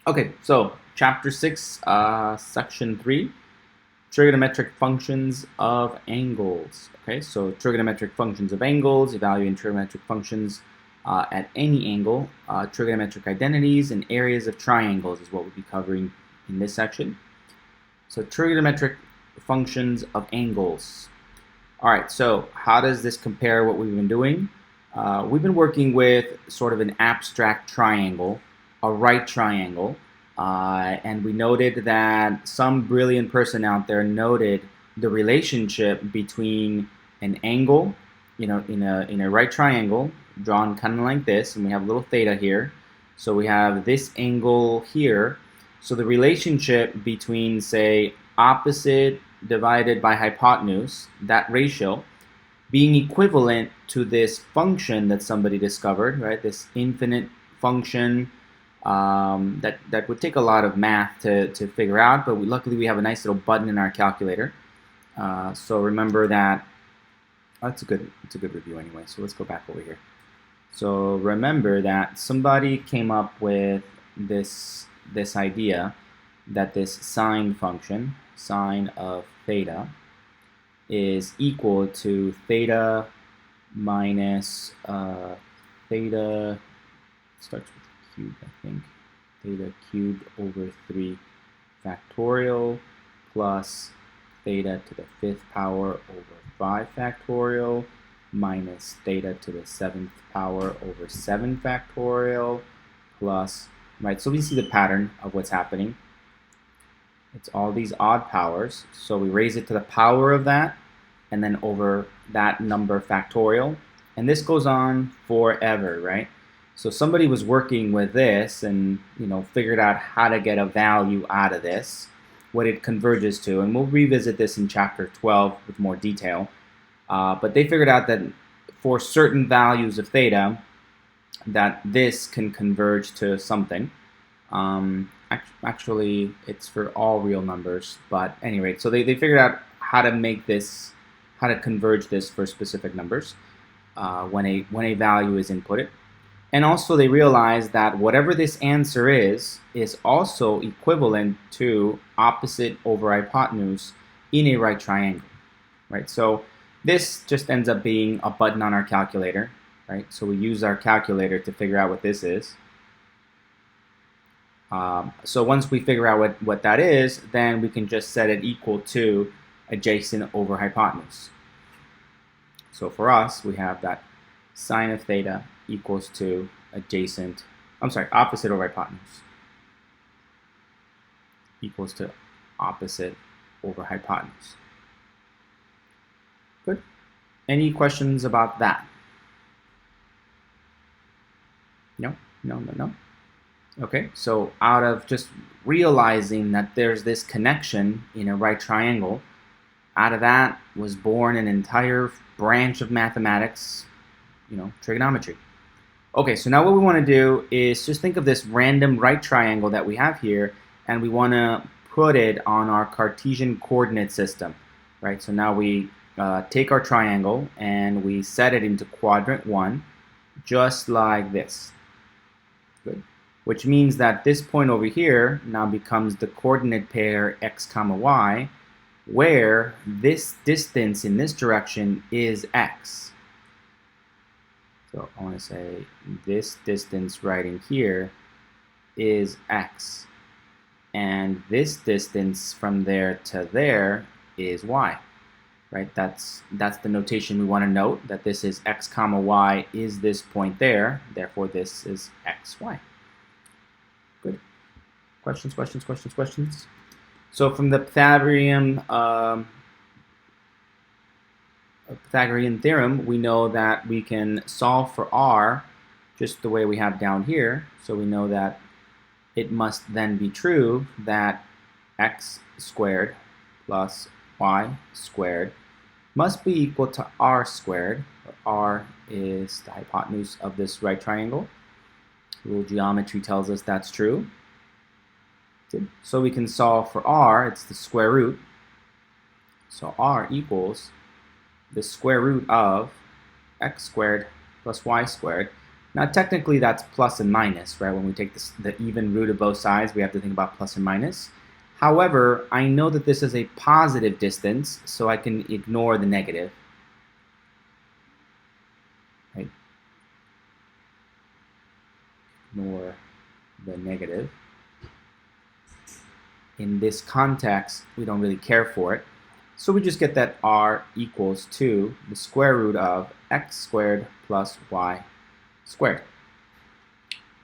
Okay, so chapter 6, section 3, trigonometric functions of angles. Okay, so trigonometric functions of angles, evaluating trigonometric functions at any angle, trigonometric identities, and areas of triangles is what we'll be covering in this section. So trigonometric functions of angles. All right, so how does this compare what we've been doing? We've been working with sort of an abstract triangle, a right triangle, and we noted that some brilliant person out there noted the relationship between an angle, in a right triangle drawn kind of like this, and we have a little theta here. So we have this angle here. So the relationship between, say, opposite divided by hypotenuse, that ratio, being equivalent to this function that somebody discovered, right? This infinite function that would take a lot of math to figure out, but luckily we have a nice little button in our calculator. So remember that. It's a good review anyway. So let's go back over here. So remember that somebody came up with this idea that this sine function, sine of theta, is equal to theta minus theta, starts with cube, I think, theta cubed over 3 factorial plus theta to the 5th power over 5 factorial minus theta to the 7th power over 7 factorial plus, right, so we see the pattern of what's happening. It's all these odd powers, so we raise it to the power of that, and then over that number factorial, and this goes on forever, right? So somebody was working with this and figured out how to get a value out of this, what it converges to, and we'll revisit this in chapter 12 with more detail. But they figured out that for certain values of theta, that this can converge to something. Actually, it's for all real numbers, but at any rate, so they figured out how to make this, how to converge this for specific numbers when a value is inputted. And also they realized that whatever this answer is also equivalent to opposite over hypotenuse in a right triangle, right? So this just ends up being a button on our calculator, right? So we use our calculator to figure out what this is. So once we figure out what that is, then we can just set it equal to adjacent over hypotenuse. So for us, we have that sine of theta equals to opposite over hypotenuse equals to opposite over hypotenuse. Good. Any questions about that? No. Okay, so out of just realizing that there's this connection in a right triangle, out of that was born an entire branch of mathematics, trigonometry. Okay, so now what we want to do is just think of this random right triangle that we have here, and we want to put it on our Cartesian coordinate system, right? So now we take our triangle and we set it into quadrant 1, just like this. Good. Which means that this point over here now becomes the coordinate pair x comma y, where this distance in this direction is x. So I want to say this distance right in here is x, and this distance from there to there is y, right? That's the notation we want to note, that this is x comma y is this point there, therefore this is x, y. Good. Questions? So from the Pythagorean theorem, we know that we can solve for r just the way we have down here. So we know that it must then be true that x squared plus y squared must be equal to r squared. R is the hypotenuse of this right triangle. Rule geometry tells us that's true. Good. So we can solve for r, it's the square root. So r equals the square root of x squared plus y squared. Now, technically, that's plus and minus, right? When we take the even root of both sides, we have to think about plus and minus. However, I know that this is a positive distance, so I can ignore the negative. Right? Ignore the negative. In this context, we don't really care for it. So we just get that r equals to the square root of x squared plus y squared.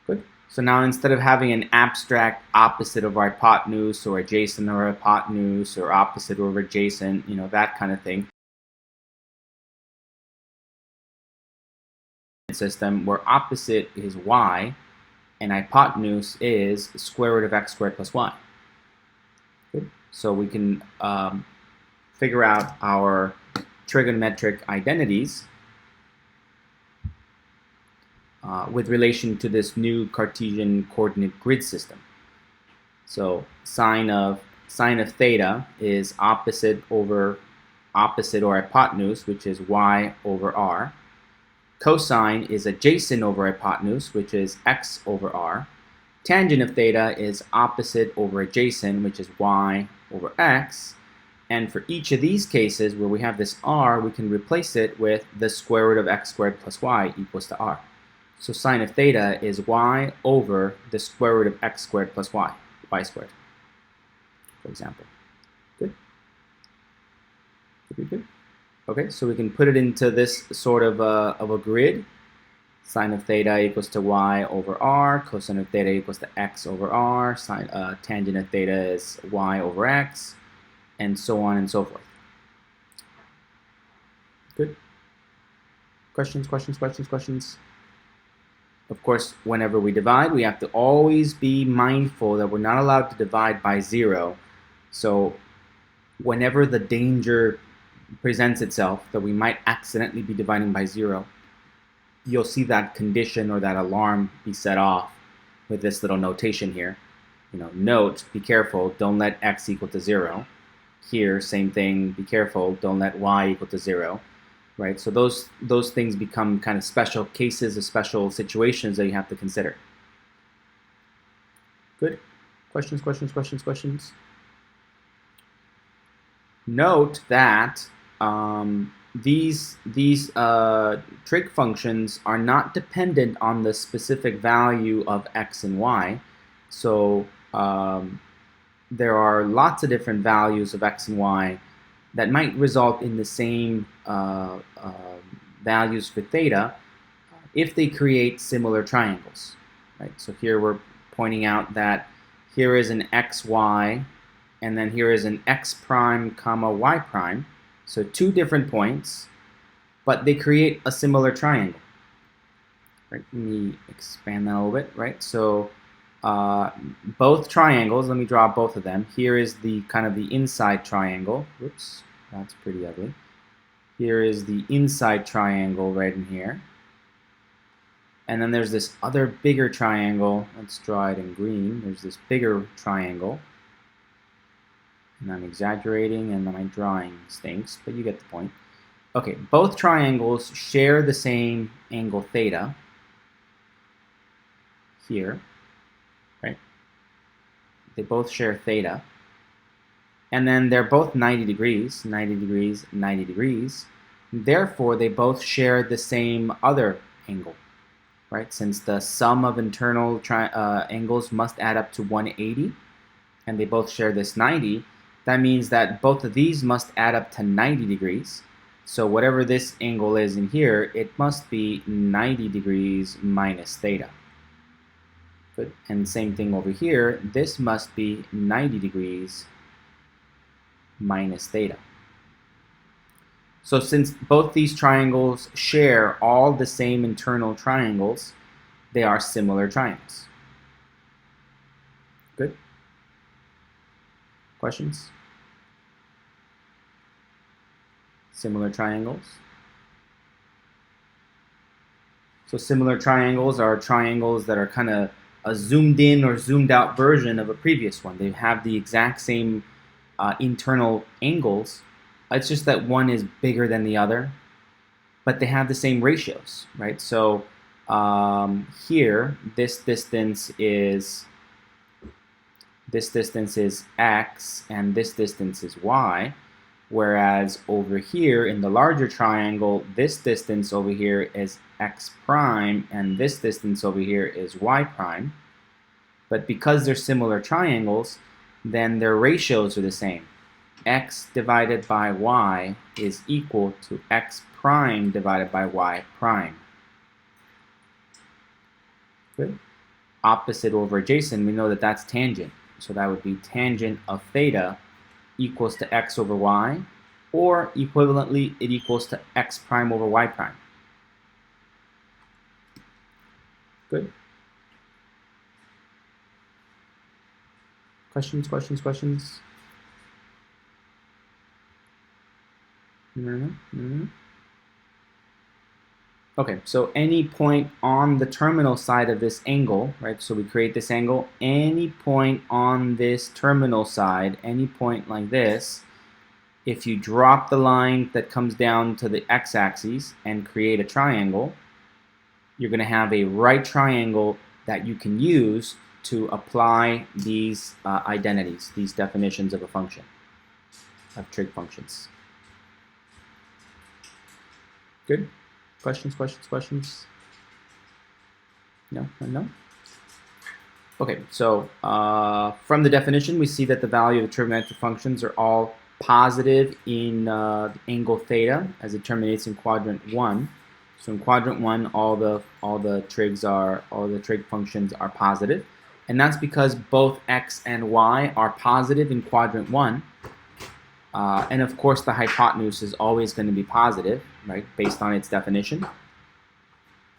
Good. So now instead of having an abstract opposite over hypotenuse or adjacent over hypotenuse or opposite over adjacent, that kind of thing, system where opposite is y and hypotenuse is the square root of x squared plus y. Good. So we can figure out our trigonometric identities with relation to this new Cartesian coordinate grid system. So sine of theta is opposite or hypotenuse, which is y over r. Cosine is adjacent over hypotenuse, which is x over r. Tangent of theta is opposite over adjacent, which is y over x. And for each of these cases where we have this r, we can replace it with the square root of x squared plus y equals to r. So sine of theta is y over the square root of x squared plus y squared, for example. Good? Good. Okay, so we can put it into this sort of a grid. Sine of theta equals to y over r, cosine of theta equals to x over r, tangent of theta is y over x, and so on and so forth. Good? Questions? Of course, whenever we divide, we have to always be mindful that we're not allowed to divide by 0. So whenever the danger presents itself that we might accidentally be dividing by 0, you'll see that condition or that alarm be set off with this little notation here. Note, be careful, don't let x equal to 0. Here, same thing, be careful, don't let y equal to 0. Right, so those things become kind of special cases or special situations that you have to consider. Good. Questions? Note that these trig functions are not dependent on the specific value of x and y. So there are lots of different values of x and y that might result in the same values for theta if they create similar triangles. Right? So here we're pointing out that here is an xy, and then here is an x prime comma y prime. So two different points, but they create a similar triangle. Right? Let me expand that a little bit. Right? So both triangles, let me draw both of them. Here is the kind of the inside triangle. Whoops, that's pretty ugly. Here is the inside triangle right in here. And then there's this other bigger triangle. Let's draw it in green. There's this bigger triangle. And I'm exaggerating and my drawing stinks, but you get the point. Okay, both triangles share the same angle theta here, right? They both share theta. And then they're both 90 degrees, 90 degrees, 90 degrees. Therefore, they both share the same other angle, right? Since the sum of internal angles must add up to 180, and they both share this 90, that means that both of these must add up to 90 degrees. So whatever this angle is in here, it must be 90 degrees minus theta. Good. And same thing over here, this must be 90 degrees minus theta. So since both these triangles share all the same internal triangles, they are similar triangles. Good? Questions? Similar triangles. So similar triangles are triangles that are kind of a zoomed in or zoomed out version of a previous one. They have the exact same internal angles. It's just that one is bigger than the other, but they have the same ratios, right? So here this distance is x and this distance is y, whereas over here in the larger triangle, this distance over here is x prime and this distance over here is y prime. But because they're similar triangles, then their ratios are the same. X divided by y is equal to x prime divided by y prime. Good. Opposite over adjacent, we know that that's tangent. So that would be tangent of theta equals to x over y, or equivalently, it equals to x prime over y prime. Good. Questions, questions, questions? Okay, so any point on the terminal side of this angle, right? So we create this angle, any point on this terminal side, any point like this, if you drop the line that comes down to the x-axis and create a triangle, you're going to have a right triangle that you can use to apply these identities, these definitions of a function, of trig functions. Good? Questions, questions, questions? No? No? Okay, so from the definition, we see that the value of the trigonometric functions are all positive in the angle theta as it terminates in quadrant 1. So in quadrant 1, all the trig functions are positive, and that's because both x and y are positive in quadrant 1. And of course, the hypotenuse is always going to be positive, right, based on its definition.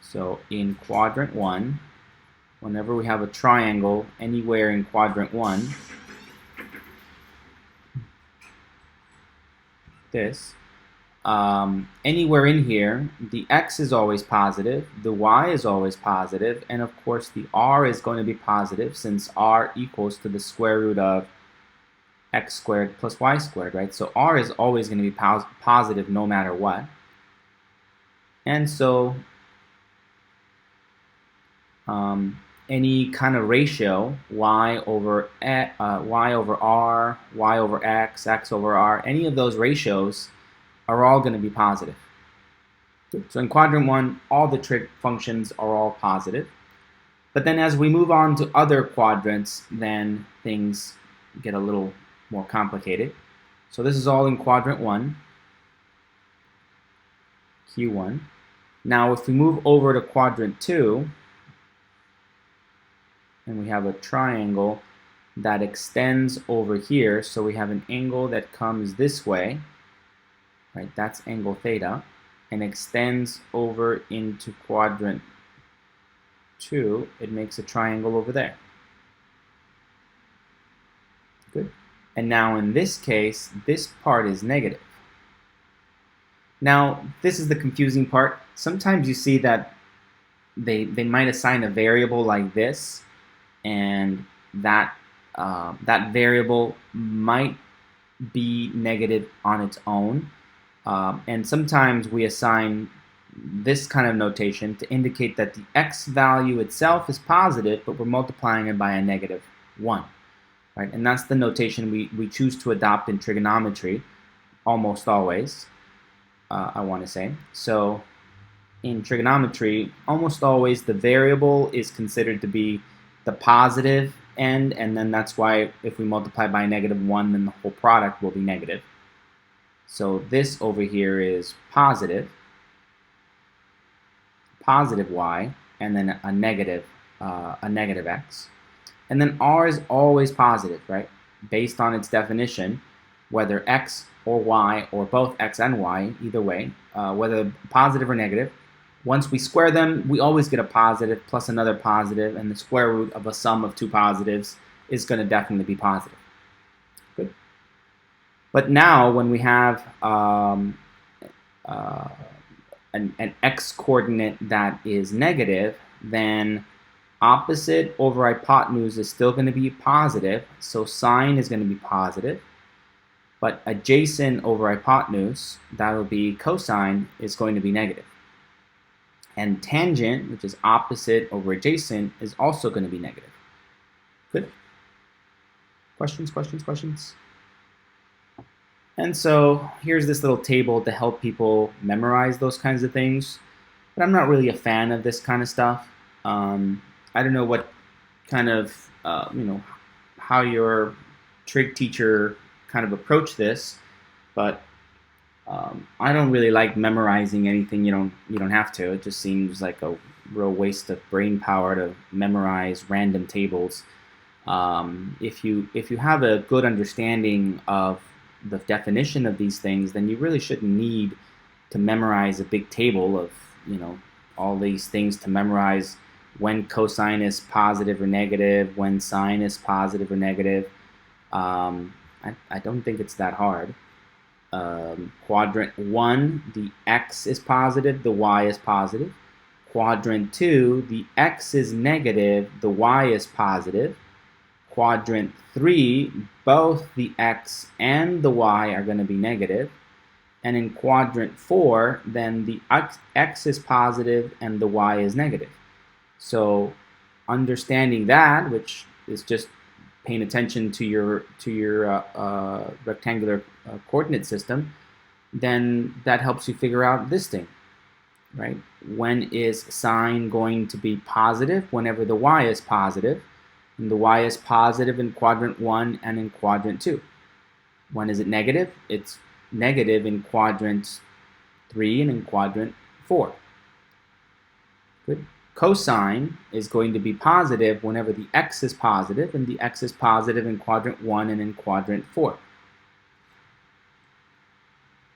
So in quadrant 1, whenever we have a triangle anywhere in quadrant 1, anywhere in here, the x is always positive, the y is always positive, and of course the r is going to be positive since r equals to the square root of x squared plus y squared, right? So r is always going to be positive no matter what. And so any kind of ratio, y over r, y over x, x over r, any of those ratios are all going to be positive. So in quadrant 1, all the trig functions are all positive. But then as we move on to other quadrants, then things get a little more complicated. So this is all in quadrant 1, Q1. Now if we move over to quadrant 2, and we have a triangle that extends over here, so we have an angle that comes this way, right? That's angle theta, and extends over into quadrant 2, it makes a triangle over there. Good. And now in this case, this part is negative. Now, this is the confusing part. Sometimes you see that they might assign a variable like this, and that variable might be negative on its own. And sometimes we assign this kind of notation to indicate that the x value itself is positive, but we're multiplying it by a negative 1. Right? And that's the notation we choose to adopt in trigonometry almost always, I want to say. So in trigonometry, almost always the variable is considered to be the positive end, and then that's why if we multiply by a negative 1, then the whole product will be negative. So this over here is positive y, and then a negative x. And then r is always positive, right? Based on its definition, whether x or y, or both x and y, either way, whether positive or negative, once we square them, we always get a positive plus another positive, and the square root of a sum of two positives is going to definitely be positive. Good. But now, when we have an x coordinate that is negative, then opposite over hypotenuse is still going to be positive, so sine is going to be positive. But adjacent over hypotenuse, that will be cosine, is going to be negative. And tangent, which is opposite over adjacent, is also going to be negative. Good? Questions, questions, questions? And so here's this little table to help people memorize those kinds of things. But I'm not really a fan of this kind of stuff. I don't know what kind of, how your trig teacher kind of approached this, but I don't really like memorizing anything you don't have to. It just seems like a real waste of brain power to memorize random tables. If you have a good understanding of the definition of these things, then you really shouldn't need to memorize a big table of all these things to memorize when cosine is positive or negative, when sine is positive or negative. I don't think it's that hard. Quadrant 1, the x is positive, the y is positive. Quadrant 2, the x is negative, the y is positive. Quadrant 3, both the x and the y are going to be negative. And in quadrant 4, then the x is positive and the y is negative. So understanding that, which is just paying attention to your rectangular coordinate system, then that helps you figure out this thing, right? When is sine going to be positive? Whenever the y is positive. And the y is positive in quadrant 1 and in quadrant 2. When is it negative? It's negative in quadrant 3 and in quadrant 4. Good. Cosine is going to be positive whenever the x is positive, and the x is positive in quadrant 1 and in quadrant 4.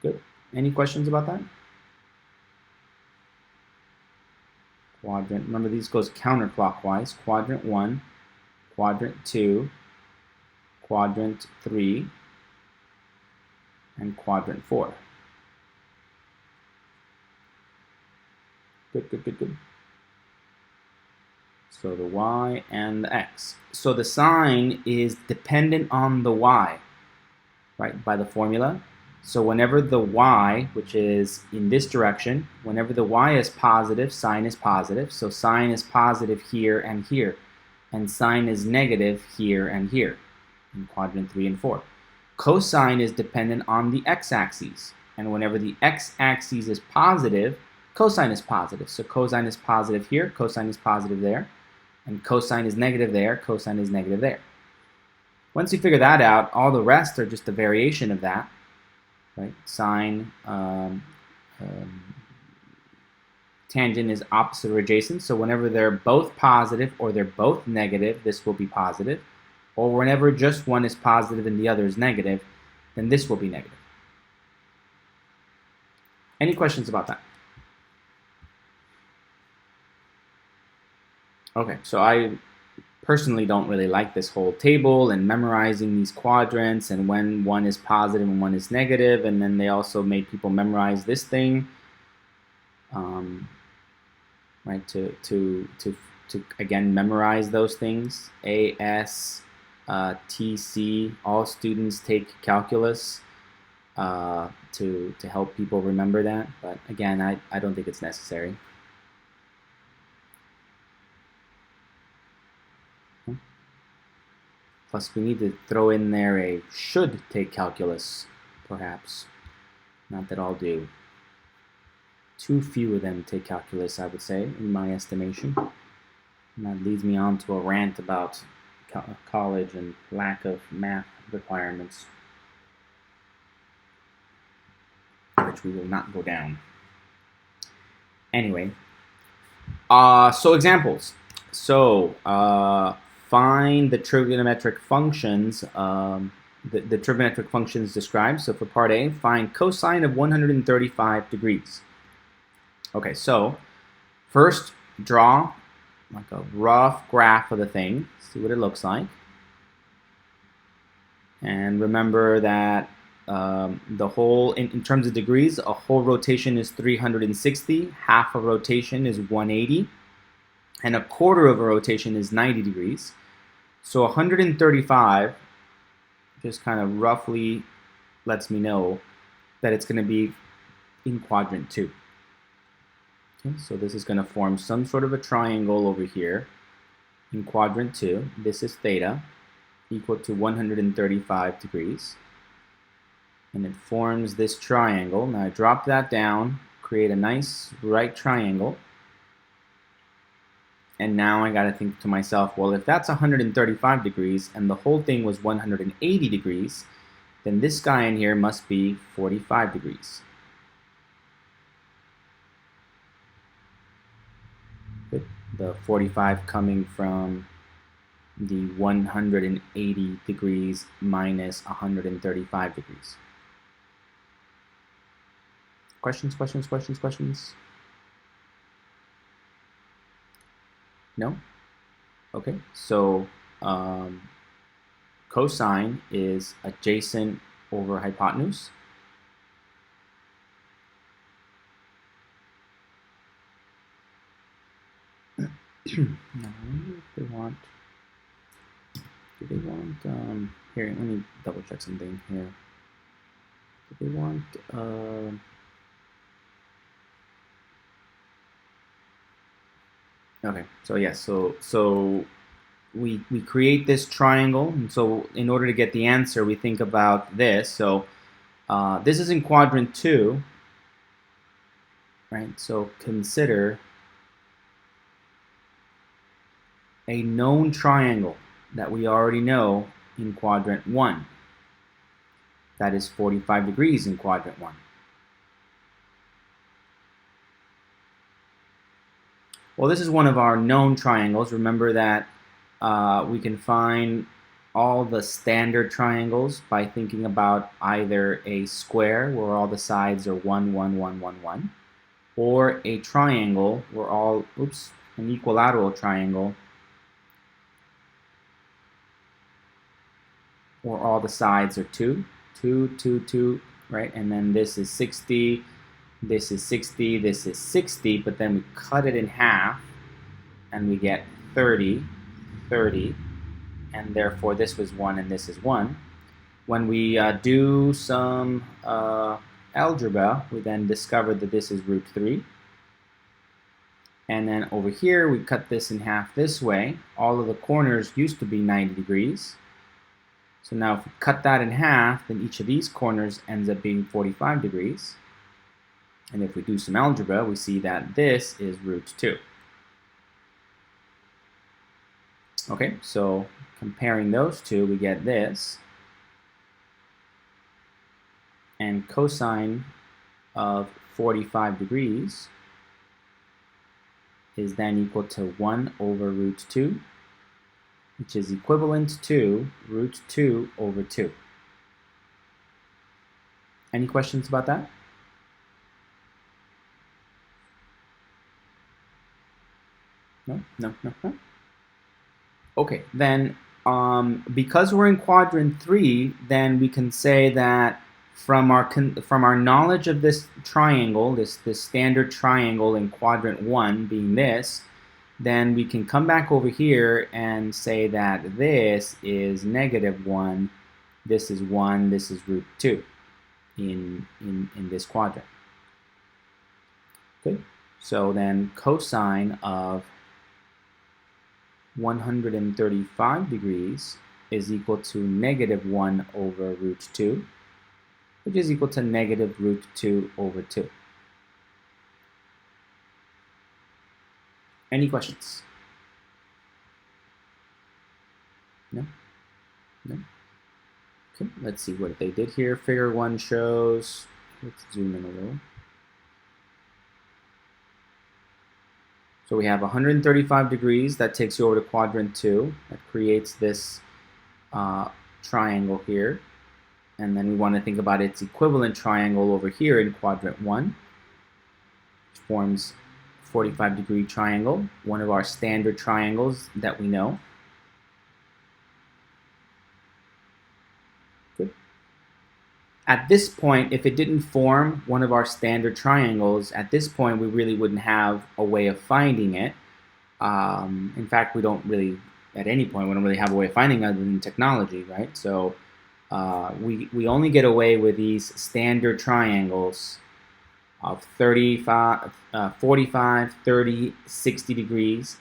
Good. Any questions about that? Quadrant, remember these goes counterclockwise. Quadrant 1, quadrant 2, quadrant 3, and quadrant 4. Good, good, good, good. So the y and the x. So the sine is dependent on the y, right, by the formula. So whenever the y, which is in this direction, whenever the y is positive, sine is positive. So sine is positive here and here. And sine is negative here and here in quadrant 3 and 4. Cosine is dependent on the x-axis. And whenever the x-axis is positive, cosine is positive. So cosine is positive here, cosine is positive there. And cosine is negative there, cosine is negative there. Once you figure that out, all the rest are just a variation of that, right? Sine, tangent is opposite or adjacent, so whenever they're both positive or they're both negative, this will be positive. Or whenever just one is positive and the other is negative, then this will be negative. Any questions about that? Okay, so I personally don't really like this whole table and memorizing these quadrants and when one is positive and one is negative, and then they also made people memorize this thing, right? To again memorize those things. A, S, T, C. All students take calculus to help people remember that, but again, I don't think it's necessary. Plus, we need to throw in there a should take calculus, perhaps. Not that all do. Too few of them take calculus, I would say, in my estimation. And that leads me on to a rant about college and lack of math requirements, which we will not go down. Anyway, so examples. So, find the trigonometric functions, the trigonometric functions described. So for part A, find cosine of 135 degrees. Okay, so first draw like a rough graph of the thing, see what it looks like. And remember that the whole, in terms of degrees, a whole rotation is 360, half a rotation is 180, and a quarter of a rotation is 90 degrees. So 135 just kind of roughly lets me know that it's going to be in quadrant 2. Okay, so this is going to form some sort of a triangle over here in quadrant 2. This is theta equal to 135 degrees. And it forms this triangle. Now I drop that down, create a nice right triangle. And now I got to think to myself, well, if that's 135 degrees and the whole thing was 180 degrees, then this guy in here must be 45 degrees. Good. The 45 coming from the 180 degrees minus 135 degrees. Questions, questions, questions, questions? No? Okay, so cosine is adjacent over hypotenuse. Now, do they want, here, let me double check something here. Do they want, okay, so yes, so we create this triangle, and so in order to get the answer, we think about this. So this is in quadrant 2, right? So consider a known triangle that we already know in quadrant 1. That is 45 degrees in quadrant 1. Well, this is one of our known triangles. Remember that we can find all the standard triangles by thinking about either a square where all the sides are 1, 1, 1, 1, 1, or a triangle where all, an equilateral triangle where all the sides are 2, 2, 2, 2, right? And then this is 60, this is 60, this is 60, but then we cut it in half and we get 30, 30, and therefore this was 1 and this is 1. When we do some algebra, we then discover that this is root 3. And then over here, we cut this in half this way. All of the corners used to be 90 degrees. So now if we cut that in half, then each of these corners ends up being 45 degrees. And if we do some algebra, we see that this is root 2. Okay, so comparing those two, we get this. And cosine of 45 degrees is then equal to 1 over root 2, which is equivalent to root 2 over 2. Any questions about that? No, no, no, no. Okay, then because we're in quadrant 3, then we can say that from our knowledge of this triangle, this standard triangle in quadrant 1 being this, then we can come back over here and say that this is -1, this is 1, this is root 2 in this quadrant. Good. So then cosine of 135 degrees is equal to -1 over root 2, which is equal to -root 2 over 2. Any questions? No? No? Okay, let's see what they did here. Figure 1 shows, let's zoom in a little. So we have 135 degrees, that takes you over to quadrant 2, that creates this triangle here. And then we want to think about its equivalent triangle over here in quadrant 1, which forms a 45-degree triangle, one of our standard triangles that we know. Good. At this point, if it didn't form one of our standard triangles, at this point we really wouldn't have a way of finding it. In fact, we don't really, at any point, we don't really have a way of finding it other than technology, right? So we only get away with these standard triangles of 35, 45, 30, 60 degrees.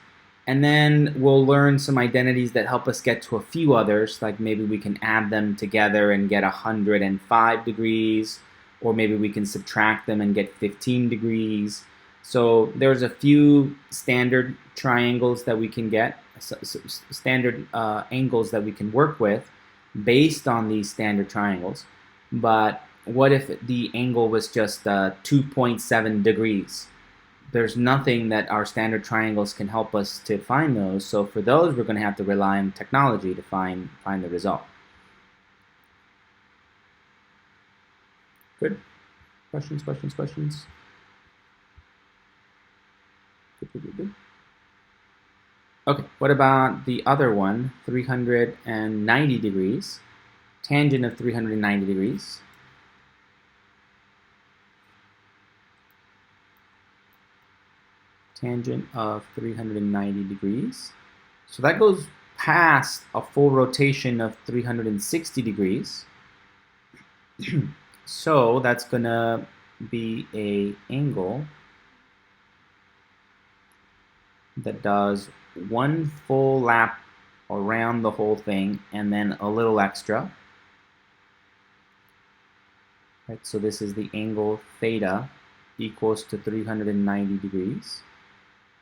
And then we'll learn some identities that help us get to a few others, like maybe we can add them together and get 105 degrees, or maybe we can subtract them and get 15 degrees. So there's a few standard triangles that we can get, standard angles that we can work with based on these standard triangles. But what if the angle was just 2.7 degrees? There's nothing that our standard triangles can help us to find those. So for those, we're going to have to rely on technology to find the result. Good. Questions, questions, questions? Good. Okay, what about the other one, 390 degrees, tangent of 390 degrees. Tangent of 390 degrees. So that goes past a full rotation of 360 degrees. So that's going to be an angle that does one full lap around the whole thing and then a little extra. Right, so this is the angle theta equals to 390 degrees.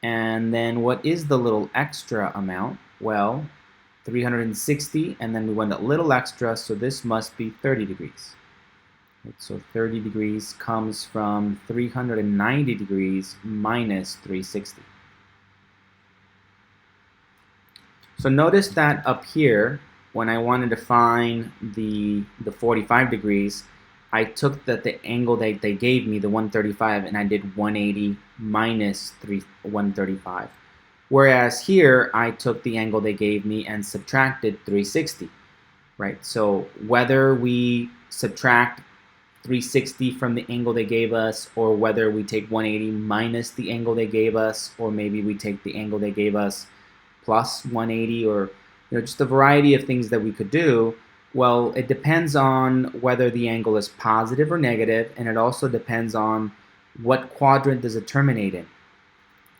And then what is the little extra amount? Well, 360, and then we went a little extra, so this must be 30 degrees. Right, so 30 degrees comes from 390 degrees minus 360. So notice that up here, when I wanted to find the 45 degrees, I took the angle that they gave me, the 135, and I did 180 minus 135. Whereas here, I took the angle they gave me and subtracted 360, right? So whether we subtract 360 from the angle they gave us, or whether we take 180 minus the angle they gave us, or maybe we take the angle they gave us plus 180, or just a variety of things that we could do. Well, it depends on whether the angle is positive or negative, and it also depends on what quadrant does it terminate in.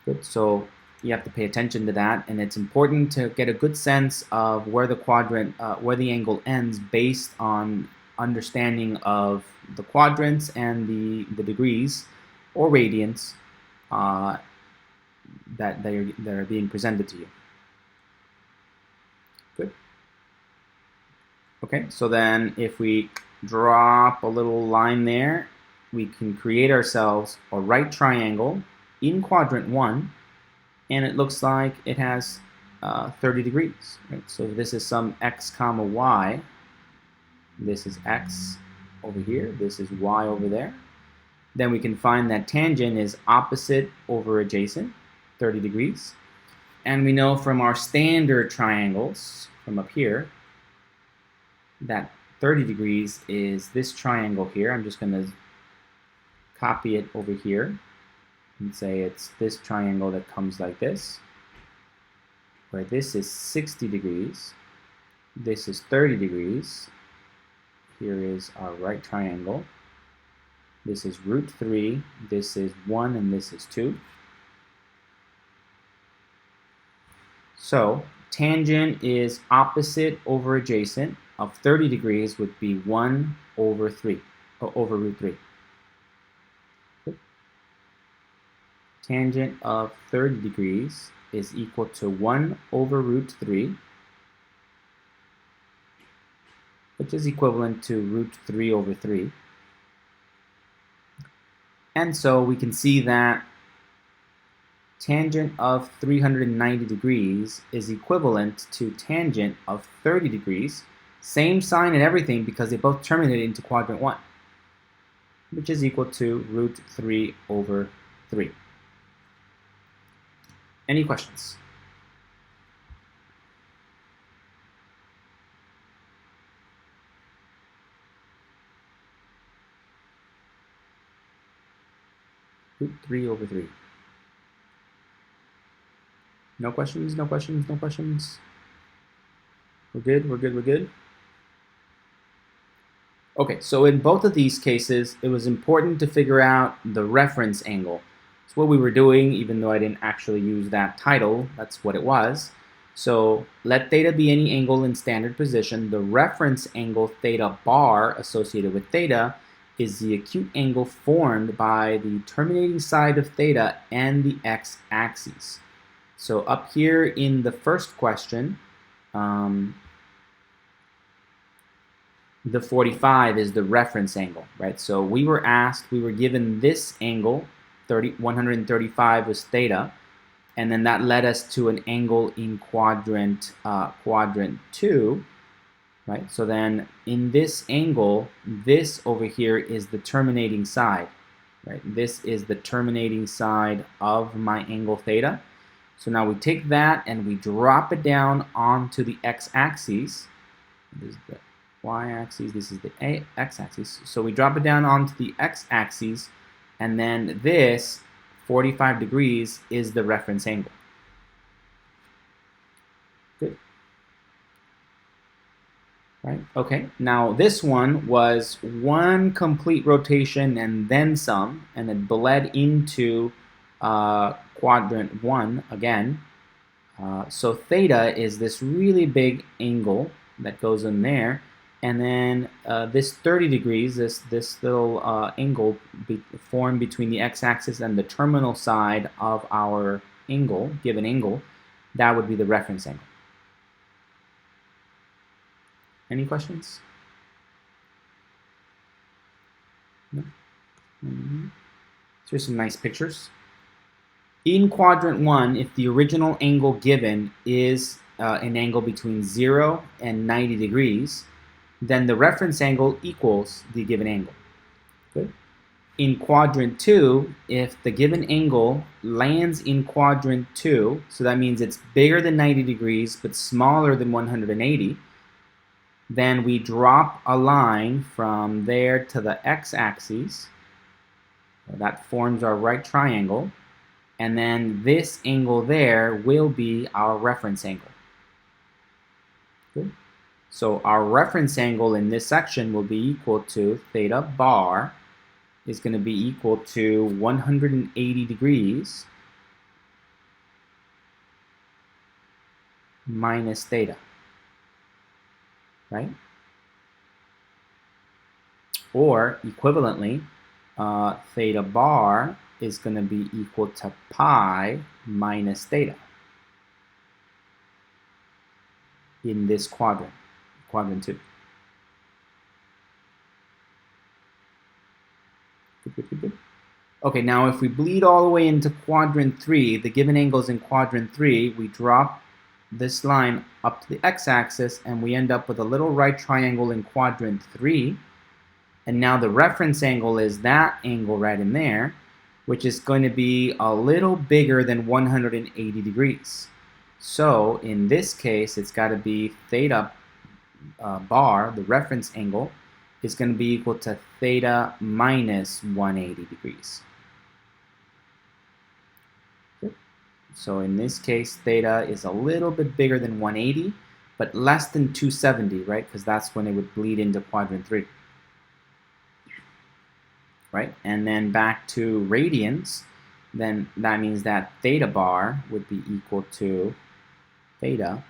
Good. So you have to pay attention to that, and it's important to get a good sense of where the quadrant, where the angle ends, based on understanding of the quadrants and the degrees or radians that are being presented to you. Good. Okay, so then if we drop a little line there, we can create ourselves a right triangle in quadrant 1, and it looks like it has 30 degrees. Right? So this is some x comma y. This is x over here. This is y over there. Then we can find that tangent is opposite over adjacent, 30 degrees. And we know from our standard triangles from up here that 30 degrees is this triangle here. I'm just going to copy it over here and say it's this triangle that comes like this, where this is 60 degrees, this is 30 degrees. Here is our right triangle. This is root 3, this is 1, and this is 2. So tangent is opposite over adjacent of 30 degrees would be 1 over 3, or over root 3. Tangent of 30 degrees is equal to 1 over root 3, which is equivalent to root 3 over 3. And so we can see that tangent of 390 degrees is equivalent to tangent of 30 degrees. Same sign and everything because they both terminate into quadrant 1, which is equal to root 3 over 3. Any questions? Root 3 over 3. No questions, no questions, no questions. We're good, we're good, we're good. Okay, so in both of these cases, it was important to figure out the reference angle. It's what we were doing, even though I didn't actually use that title, that's what it was. So let theta be any angle in standard position. The reference angle theta bar associated with theta is the acute angle formed by the terminating side of theta and the x-axis. So up here in the first question, the 45 is the reference angle, right? So we were given this angle, 135 was theta, and then that led us to an angle in quadrant 2, right? So then in this angle, this over here is the terminating side, right? This is the terminating side of my angle theta. So now we take that and we drop it down onto the x-axis. This is the y-axis, this is the x-axis. So we drop it down onto the x-axis, and then this 45 degrees is the reference angle. Good. Right, okay. Now this one was one complete rotation and then some, and it bled into quadrant 1 again. So theta is this really big angle that goes in there, and then this 30 degrees, this little angle formed between the x-axis and the terminal side of our angle, given angle, that would be the reference angle. Any questions? No? So here's some nice pictures. In quadrant 1, if the original angle given is an angle between 0 and 90 degrees, then the reference angle equals the given angle. Good. In quadrant 2, if the given angle lands in quadrant 2, so that means it's bigger than 90 degrees but smaller than 180, then we drop a line from there to the x-axis. That forms our right triangle. And then this angle there will be our reference angle. Good. So our reference angle in this section will be equal to theta bar is going to be equal to 180 degrees minus theta, right? Or equivalently, theta bar is going to be equal to pi minus theta in this quadrant, quadrant 2. Good. Okay, now if we bleed all the way into quadrant 3, the given angles in quadrant 3, we drop this line up to the x-axis and we end up with a little right triangle in quadrant 3. And now the reference angle is that angle right in there, which is going to be a little bigger than 180 degrees. So in this case, it's got to be theta bar, the reference angle, is going to be equal to theta minus 180 degrees. Good. So in this case, theta is a little bit bigger than 180, but less than 270, right? Because that's when it would bleed into quadrant 3. Right? And then back to radians, then that means that theta bar would be equal to theta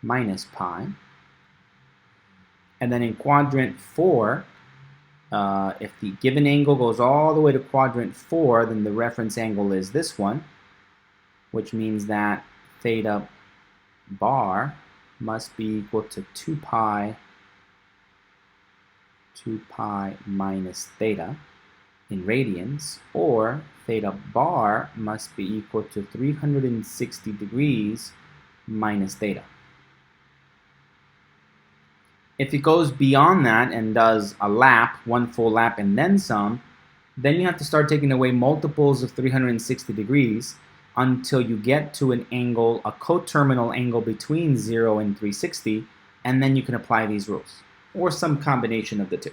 minus pi. And then in quadrant 4, if the given angle goes all the way to quadrant 4, then the reference angle is this one, which means that theta bar must be equal to 2 pi minus theta in radians, or theta bar must be equal to 360 degrees minus theta. If it goes beyond that and does a lap, one full lap and then some, then you have to start taking away multiples of 360 degrees until you get to an angle, a coterminal angle between 0 and 360, and then you can apply these rules, or some combination of the two.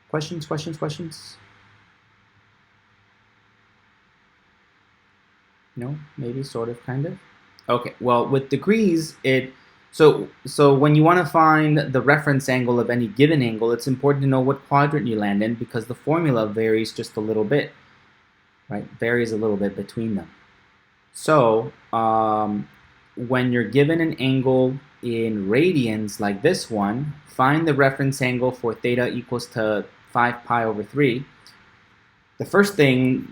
Questions, questions, questions? No? Maybe, sort of, kind of? Okay, well, with degrees, it So when you want to find the reference angle of any given angle, it's important to know what quadrant you land in because the formula varies just a little bit, right? Varies a little bit between them. So when you're given an angle in radians like this one, find the reference angle for theta equals to 5 pi over 3. The first thing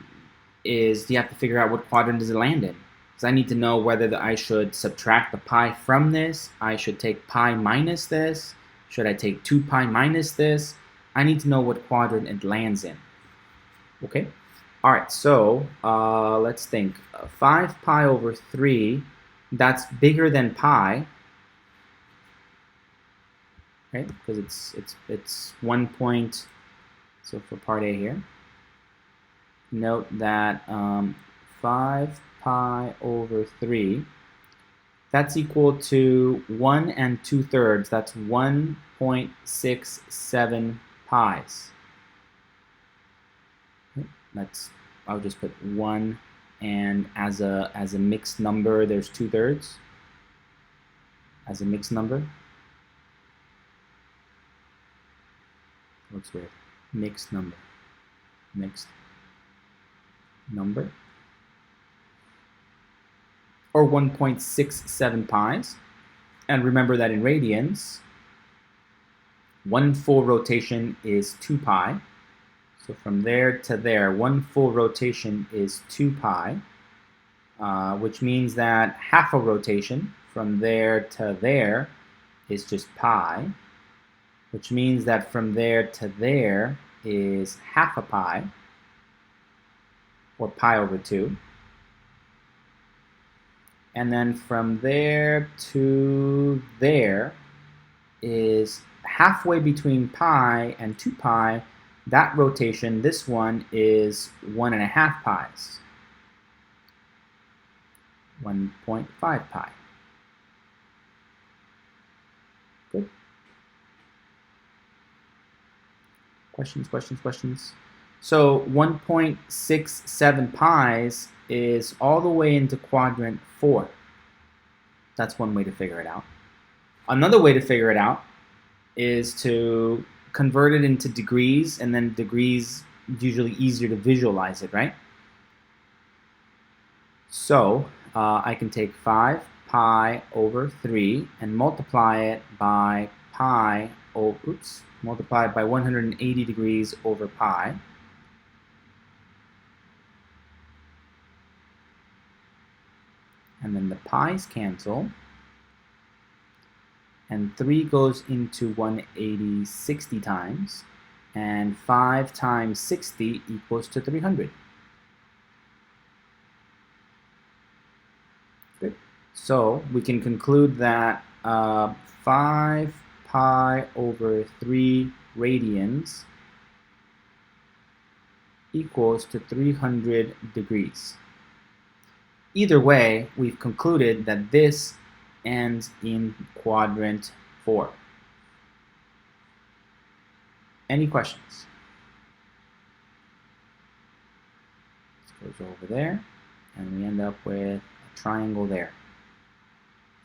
is you have to figure out what quadrant does it land in. Because I need to know whether I should subtract the pi from this, I should take pi minus this, should I take 2 pi minus this? I need to know what quadrant it lands in. Okay? All right, so let's think. 5 pi over 3, that's bigger than pi, right? Because it's 1 point. So for part A here, note that 5 pi over 3, that's equal to 1 2/3. That's 1.67 pi's. I'll just put 1, and as a mixed number, there's 2/3. As a mixed number. Looks weird. Mixed number. Mixed number. Or 1.67 pi's. And remember that in radians, 1 full rotation is 2 pi. So from there to there, 1 full rotation is 2 pi, which means that half a rotation from there to there is just pi, which means that from there to there is half a pi, or pi over 2. And then from there to there is halfway between pi and 2 pi. That rotation, this one, is 1.5 pi's. 1.5 pi. Good. Questions, questions, questions? So 1.67 pi's is all the way into quadrant 4. That's one way to figure it out. Another way to figure it out is to convert it into degrees, and then degrees usually easier to visualize it, right? So I can take 5 pi over 3 and multiply it by multiply it by 180 degrees over pi. And then the pi's cancel. And 3 goes into 180 60 times. And 5 times 60 equals to 300. Good. So we can conclude that 5 pi over 3 radians equals to 300 degrees. Either way, we've concluded that this ends in quadrant 4. Any questions? This goes over there, and we end up with a triangle there.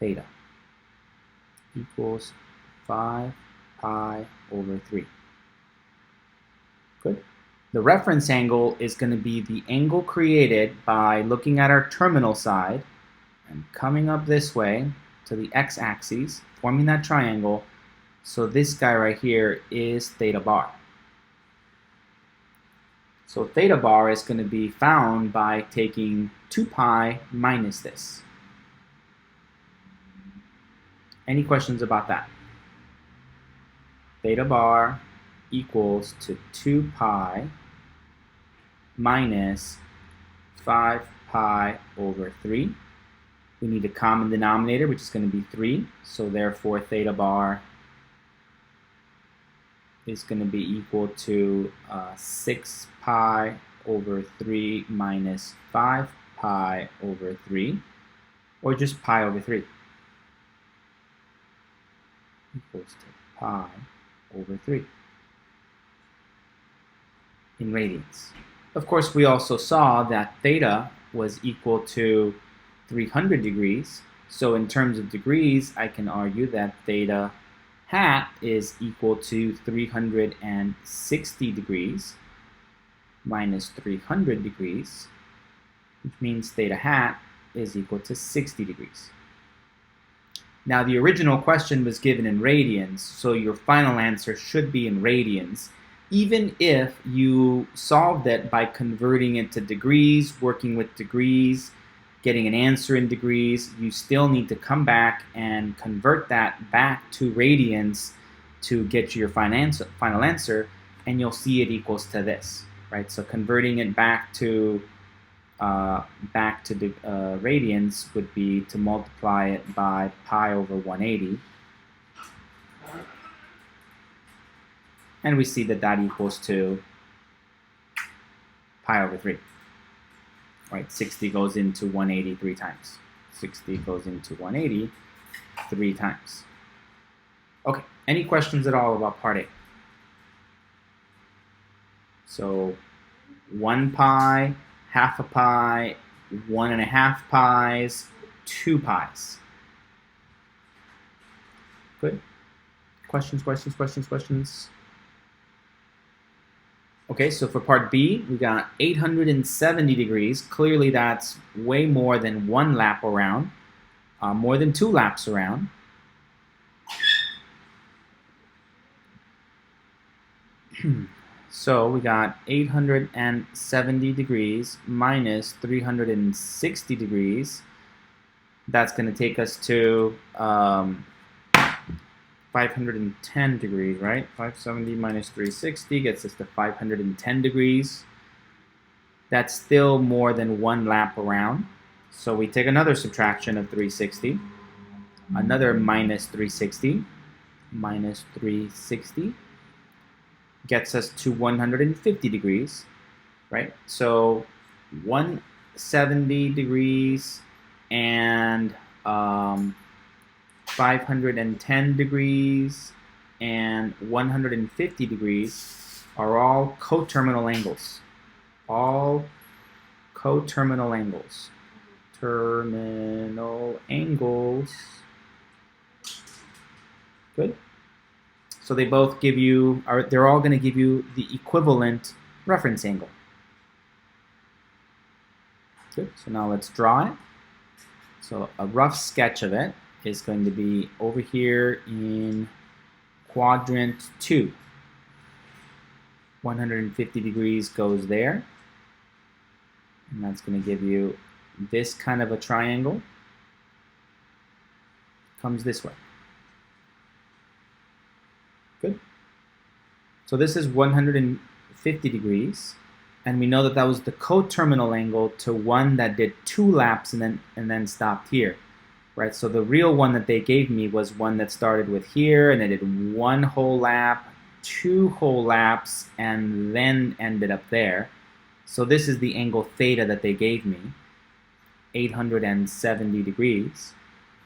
Theta equals 5 pi over 3. Good. The reference angle is going to be the angle created by looking at our terminal side and coming up this way to the x-axis, forming that triangle. So this guy right here is theta bar. So theta bar is going to be found by taking 2 pi minus this. Any questions about that? Theta bar equals to 2 pi minus 5 pi over 3. We need a common denominator, which is going to be 3. So therefore, theta bar is going to be equal to 6 pi over 3 minus 5 pi over 3, or just pi over 3, equals to pi over 3 in radians. Of course, we also saw that theta was equal to 300 degrees, So in terms of degrees, I can argue that theta hat is equal to 360 degrees minus 300 degrees, which means theta hat is equal to 60 degrees. Now, the original question was given in radians, so your final answer should be in radians, even if you solved it by converting it to degrees, working with degrees, getting an answer in degrees. You still need to come back and convert that back to radians to get your final answer, and you'll see it equals to this, right? So converting it back to the radians would be to multiply it by pi over 180. And we see that that equals to pi over 3. Right, 60 goes into 180 3 times. 60 goes into 180 3 times. Okay, any questions at all about part A? So 1 pi, half a pi, 1.5 pies, 2 pies. Good. Questions, questions, questions, questions? Okay, so for part B, we got 870 degrees. Clearly, that's way more than 1 lap around, more than 2 laps around. So we got 870 degrees minus 360 degrees. That's going to take us to 510 degrees, right? 570 minus 360 gets us to 510 degrees. That's still more than 1 lap around. So we take another subtraction of 360, another minus 360, minus 360 gets us to 150 degrees, right? So 170 degrees and 510 degrees and 150 degrees are all coterminal angles. All coterminal angles. Terminal angles. Good. So they both give you, they're all going to give you the equivalent reference angle. Good. So now let's draw it. So a rough sketch of it is going to be over here in quadrant 2. 150 degrees goes there. And that's going to give you this kind of a triangle. Comes this way. Good. So this is 150 degrees. And we know that that was the coterminal angle to one that did 2 laps and then stopped here. Right, so the real one that they gave me was one that started with here and it did 1 whole lap, 2 whole laps, and then ended up there. So this is the angle theta that they gave me, 870 degrees.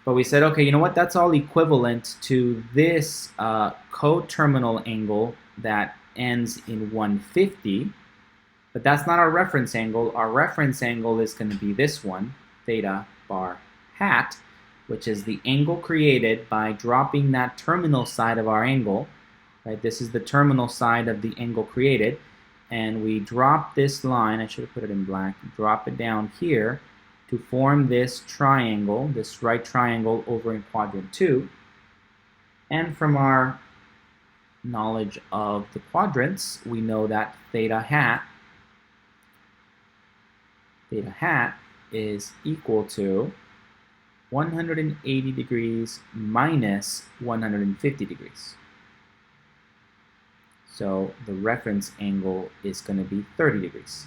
But we said, okay, you know what? That's all equivalent to this coterminal angle that ends in 150. But that's not our reference angle. Our reference angle is going to be this one, theta bar hat, which is the angle created by dropping that terminal side of our angle. Right? This is the terminal side of the angle created. And we drop this line, I should have put it in black, drop it down here to form this triangle, this right triangle over in quadrant 2. And from our knowledge of the quadrants, we know that theta hat is equal to 180 degrees minus 150 degrees. So the reference angle is going to be 30 degrees.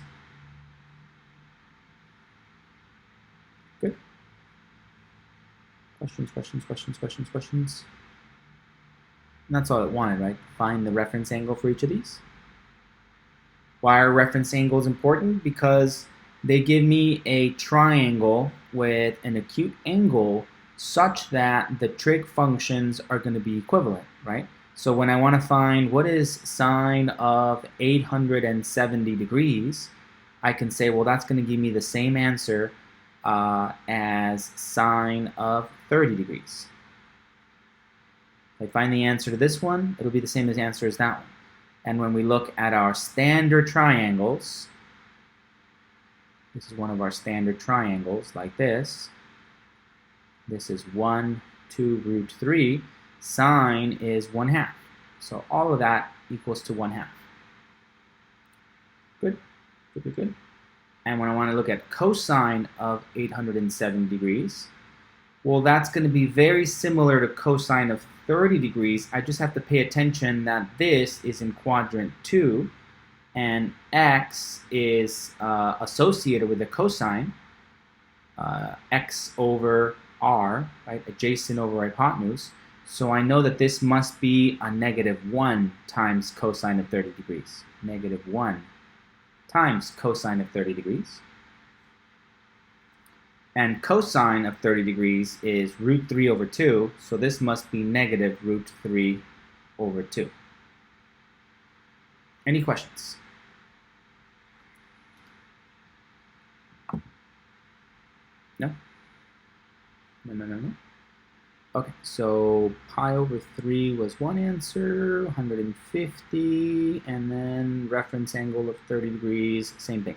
Good. Questions, questions, questions, questions, questions? And that's all it wanted, right? Find the reference angle for each of these. Why are reference angles important? Because they give me a triangle with an acute angle such that the trig functions are going to be equivalent, right? So when I want to find what is sine of 870 degrees, I can say, well, that's going to give me the same answer as sine of 30 degrees. If I find the answer to this one, it'll be the same as answer as that one. And when we look at our standard triangles, this is one of our standard triangles like this. This is 1, 2, root 3. Sine is 1/2. So all of that equals to 1/2. Good, good, good, good. And when I want to look at cosine of 870 degrees, well, that's going to be very similar to cosine of 30 degrees. I just have to pay attention that this is in quadrant 2, and x is associated with the cosine, x over r, right, adjacent over hypotenuse. So I know that this must be a -1 times cosine of 30 degrees. -1 times cosine of 30 degrees. And cosine of 30 degrees is root 3 over 2, so this must be -root 3 over 2. Any questions? No? No. Okay, so pi over 3 was one answer, 150, and then reference angle of 30 degrees, same thing.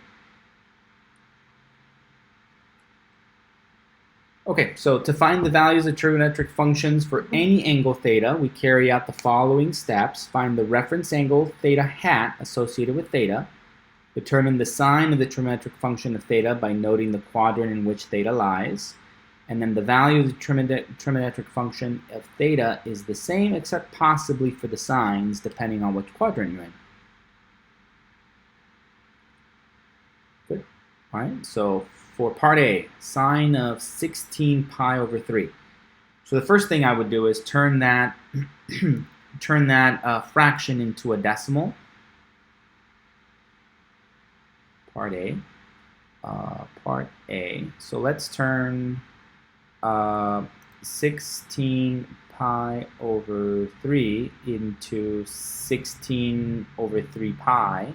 Okay, so to find the values of trigonometric functions for any angle theta, we carry out the following steps. Find the reference angle theta hat associated with theta. Determine the sign of the trigonometric function of theta by noting the quadrant in which theta lies. And then the value of the trigonometric function of theta is the same, except possibly for the signs, depending on which quadrant you're in. Good. All right, so for part A, sine of 16 pi over 3. So the first thing I would do is turn that fraction into a decimal. Part A. So let's turn 16 pi over 3 into 16 over 3 pi.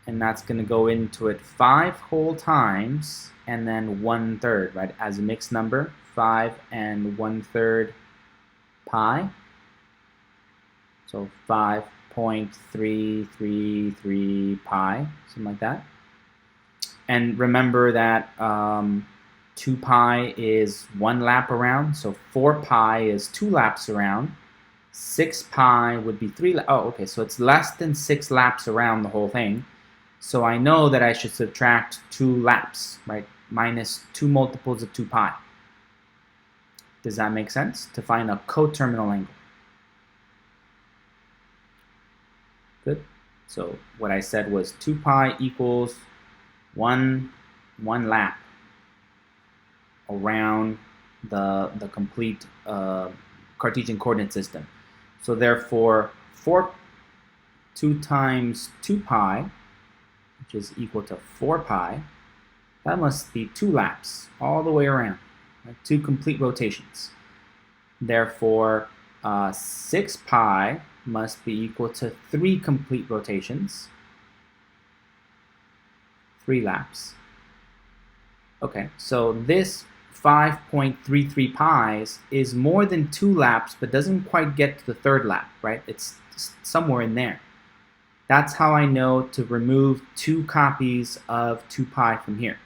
And that's going to go into it 5 whole times and then 1/3, right? As a mixed number, 5 and 1/3 pi. So 5.333 pi, something like that. And remember that 2 pi is 1 lap around, so 4 pi is 2 laps around. 6 pi would be 3 laps. Oh, okay, so it's less than 6 laps around the whole thing. So I know that I should subtract 2 laps, right? Minus 2 multiples of 2 pi. Does that make sense? To find a coterminal angle. Good. So what I said was 2 pi equals 1 lap around the complete Cartesian coordinate system. So therefore, 2 times 2 pi, which is equal to 4 pi, that must be 2 laps all the way around, right? 2 complete rotations. Therefore, 6 pi must be equal to 3 complete rotations, 3 laps. Okay, so this 5.33 pi's is more than 2 laps, but doesn't quite get to the 3rd lap, right? It's somewhere in there. That's how I know to remove 2 copies of 2 pi from here.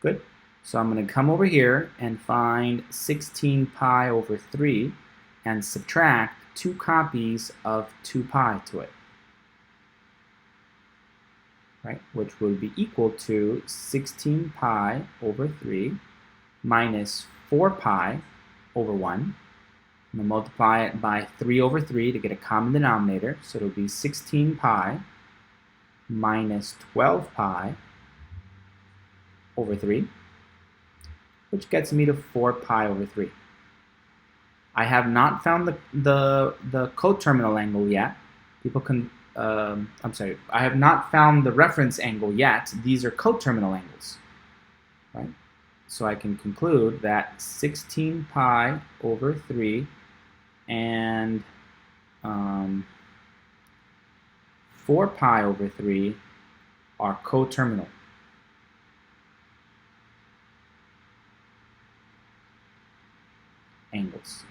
Good. So I'm going to come over here and find 16 pi over 3 and subtract 2 copies of 2 pi to it, right? Which will be equal to 16 pi over 3 minus 4 pi over 1. I'm going to multiply it by 3 over 3 to get a common denominator. So it'll be 16 pi minus 12 pi over 3, which gets me to 4 pi over 3. I have not found the coterminal angle yet. People can, I have not found the reference angle yet. These are coterminal angles, right? So I can conclude that 16 pi over 3 and 4 pi over 3 are coterminal. angles.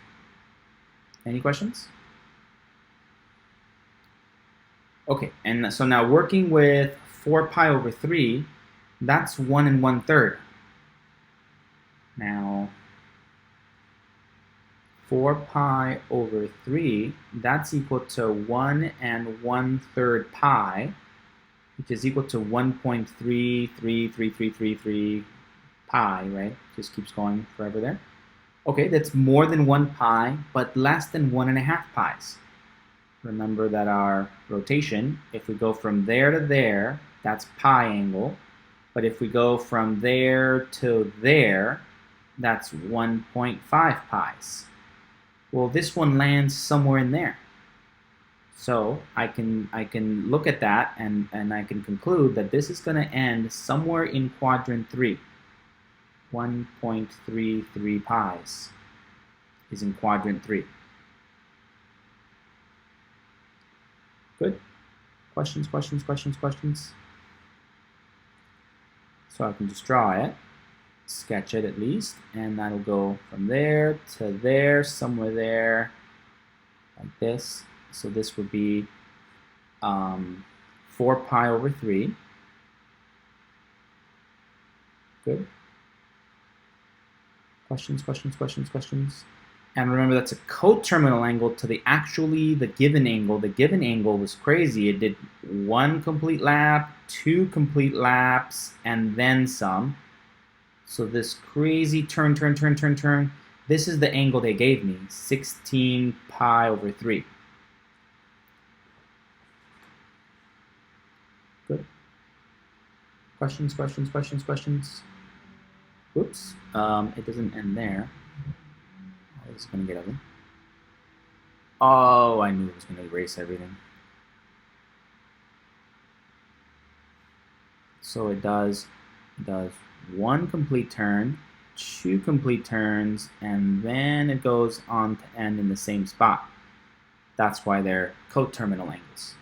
Any questions? Okay, and so now working with 4 pi over 3, that's 1 1/3. Now, 4 pi over 3, that's equal to 1 1/3 pi, which is equal to 1.33333 pi, right? Just keeps going forever there. Okay, that's more than 1 pi, but less than 1.5 pi's. Remember that our rotation, if we go from there to there, that's pi angle. But if we go from there to there, that's 1.5 pi's. Well, this one lands somewhere in there. So I can look at that and I can conclude that this is going to end somewhere in quadrant 3. 1.33 pi's is in quadrant 3. Good. Questions, questions, questions, questions? So I can just draw it, sketch it at least, and that'll go from there to there, somewhere there, like this. So this would be 4 pi over 3. Good. Questions, questions, questions, questions? And remember, that's a coterminal angle to the given angle. The given angle was crazy. It did 1 complete lap, 2 complete laps, and then some. So this crazy turn, this is the angle they gave me, 16 pi over 3. Good. Questions, questions, questions, questions? Oops, it doesn't end there. It's going to get ugly. Oh, I knew it was going to erase everything. So it does 1 complete turn, 2 complete turns, and then it goes on to end in the same spot. That's why they're coterminal angles.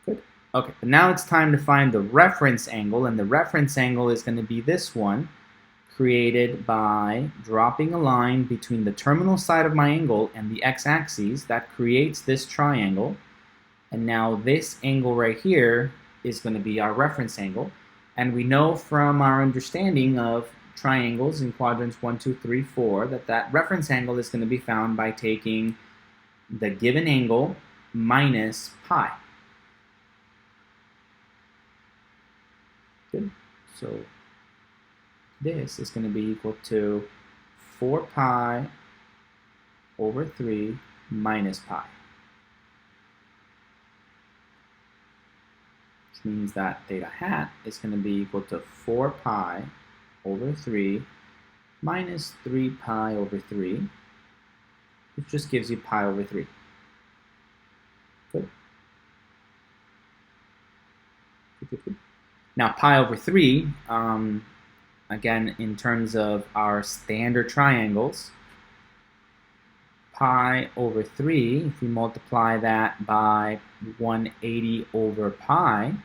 Good. Okay, but now it's time to find the reference angle, and the reference angle is going to be this one, created by dropping a line between the terminal side of my angle and the x-axis. That creates this triangle. And now this angle right here is going to be our reference angle. And we know from our understanding of triangles in quadrants 1, 2, 3, 4 that that reference angle is going to be found by taking the given angle minus pi. Good. So this is going to be equal to 4 pi over 3 minus pi. Which means that theta hat is going to be equal to 4 pi over 3 minus 3 pi over 3, which just gives you pi over 3. Good. Good. Now pi over 3, again, in terms of our standard triangles, pi over 3, if we multiply that by 180 over pi,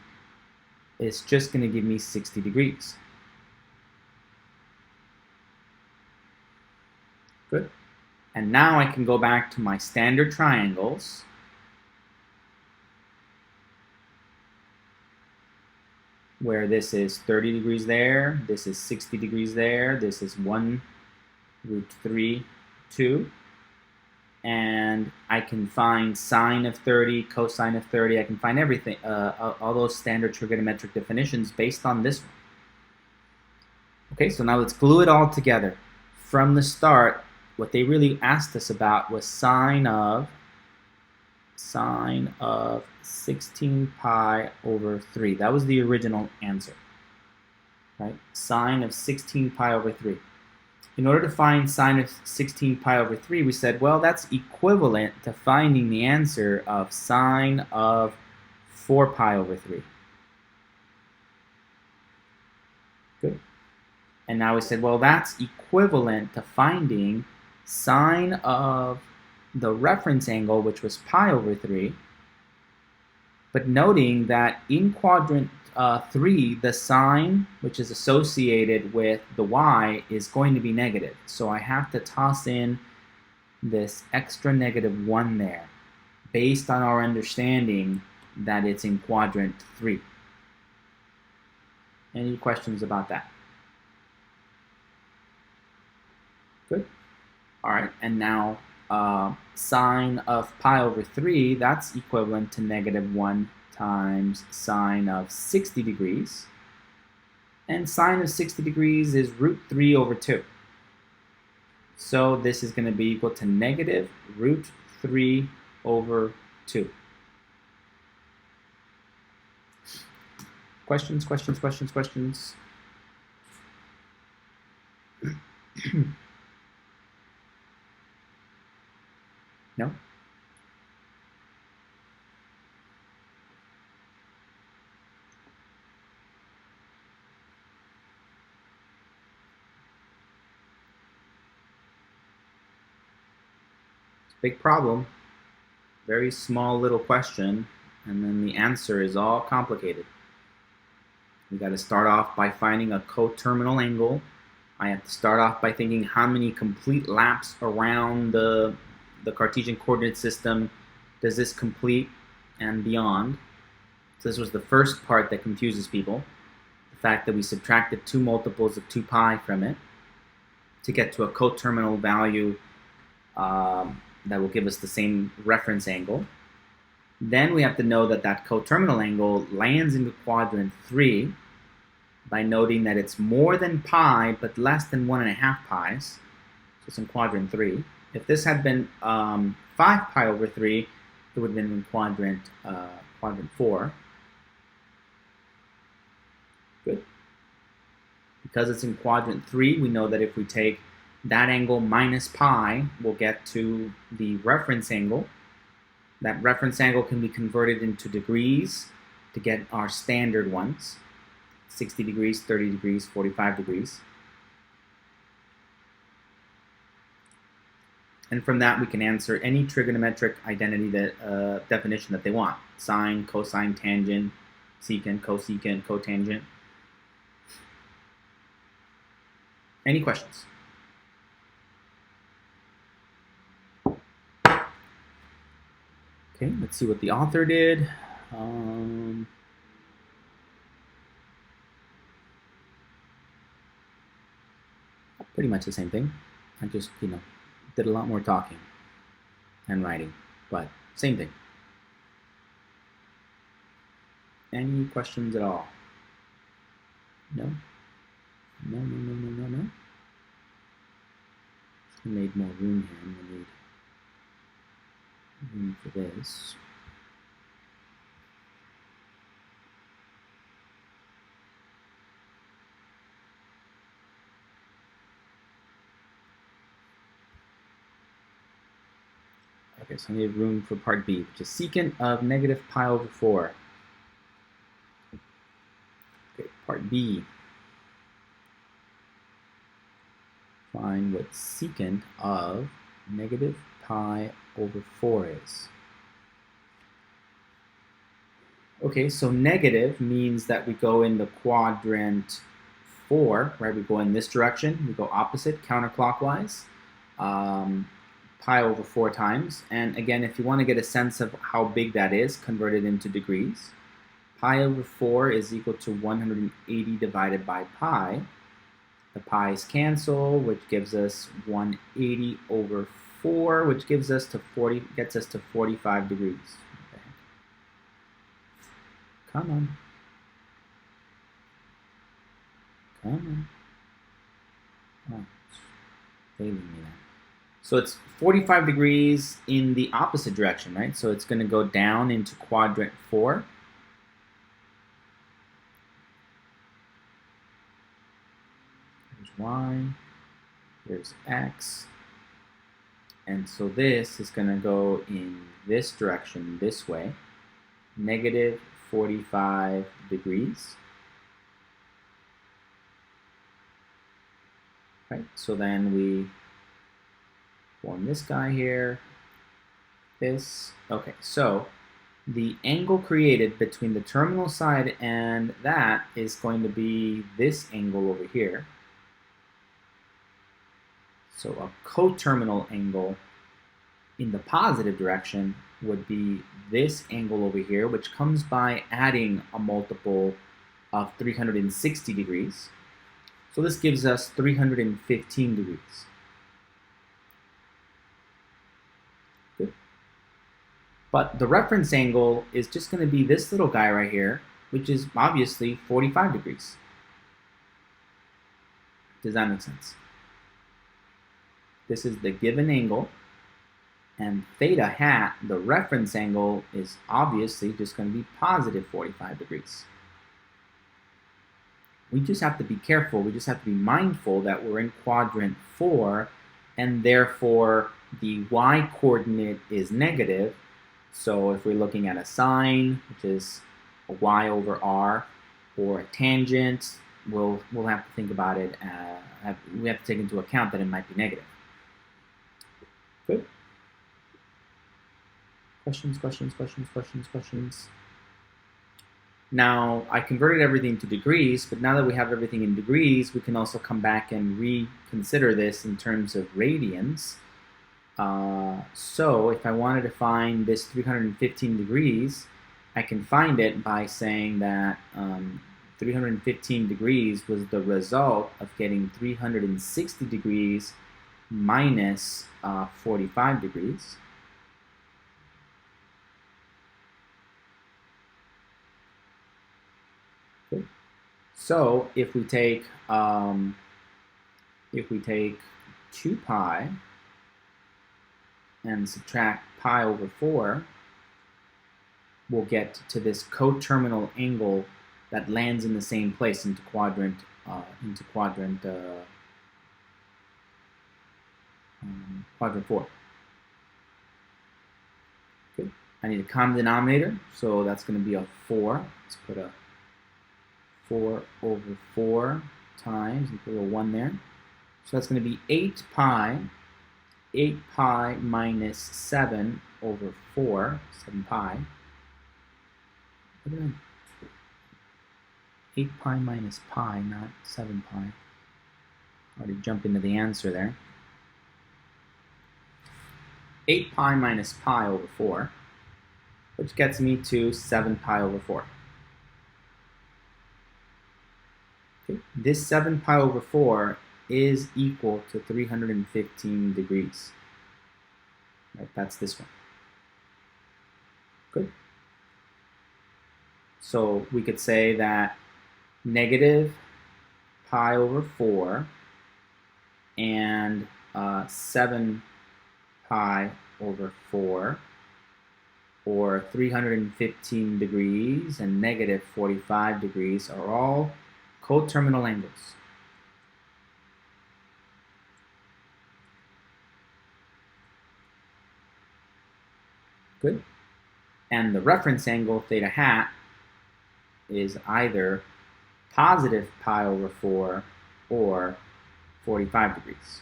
it's just going to give me 60 degrees. Good. And now I can go back to my standard triangles. Where this is 30 degrees there, this is 60 degrees there, this is 1 root 3, 2. And I can find sine of 30, cosine of 30, I can find everything, all those standard trigonometric definitions based on this one. Okay, so now let's glue it all together. From the start, what they really asked us about was sine of 16 pi over 3. That was the original answer, right? Sine of 16 pi over 3. In order to find sine of 16 pi over 3, we said, well, that's equivalent to finding the answer of sine of 4 pi over 3. Good. And now we said, well, that's equivalent to finding sine of the reference angle, which was pi over 3, But noting that in quadrant 3, the sign which is associated with the y is going to be negative. So I have to toss in this extra negative 1 there, based on our understanding that it's in quadrant 3. Any questions about that? Good. All right, and now sine of pi over 3, that's equivalent to negative 1 times sine of 60 degrees. And sine of 60 degrees is root 3 over 2. So this is going to be equal to negative root 3 over 2. Questions, questions, questions, questions? No? Big problem. Very small little question, and then the answer is all complicated. We got to start off by finding a coterminal angle. I have to start off by thinking how many complete laps around the Cartesian coordinate system does this complete and beyond. So this was the first part that confuses people. The fact that we subtracted 2 multiples of 2 pi from it to get to a coterminal value that will give us the same reference angle. Then we have to know that that coterminal angle lands into quadrant 3 by noting that it's more than pi but less than 1.5 pi's. So it's in quadrant 3. If this had been 5 pi over 3, it would have been in quadrant 4. Good. Because it's in quadrant 3, we know that if we take that angle minus pi, we'll get to the reference angle. That reference angle can be converted into degrees to get our standard ones. 60 degrees, 30 degrees, 45 degrees. And from that, we can answer any trigonometric identity that, definition that they want. Sine, cosine, tangent, secant, cosecant, cotangent. Any questions? Okay, let's see what the author did. Pretty much the same thing. I just, did a lot more talking and writing, but same thing. Any questions at all? No? No, no, no, no, no, no. I made more room here. I'm gonna need room for this. Okay, so I need room for part B, which is secant of negative pi over 4. Okay, part B. Find what secant of negative pi over 4 is. Okay, so negative means that we go in the quadrant 4, right? We go in this direction, we go opposite, counterclockwise, pi over 4 times. And again, if you want to get a sense of how big that is, convert it into degrees. Pi over 4 is equal to 180 divided by pi. The pi's cancel, which gives us 180 over 4, which gives us to 40, gets us to 45 degrees. Okay. Come on. Come on. Oh, it's failing me now. So it's 45 degrees in the opposite direction, right? So it's going to go down into quadrant 4. Here's y, here's x. And so this is going to go in this direction, this way, negative 45 degrees. Right, so then we form this guy here, this. Okay, so the angle created between the terminal side and that is going to be this angle over here. So a coterminal angle in the positive direction would be this angle over here, which comes by adding a multiple of 360 degrees. So this gives us 315 degrees. Good. But the reference angle is just going to be this little guy right here, which is obviously 45 degrees. Does that make sense? This is the given angle, and theta hat, the reference angle, is obviously just going to be positive 45 degrees. We just have to be careful, we just have to be mindful that we're in quadrant 4, and therefore the y-coordinate is negative. So if we're looking at a sine, which is a y over r, or a tangent, we'll have to think about it, we have to take into account that it might be negative. Good. Questions? Now, I converted everything to degrees, but now that we have everything in degrees, we can also come back and reconsider this in terms of radians. So if I wanted to find this 315 degrees, I can find it by saying that 315 degrees was the result of getting 360 degrees minus 45 degrees. Okay. So if we take 2 pi and subtract pi over 4, we'll get to this coterminal angle that lands in the same place into quadrant 4. Good. I need a common denominator, so that's going to be a 4. Let's put a 4 over 4 times, and put a 1 there. So that's going to be 8 pi minus 7 over 4, 7 pi. 8 pi minus pi, not 7 pi. Already jump into the answer there. 8 pi minus pi over 4, which gets me to 7 pi over 4. Okay. This 7 pi over 4 is equal to 315 degrees. Right, that's this one. Good. So we could say that negative pi over 4 and 7 pi over 4, or 315 degrees and negative 45 degrees are all coterminal angles. Good. And the reference angle, theta hat, is either positive pi over 4 or 45 degrees.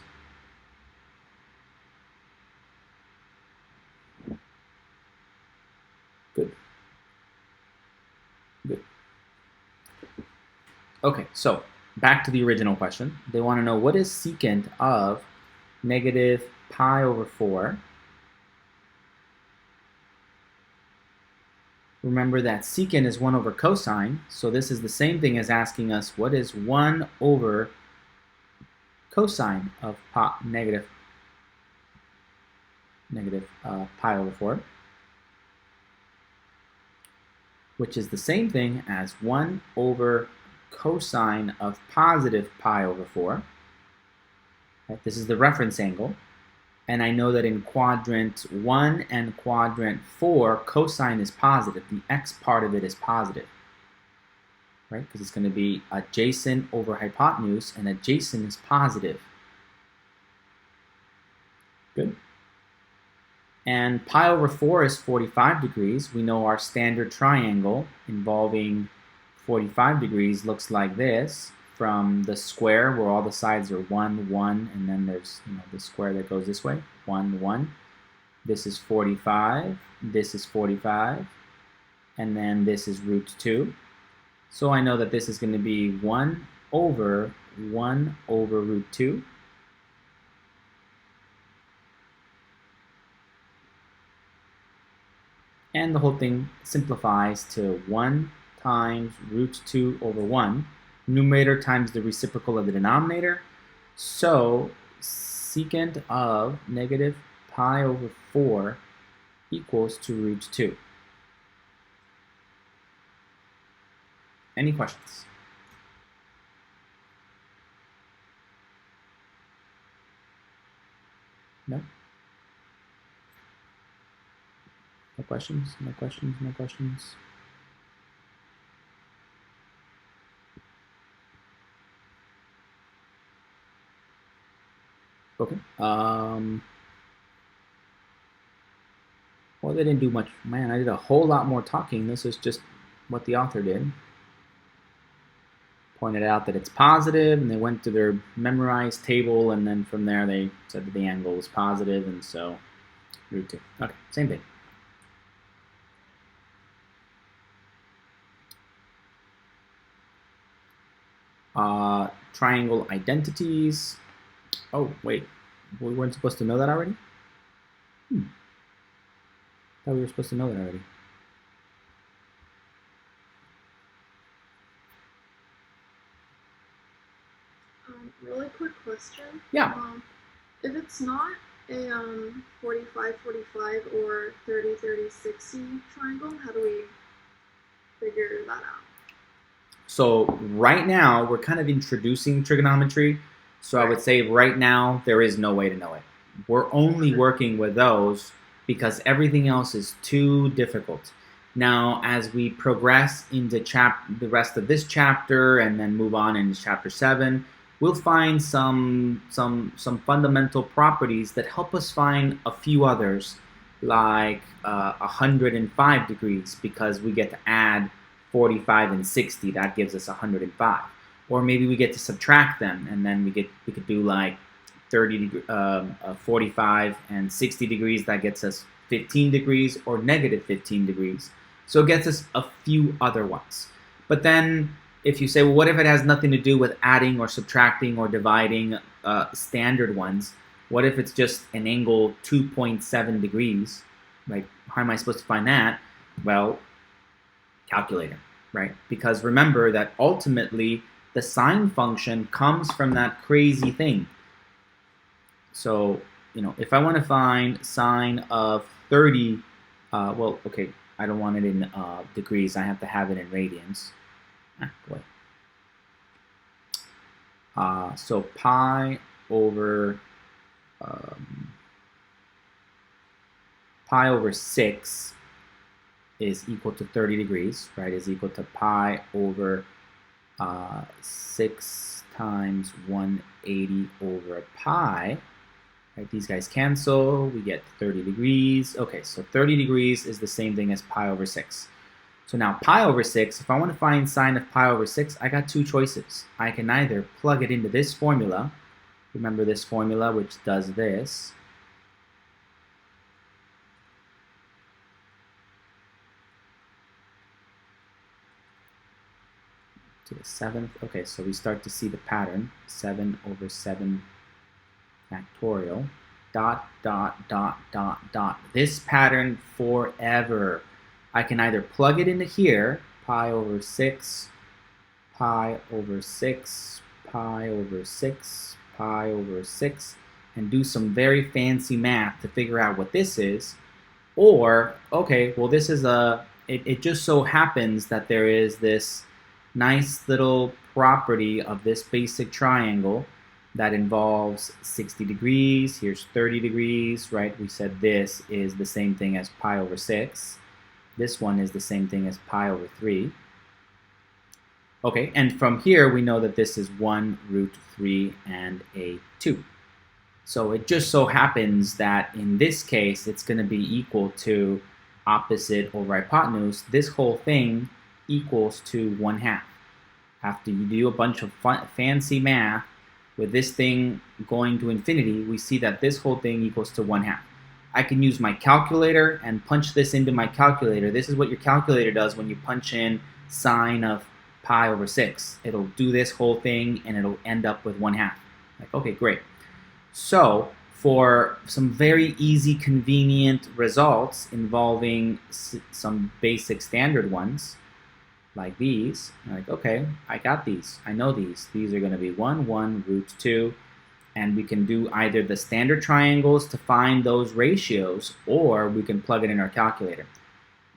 Good. Good. Okay, so back to the original question. They want to know what is secant of negative pi over 4. Remember that secant is 1 over cosine, so this is the same thing as asking us what is 1 over cosine of negative pi over 4, which is the same thing as 1 over cosine of positive pi over 4. Right? This is the reference angle. And I know that in quadrant 1 and quadrant 4, cosine is positive. The x part of it is positive, right? Because it's going to be adjacent over hypotenuse, and adjacent is positive. Good. And pi over 4 is 45 degrees. We know our standard triangle involving 45 degrees looks like this. From the square where all the sides are 1, 1, and then there's the square that goes this way, 1, 1. This is 45, this is 45, and then this is root 2. So I know that this is going to be 1 over root 2. And the whole thing simplifies to 1 times root 2 over 1. Numerator times the reciprocal of the denominator. So secant of negative pi over 4 equals to root 2. Any questions? No? No questions? No questions? No questions? Okay. Well, they didn't do much. Man, I did a whole lot more talking. This is just what the author did. Pointed out that it's positive, and they went to their memorized table, and then from there they said that the angle was positive, and so root 2. Okay, same thing. Triangle identities. Oh, wait. We weren't supposed to know that already? Thought we were supposed to know that already. Really quick question. Yeah. If it's not a 45-45 or 30-30-60 triangle, how do we figure that out? So right now, we're kind of introducing trigonometry. So I would say right now, there is no way to know it. We're only working with those because everything else is too difficult. Now, as we progress into the rest of this chapter and then move on into chapter 7, we'll find some fundamental properties that help us find a few others, like 105 degrees, because we get to add 45 and 60. That gives us 105. Or maybe we get to subtract them, and then we could do like 45 and 60 degrees. That gets us 15 degrees or negative 15 degrees. So it gets us a few other ones. But then if you say, well, what if it has nothing to do with adding or subtracting or dividing standard ones? What if it's just an angle 2.7 degrees? Like, how am I supposed to find that? Well, calculator, right? Because remember that ultimately the sine function comes from that crazy thing. So, if I want to find sine of 30, well, okay, I don't want it in degrees. I have to have it in radians. Boy. So pi over 6 is equal to 30 degrees, right? Is equal to pi over 6 times 180 over pi. Right, these guys cancel. We get 30 degrees. Okay, so 30 degrees is the same thing as pi over 6. So now pi over 6, if I want to find sine of pi over 6, I got two choices. I can either plug it into this formula. Remember this formula, which does this. To the 7th. Okay, so we start to see the pattern. 7 over 7 factorial. Dot, dot, dot, dot, dot. This pattern forever. I can either plug it into here, pi over 6, pi over 6, pi over 6, pi over 6, and do some very fancy math to figure out what this is. Or, okay, well, this is it just so happens that there is this nice little property of this basic triangle that involves 60 degrees. Here's 30 degrees, right? We said this is the same thing as pi over 6. This one is the same thing as pi over 3. Okay, and from here we know that this is 1 root 3 and a 2. So it just so happens that in this case it's going to be equal to opposite over hypotenuse. This whole thing equals to 1/2. After you do a bunch of fancy math with this thing going to infinity, we see that this whole thing equals to 1/2. I can use my calculator and punch this into my calculator. This is what your calculator does when you punch in sine of pi over 6. It'll do this whole thing and it'll end up with 1/2. Like, okay, great. So for some very easy, convenient results involving some basic standard ones, like these, like, okay, I got these. I know these. These are going to be 1, 1, root 2. And we can do either the standard triangles to find those ratios, or we can plug it in our calculator.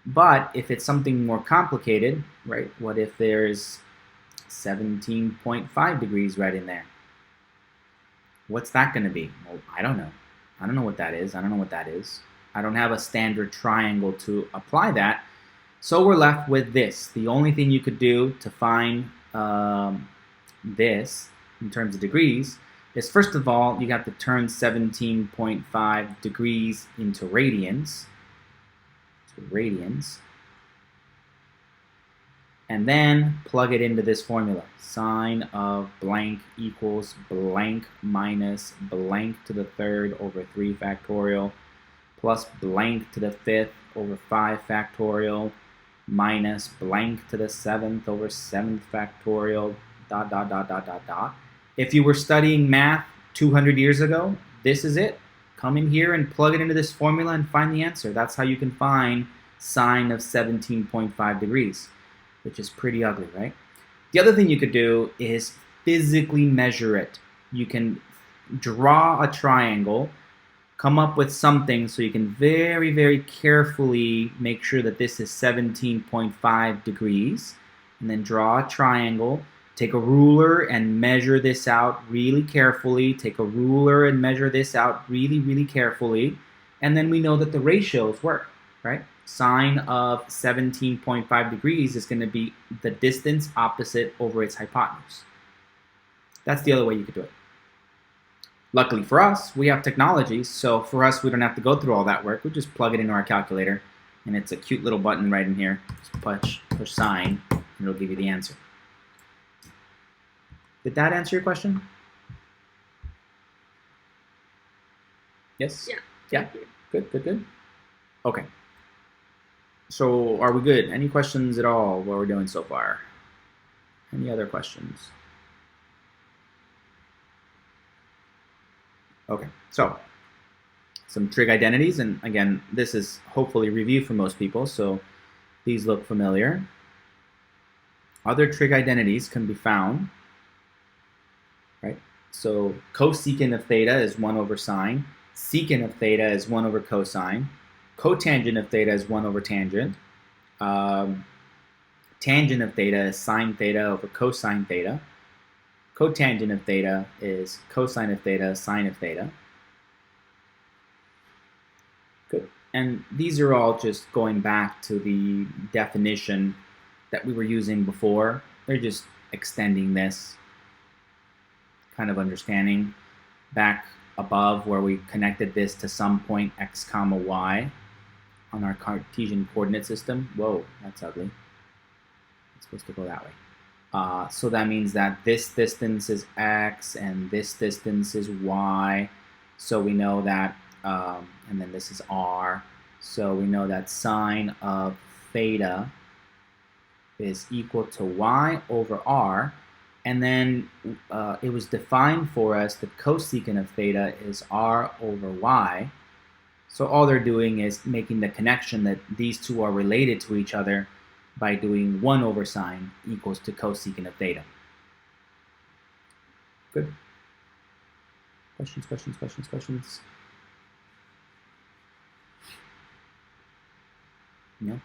But if it's something more complicated, right, what if there's 17.5 degrees right in there? What's that going to be? Well, I don't know. I don't know what that is. I don't know what that is. I don't have a standard triangle to apply that. So we're left with this. The only thing you could do to find this in terms of degrees is, first of all, you have to turn 17.5 degrees into radians. And then plug it into this formula. Sine of blank equals blank minus blank to the third over 3 factorial plus blank to the fifth over 5 factorial minus blank to the 7th over 7th factorial, dot, dot, dot, dot, dot, dot. If you were studying math 200 years ago, this is it. Come in here and plug it into this formula and find the answer. That's how you can find sine of 17.5 degrees, which is pretty ugly, right? The other thing you could do is physically measure it. You can draw a triangle, come up with something so you can very, very carefully make sure that this is 17.5 degrees, and then draw a triangle. Take a ruler and measure this out really carefully. Take a ruler and measure this out really, really carefully. And then we know that the ratios work, right? Sine of 17.5 degrees is going to be the distance opposite over its hypotenuse. That's the other way you could do it. Luckily for us, we have technology, so for us, we don't have to go through all that work. We just plug it into our calculator, and it's a cute little button right in here. Just push sine, and it'll give you the answer. Did that answer your question? Yes? Yeah. Good. Okay. So are we good? Any questions at all what we're doing so far? Any other questions? Okay, so some trig identities, and again, this is hopefully review for most people, so these look familiar. Other trig identities can be found, right? So cosecant of theta is 1 over sine, secant of theta is 1 over cosine, cotangent of theta is 1 over tangent, tangent of theta is sine theta over cosine theta, cotangent of theta is cosine of theta, sine of theta. Good. And these are all just going back to the definition that we were using before. They're just extending this kind of understanding back above where we connected this to some point x comma y on our Cartesian coordinate system. Whoa, that's ugly. It's supposed to go that way. So that means that this distance is x and this distance is y. So we know that, and then this is r. So we know that sine of theta is equal to y over r. And then it was defined for us that cosecant of theta is r over y. So all they're doing is making the connection that these two are related to each other by doing 1 over sine equals to cosecant of theta. Good. Questions? No.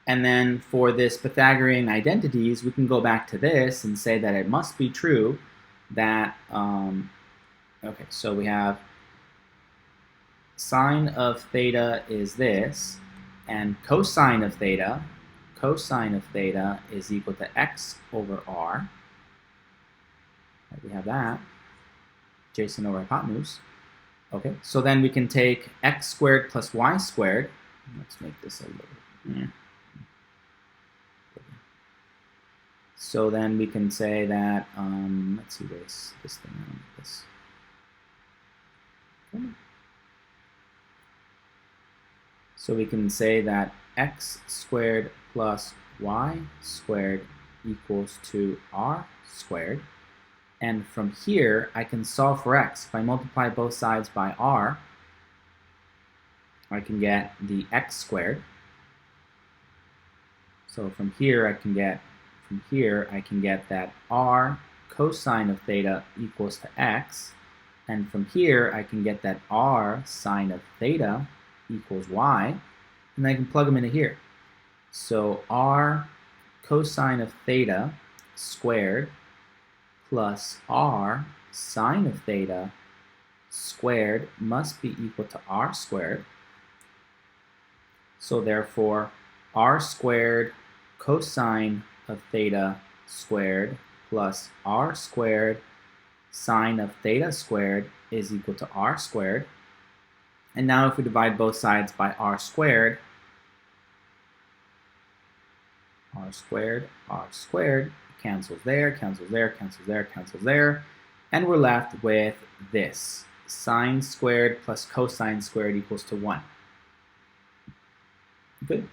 And then for this Pythagorean identities, we can go back to this and say that it must be true that, okay, so we have sine of theta is this, and cosine of theta is equal to x over r. Right, we have that. Adjacent over hypotenuse. Okay, so then we can take x squared plus y squared. Let's make this a little. So then we can say that, let's see this thing, this. So we can say that x squared plus y squared equals to r squared. And from here, I can solve for x. If I multiply both sides by r, I can get the x squared. So from here, I can get that r cosine of theta equals to x. And from here, I can get that r sine of theta equals y. And I can plug them into here. So r cosine of theta squared plus r sine of theta squared must be equal to r squared. So therefore, r squared cosine of theta squared plus r squared sine of theta squared is equal to r squared. And now if we divide both sides by r squared cancels there, cancels there, cancels there, cancels there, and we're left with this. Sine squared plus cosine squared equals to 1. Good?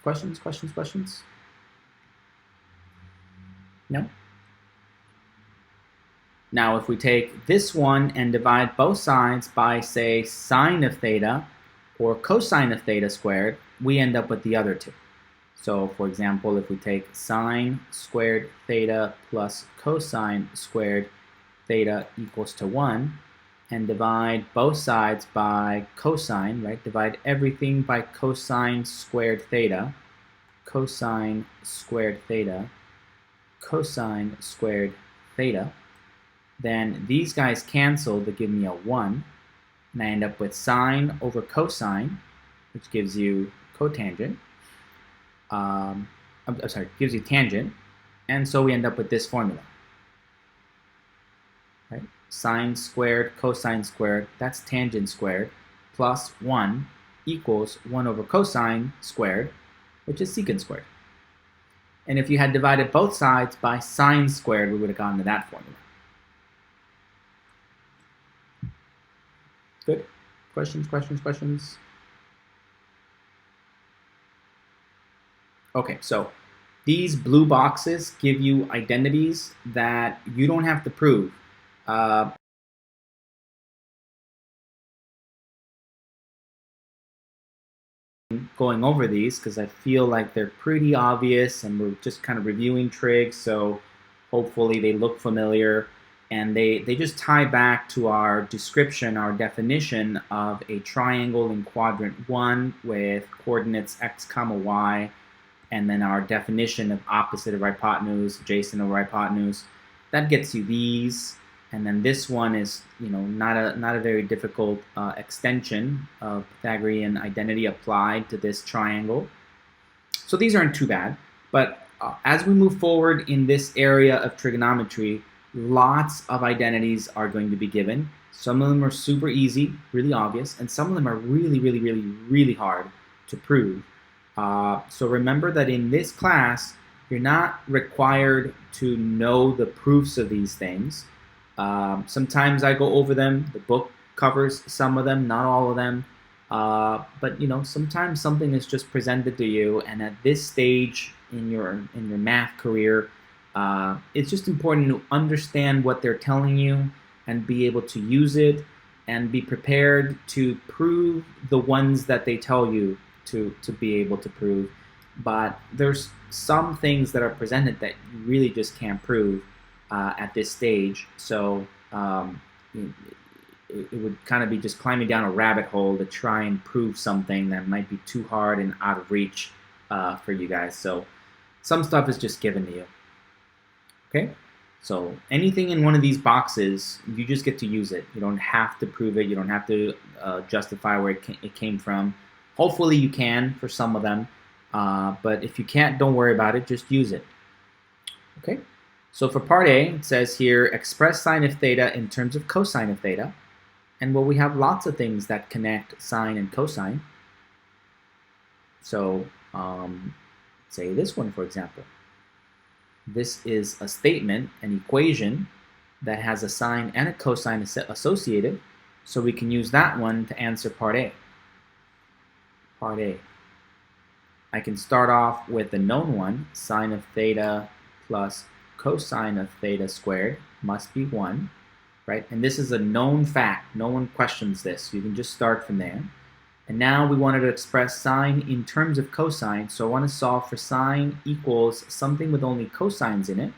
Questions, questions, questions? No? Now if we take this one and divide both sides by, say, sine of theta or cosine of theta squared, we end up with the other two. So for example, if we take sine squared theta plus cosine squared theta equals to 1 and divide both sides by cosine, right? Divide everything by cosine squared theta, cosine squared theta, cosine squared theta. Then these guys cancel to give me a 1, and I end up with sine over cosine, which gives you cotangent. I'm sorry, gives you tangent, and so we end up with this formula. Right? Sine squared cosine squared, that's tangent squared, plus 1 equals 1 over cosine squared, which is secant squared. And if you had divided both sides by sine squared, we would have gotten to that formula. Good? Questions, questions, questions? Okay, so these blue boxes give you identities that you don't have to prove. Going over these because I feel like they're pretty obvious and we're just kind of reviewing trigs, so hopefully they look familiar and they just tie back to our description, our definition of a triangle in quadrant 1 with coordinates x comma y, and then our definition of opposite of hypotenuse, adjacent of hypotenuse. That gets you these, and then this one is, you know, not a very difficult extension of Pythagorean identity applied to this triangle. So these aren't too bad, but as we move forward in this area of trigonometry, lots of identities are going to be given. Some of them are super easy, really obvious, and some of them are really, really, really, really hard to prove. So remember that in this class, you're not required to know the proofs of these things. Sometimes I go over them. The book covers some of them, not all of them. But you know, sometimes something is just presented to you, and at this stage in your math career, it's just important to understand what they're telling you and be able to use it and be prepared to prove the ones that they tell you to be able to prove. But there's some things that are presented that you really just can't prove at this stage. So it would kind of be just climbing down a rabbit hole to try and prove something that might be too hard and out of reach for you guys. So some stuff is just given to you. Okay? So anything in one of these boxes, you just get to use it. You don't have to prove it. You don't have to justify where it came from. Hopefully you can for some of them. But if you can't, don't worry about it. Just use it. Okay? So for part A, it says here, express sine of theta in terms of cosine of theta. And well, we have lots of things that connect sine and cosine. So say this one, for example. This is a statement, an equation, that has a sine and a cosine associated. So we can use that one to answer part A. Part A. I can start off with the known one, sine of theta plus cosine of theta squared must be 1, right? And this is a known fact. No one questions this. You can just start from there. And now we wanted to express sine in terms of cosine, so I want to solve for sine equals something with only cosines in it.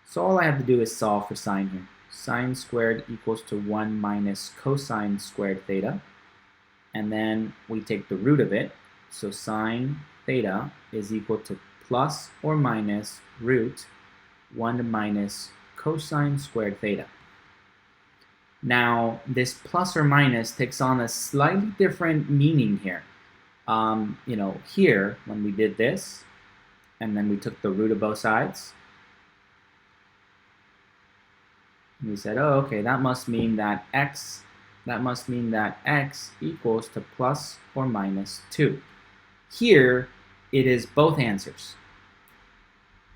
So all I have to do is solve for sine here. Sine squared equals to 1 minus cosine squared theta. And then we take the root of it. So sine theta is equal to plus or minus root 1 minus cosine squared theta. Now, this plus or minus takes on a slightly different meaning here. Here, when we did this, and then we took the root of both sides, and we said, oh, okay, that must mean that x equals to plus or minus 2. Here, it is both answers,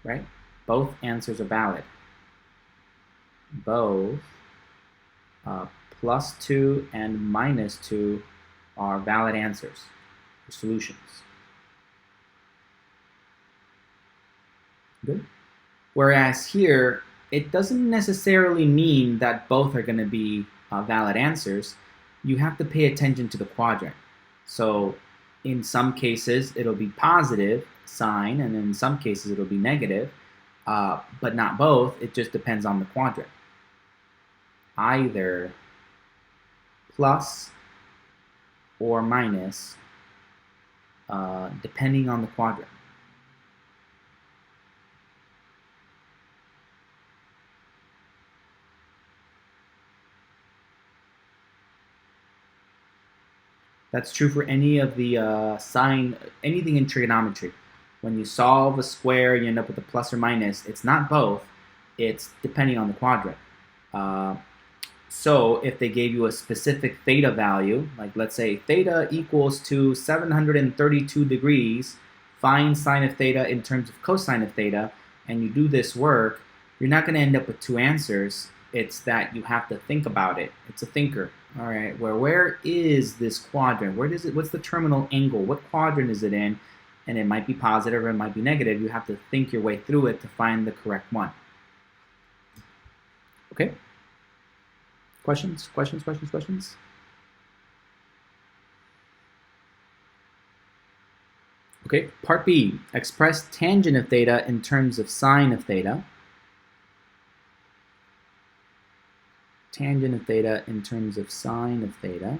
right? Both answers are valid. Both plus 2 and minus 2 are valid answers for solutions. Good. Whereas here, it doesn't necessarily mean that both are going to be valid answers. You have to pay attention to the quadrant. So in some cases, it'll be positive sign, and in some cases, it'll be negative, but not both. It just depends on the quadrant. Either plus or minus, depending on the quadrant. That's true for any of the anything in trigonometry. When you solve a square, you end up with a plus or minus. It's not both. It's depending on the quadrant. So if they gave you a specific theta value, like let's say theta equals to 732 degrees, find sine of theta in terms of cosine of theta, and you do this work, you're not going to end up with two answers. It's that you have to think about it. It's a thinker. All right, where is this quadrant? Where does it? What's the terminal angle? What quadrant is it in? And it might be positive or it might be negative. You have to think your way through it to find the correct one. Okay? Questions? Questions? Questions? Questions? Okay, part B. Express tangent of theta in terms of sine of theta. Tangent of theta in terms of sine of theta,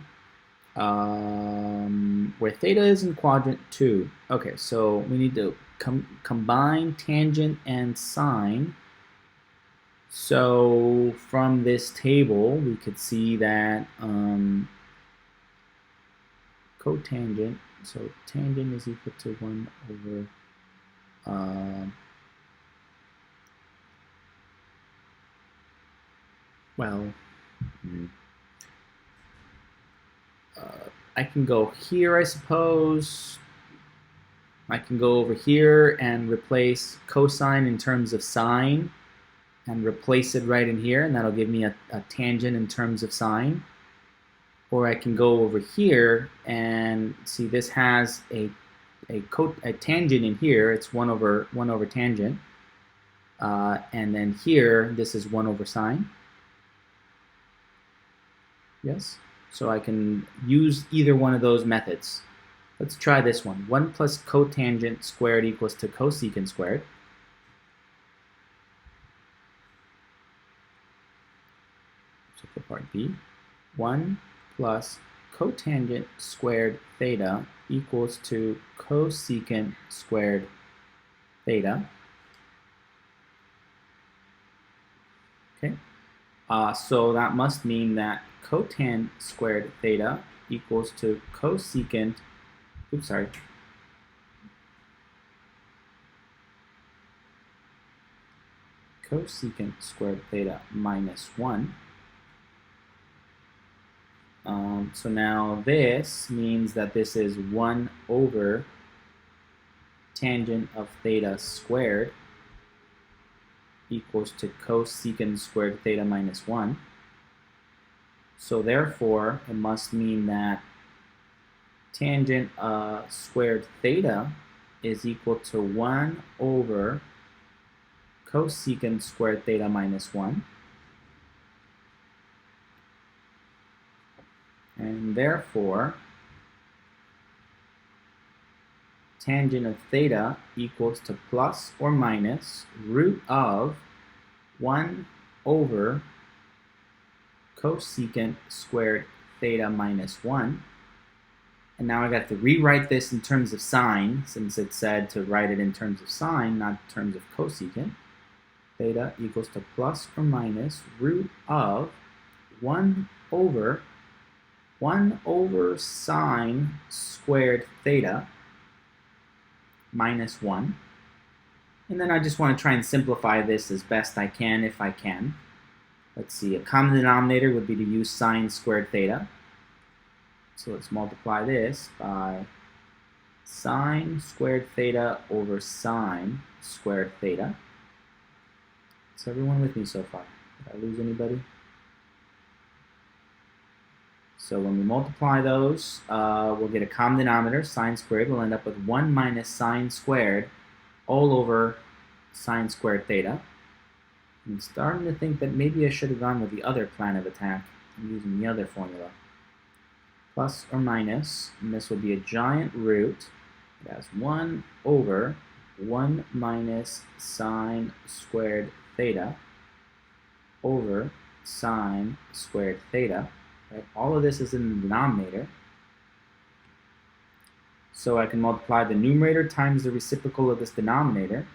where theta is in quadrant 2. Okay, so we need to combine tangent and sine. So from this table, we could see that cotangent, so tangent is equal to 1 over I can go here, I suppose. I can go over here and replace cosine in terms of sine and replace it right in here, and that'll give me a tangent in terms of sine. Or I can go over here and see this has a tangent in here. It's 1 over tangent. And then here, this is 1 over sine. Yes? So I can use either one of those methods. Let's try this one. 1 plus cotangent squared equals to cosecant squared. So for part B, 1 plus cotangent squared theta equals to cosecant squared theta. Okay. So that must mean that cotan squared theta equals to cosecant, cosecant squared theta minus 1. So now this means that this is 1 over tangent of theta squared equals to cosecant squared theta minus 1. So therefore, it must mean that tangent squared theta is equal to 1 over cosecant squared theta minus 1. And therefore, tangent of theta equals to plus or minus root of 1 over cosecant squared theta minus 1. And now I got to rewrite this in terms of sine, since it said to write it in terms of sine, not in terms of cosecant. Theta equals to plus or minus root of 1 over sine squared theta minus 1. And then I just want to try and simplify this as best I can, if I can. Let's see, a common denominator would be to use sine squared theta. So let's multiply this by sine squared theta over sine squared theta. Is everyone with me so far? Did I lose anybody? So when we multiply those, we'll get a common denominator, sine squared. We'll end up with 1 minus sine squared all over sine squared theta. I'm starting to think that maybe I should have gone with the other plan of attack and using the other formula. Plus or minus, and this will be a giant root. It has 1 over 1 minus sine squared theta over sine squared theta. Right? All of this is in the denominator. So I can multiply the numerator times the reciprocal of this denominator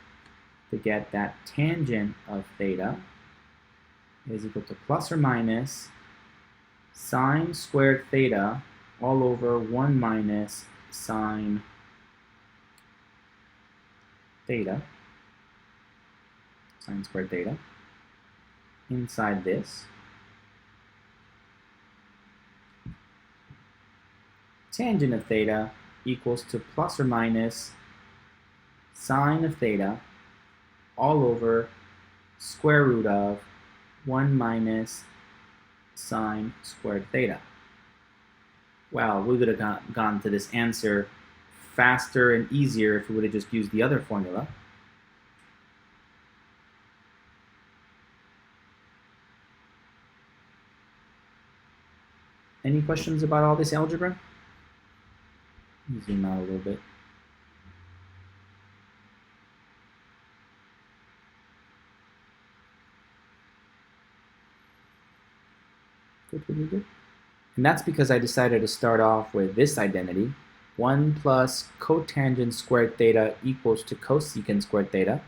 to get that tangent of theta is equal to plus or minus sine squared theta all over 1 minus sine theta, sine squared theta, inside this. Tangent of theta equals to plus or minus sine of theta all over square root of 1 minus sine squared theta. Well, we would have gone to this answer faster and easier if we would have just used the other formula. Any questions about all this algebra? Zoom out a little bit. Good. And that's because I decided to start off with this identity. 1 plus cotangent squared theta equals to cosecant squared theta.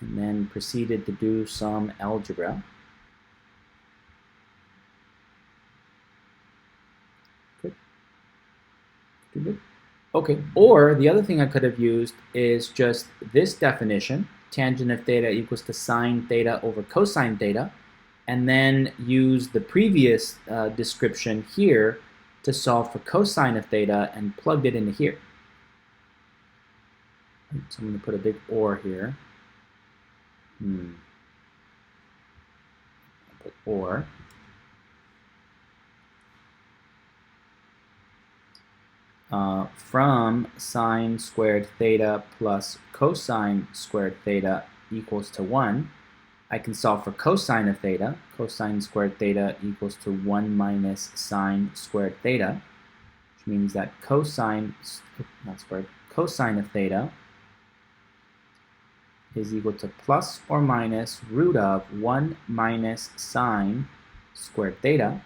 And then proceeded to do some algebra. Good. Okay, or the other thing I could have used is just this definition, tangent of theta equals to sine theta over cosine theta, and then use the previous description here to solve for cosine of theta and plugged it into here. So I'm going to put a big or here. I'll put or. From sine squared theta plus cosine squared theta equals to 1, I can solve for cosine of theta. Cosine squared theta equals to 1 minus sine squared theta, which means that cosine of theta is equal to plus or minus root of 1 minus sine squared theta.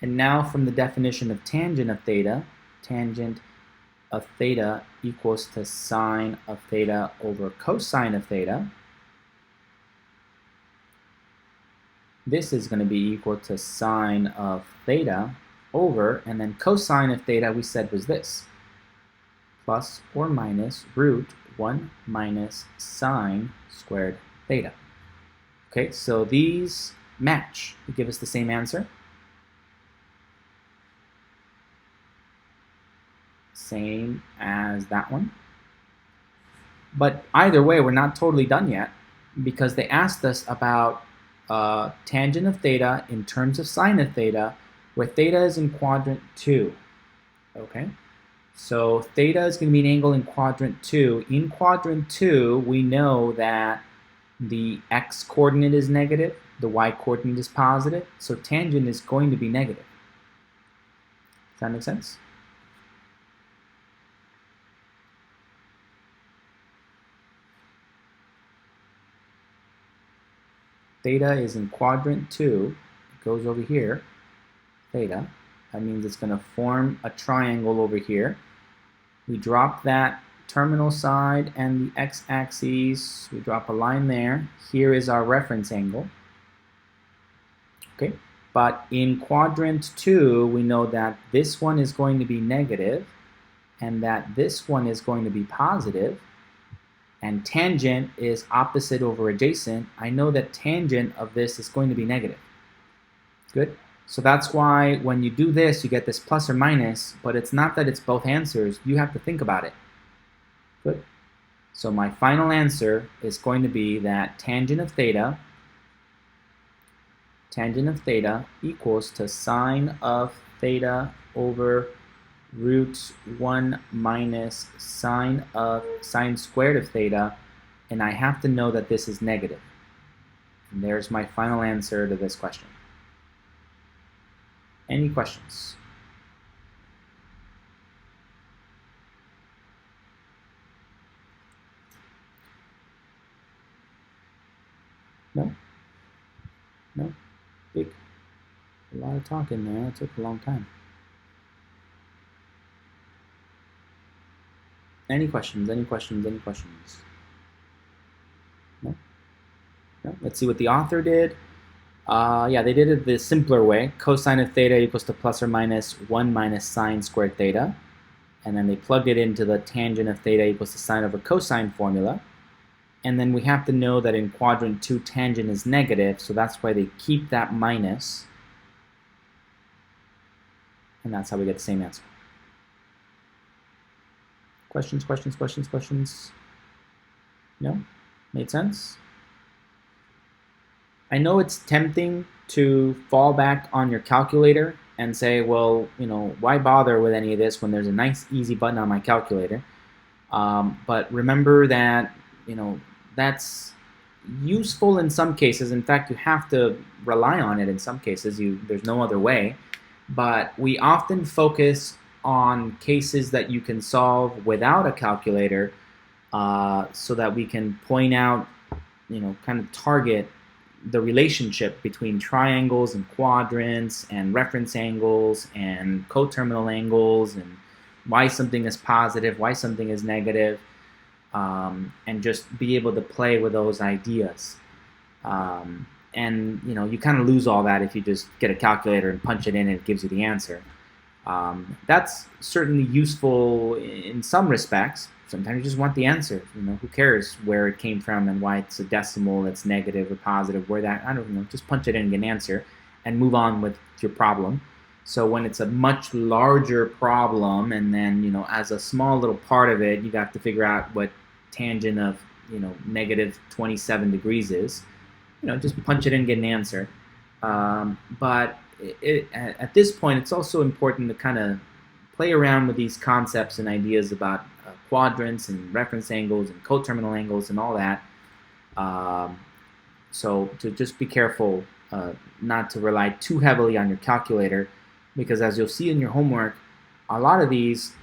And now from the definition of tangent of theta equals to sine of theta over cosine of theta. This is going to be equal to sine of theta over, and then cosine of theta we said was this, plus or minus root 1 minus sine squared theta. Okay, so these match. They give us the same answer. Same as that one. But either way, we're not totally done yet, because they asked us about tangent of theta in terms of sine of theta where theta is in quadrant 2. Okay, so theta is going to be an angle in quadrant 2. In quadrant 2, we know that the x-coordinate is negative, the y-coordinate is positive, so tangent is going to be negative. Does that make sense? Theta is in quadrant 2. It goes over here, theta. That means it's going to form a triangle over here. We drop that terminal side and the x-axis. We drop a line there. Here is our reference angle. Okay, but in quadrant 2, we know that this one is going to be negative and that this one is going to be positive. And tangent is opposite over adjacent. I know that tangent of this is going to be negative. Good? So that's why when you do this, you get this plus or minus, but it's not that it's both answers. You have to think about it. Good? So my final answer is going to be that tangent of theta equals to sine of theta over root 1 minus sine squared of theta, and I have to know that this is negative. And there's my final answer to this question. Any questions? No? No? Big. A lot of talking there. It took a long time. Any questions? Any questions? Any questions? No? No? Let's see what the author did. Yeah, they did it the simpler way. Cosine of theta equals to plus or minus 1 minus sine squared theta. And then they plugged it into the tangent of theta equals to sine over cosine formula. And then we have to know that in quadrant 2 tangent is negative, so that's why they keep that minus. And that's how we get the same answer. Questions, questions, questions, questions? No? Made sense? I know it's tempting to fall back on your calculator and say, well, you know, why bother with any of this when there's a nice easy button on my calculator? But remember that, you know, that's useful in some cases. In fact, you have to rely on it in some cases. There's no other way. But we often focus on cases that you can solve without a calculator, so that we can point out, you know, kind of target the relationship between triangles and quadrants and reference angles and coterminal angles and why something is positive, why something is negative, and just be able to play with those ideas. And you know, you kind of lose all that if you just get a calculator and punch it in and it gives you the answer. That's certainly useful in some respects. Sometimes you just want the answer. You know, who cares where it came from and why it's a decimal that's negative or positive, where that, I don't know, just punch it in and get an answer and move on with your problem. So when it's a much larger problem and then, you know, as a small little part of it, you got to figure out what tangent of, you know, negative 27 degrees is, you know, just punch it in and get an answer. But at this point, it's also important to kind of play around with these concepts and ideas about quadrants and reference angles and coterminal angles and all that. So to just be careful not to rely too heavily on your calculator, because as you'll see in your homework, a lot of these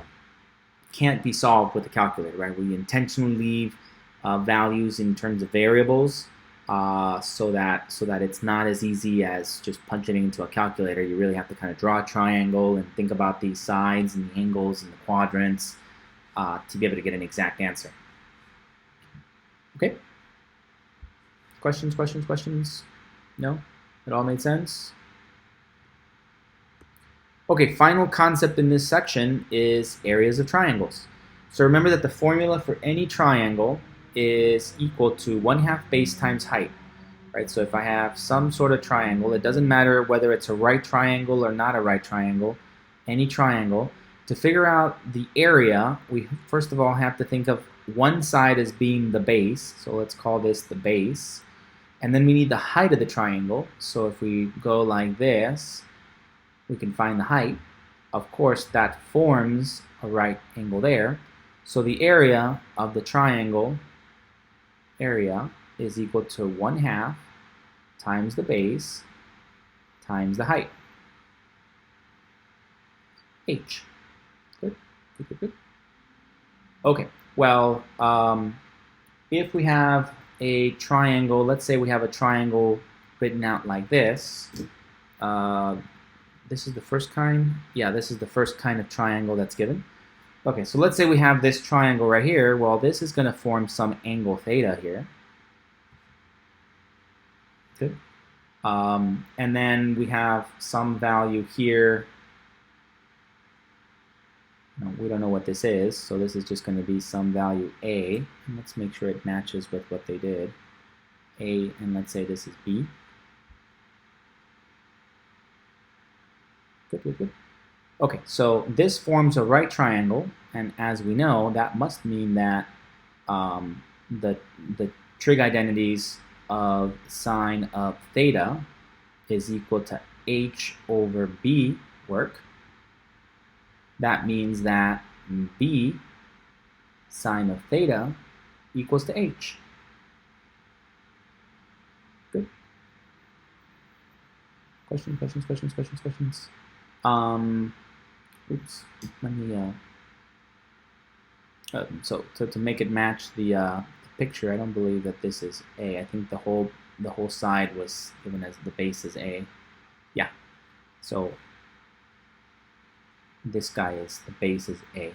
can't be solved with the calculator, right? We intentionally leave values in terms of variables so that it's not as easy as just punching it into a calculator. You really have to kind of draw a triangle and think about these sides and the angles and the quadrants to be able to get an exact answer. Okay? Questions, questions, questions? No? It all made sense? Okay, final concept in this section is areas of triangles. So remember that the formula for any triangle is equal to 1/2 base times height. Right? So if I have some sort of triangle, it doesn't matter whether it's a right triangle or not a right triangle, any triangle, to figure out the area, we first of all have to think of one side as being the base. So let's call this the base. And then we need the height of the triangle. So if we go like this, we can find the height. Of course, that forms a right angle there. So the area of the triangle area is equal to 1/2 times the base times the height. H. Good, good, good, good. Okay, well, if we have a triangle, let's say we have a triangle written out like this. This is the first kind. Yeah, this is the first kind of triangle that's given. Okay, so let's say we have this triangle right here. Well, this is going to form some angle theta here. Good. And then we have some value here. No, we don't know what this is, so this is just going to be some value A. And let's make sure it matches with what they did. A, and let's say this is B. Good, good, good. Okay, so this forms a right triangle, and as we know, that must mean that the trig identities of sine of theta is equal to h over b work. That means that b sine of theta equals to h. Good. Questions, questions, questions, questions, questions. Oops, let me, so to make it match the picture, I don't believe that this is A. I think the whole side was given as the base is A. Yeah, so this guy is, the base is A.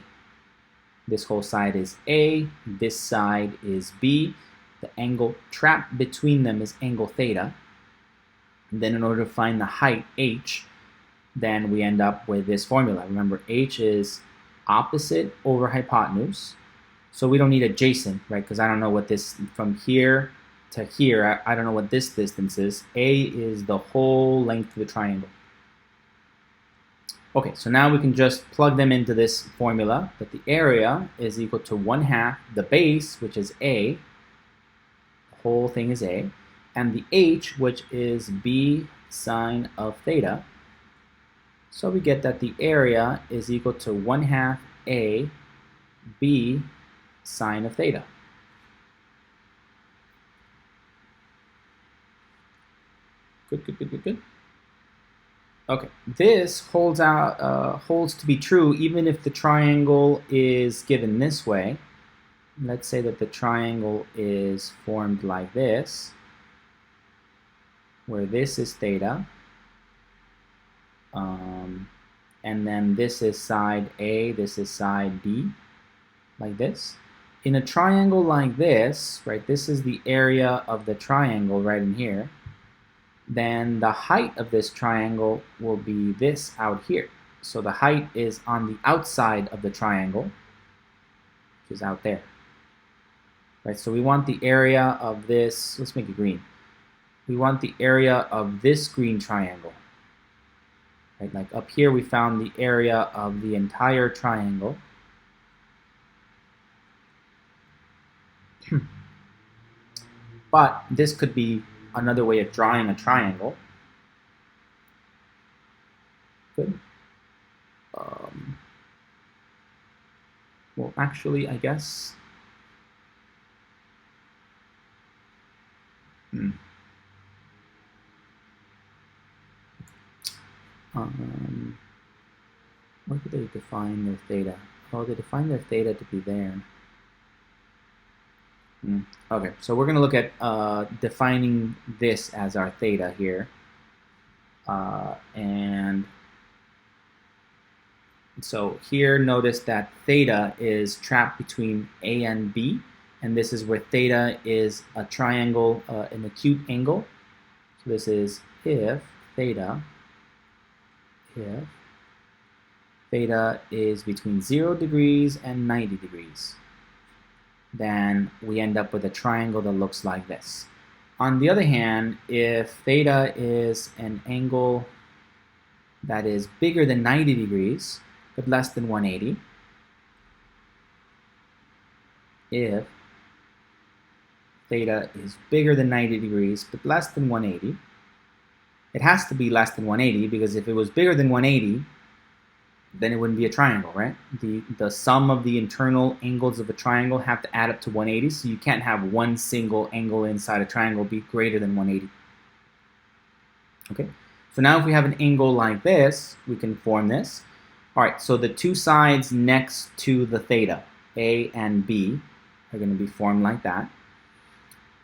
This whole side is A, this side is B. The angle trapped between them is angle theta. And then in order to find the height, H, then we end up with this formula. Remember, H is opposite over hypotenuse. So we don't need adjacent, right? Because I don't know what this, from here to here, I don't know what this distance is. A is the whole length of the triangle. Okay, so now we can just plug them into this formula, that the area is equal to 1/2 the base, which is A. The whole thing is A. And the H, which is B sine of theta. So we get that the area is equal to 1/2 A B sine of theta. Good, good, good, good, good. Okay, this holds to be true even if the triangle is given this way. Let's say that the triangle is formed like this, where this is theta. And then this is side A, this is side B, like this. In a triangle like this, right, this is the area of the triangle right in here, then the height of this triangle will be this out here. So the height is on the outside of the triangle, which is out there. Right, so we want the area of this, let's make it green. We want the area of this green triangle. Right, like up here we found the area of the entire triangle. But this could be another way of drawing a triangle. Good. Well, actually, I guess. Where do they define their theta? Oh, they define their theta to be there. Okay, so we're going to look at defining this as our theta here. And so here, notice that theta is trapped between A and B. And this is where theta is a triangle, an acute angle. So this is if theta is between 0 degrees and 90 degrees. Then we end up with a triangle that looks like this. On the other hand, if theta is an angle that is bigger than 90 degrees, but less than 180, if theta is bigger than 90 degrees, but less than 180, It has to be less than 180 because if it was bigger than 180, then it wouldn't be a triangle, right? The sum of the internal angles of a triangle have to add up to 180, so you can't have one single angle inside a triangle be greater than 180. Okay, so now if we have an angle like this, we can form this. All right, so the two sides next to the theta, A and B, are going to be formed like that.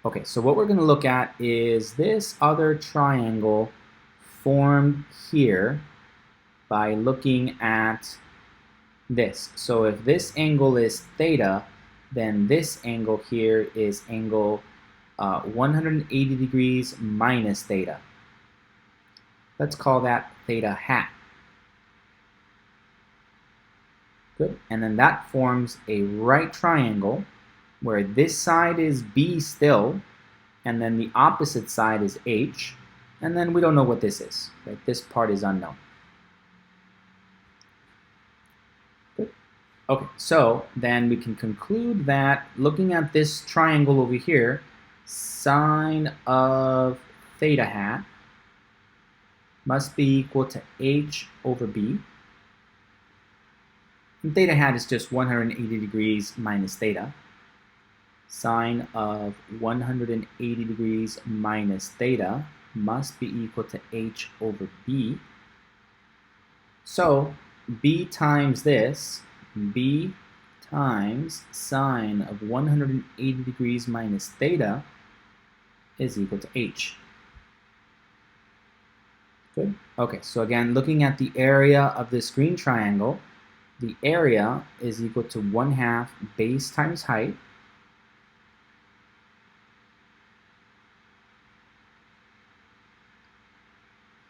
Okay, so what we're going to look at is this other triangle formed here by looking at this. So if this angle is theta, then this angle here is angle 180 degrees minus theta. Let's call that theta hat. Good. And then that forms a right triangle where this side is B still, and then the opposite side is H, and then we don't know what this is. Right? This part is unknown. Good. Okay, so then we can conclude that looking at this triangle over here, sine of theta hat must be equal to H over B. And theta hat is just 180 degrees minus theta. Sine of 180 degrees minus theta must be equal to H over B. So B times this, B times sine of 180 degrees minus theta is equal to H. Good. Okay, so again, looking at the area of this green triangle, the area is equal to 1/2 base times height.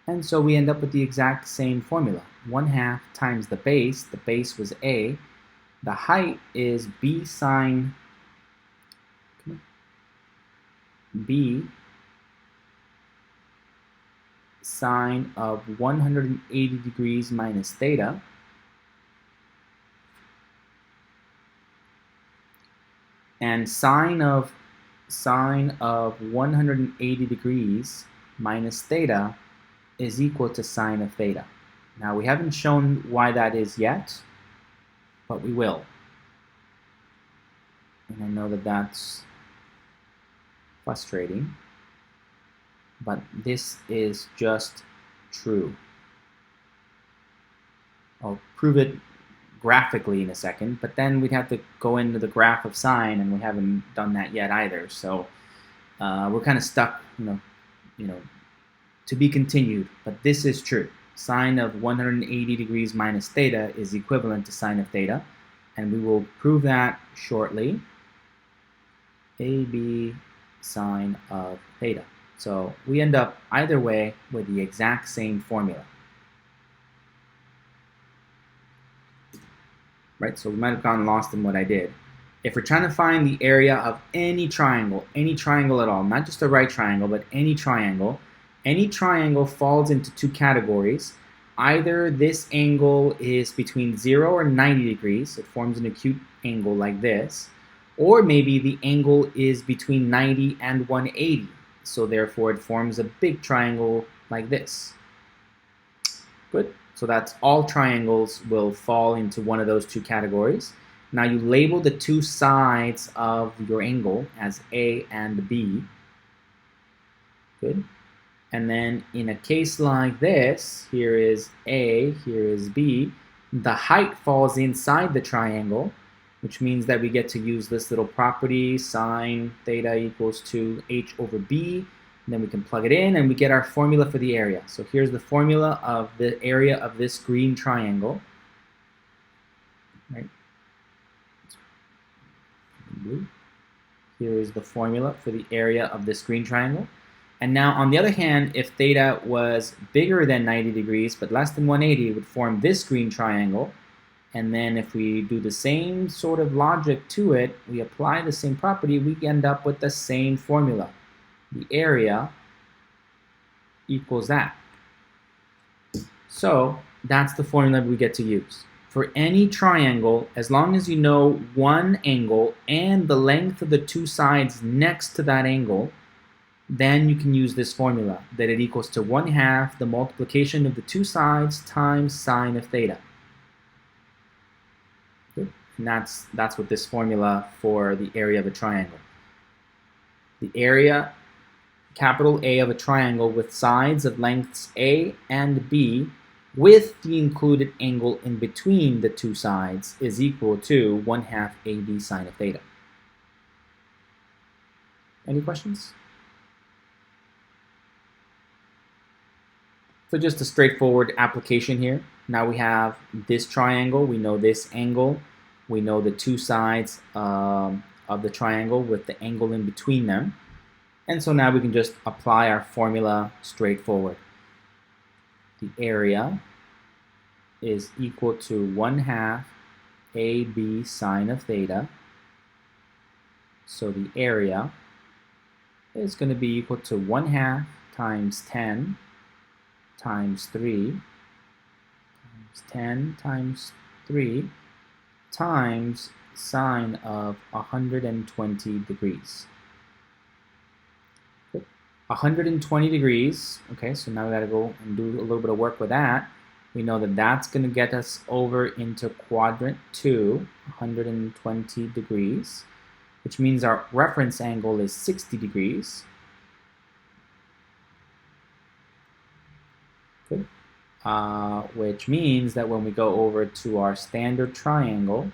And so we end up with the exact same formula. 1/2 times the base was A, the height is B sine, B sine of 180 degrees minus theta. And sine of 180 degrees minus theta is equal to sine of theta. Now we haven't shown why that is yet, but we will. And I know that that's frustrating, but this is just true. I'll prove it graphically in a second, but then we'd have to go into the graph of sine, and we haven't done that yet either. So we're kind of stuck, you know, to be continued. But this is true. Sine of 180 degrees minus theta is equivalent to sine of theta, and we will prove that shortly. AB sine of theta. So we end up either way with the exact same formula. Right, so we might have gotten lost in what I did. If we're trying to find the area of any triangle at all, not just a right triangle, but any triangle falls into two categories. Either this angle is between 0 or 90 degrees, it forms an acute angle like this, or maybe the angle is between 90 and 180, so therefore it forms a big triangle like this. Good. So that's all triangles will fall into one of those two categories. Now you label the two sides of your angle as A and B. Good. And then in a case like this, here is A, here is B, the height falls inside the triangle, which means that we get to use this little property, sine theta equals to H over B. And then we can plug it in and we get our formula for the area. So here's the formula of the area of this green triangle. Right? Blue. Here is the formula for the area of this green triangle. And now on the other hand, if theta was bigger than 90 degrees but less than 180, it would form this green triangle. And then if we do the same sort of logic to it, we apply the same property, we end up with the same formula. The area equals that. So that's the formula we get to use. For any triangle, as long as you know one angle and the length of the two sides next to that angle, then you can use this formula, that it equals to 1/2 the multiplication of the two sides times sine of theta. Good. And that's what this formula for the area of a triangle. The area, capital A, of a triangle with sides of lengths A and B with the included angle in between the two sides is equal to 1/2 AB sine of theta. Any questions? So just a straightforward application here. Now we have this triangle, we know this angle, we know the two sides of the triangle with the angle in between them. And so now we can just apply our formula straightforward. The area is equal to 1/2 AB sine of theta. So the area is going to be equal to 1/2 times 10 times 3 times 10 times 3 times sine of 120 degrees. 120 degrees, okay, so now we got to go and do a little bit of work with that. We know that that's going to get us over into quadrant 2, 120 degrees, which means our reference angle is 60 degrees. Good. Which means that when we go over to our standard triangle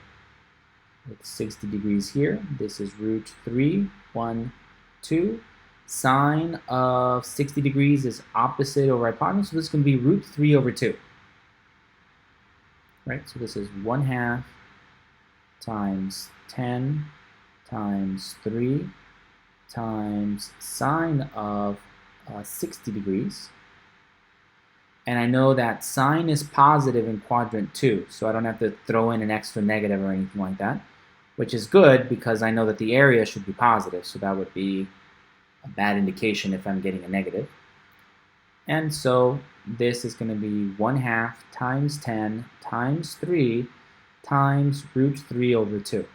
with 60 degrees here, this is root 3, 1, 2. Sine of 60 degrees is opposite over hypotenuse, so this is going to be root 3 over 2. Right, so this is 1/2 times 10 times 3 times sine of 60 degrees. And I know that sine is positive in quadrant 2, so I don't have to throw in an extra negative or anything like that, which is good because I know that the area should be positive, so that would be a bad indication if I'm getting a negative. And so this is going to be 1/2 times 10 times 3 times root 3 over 2.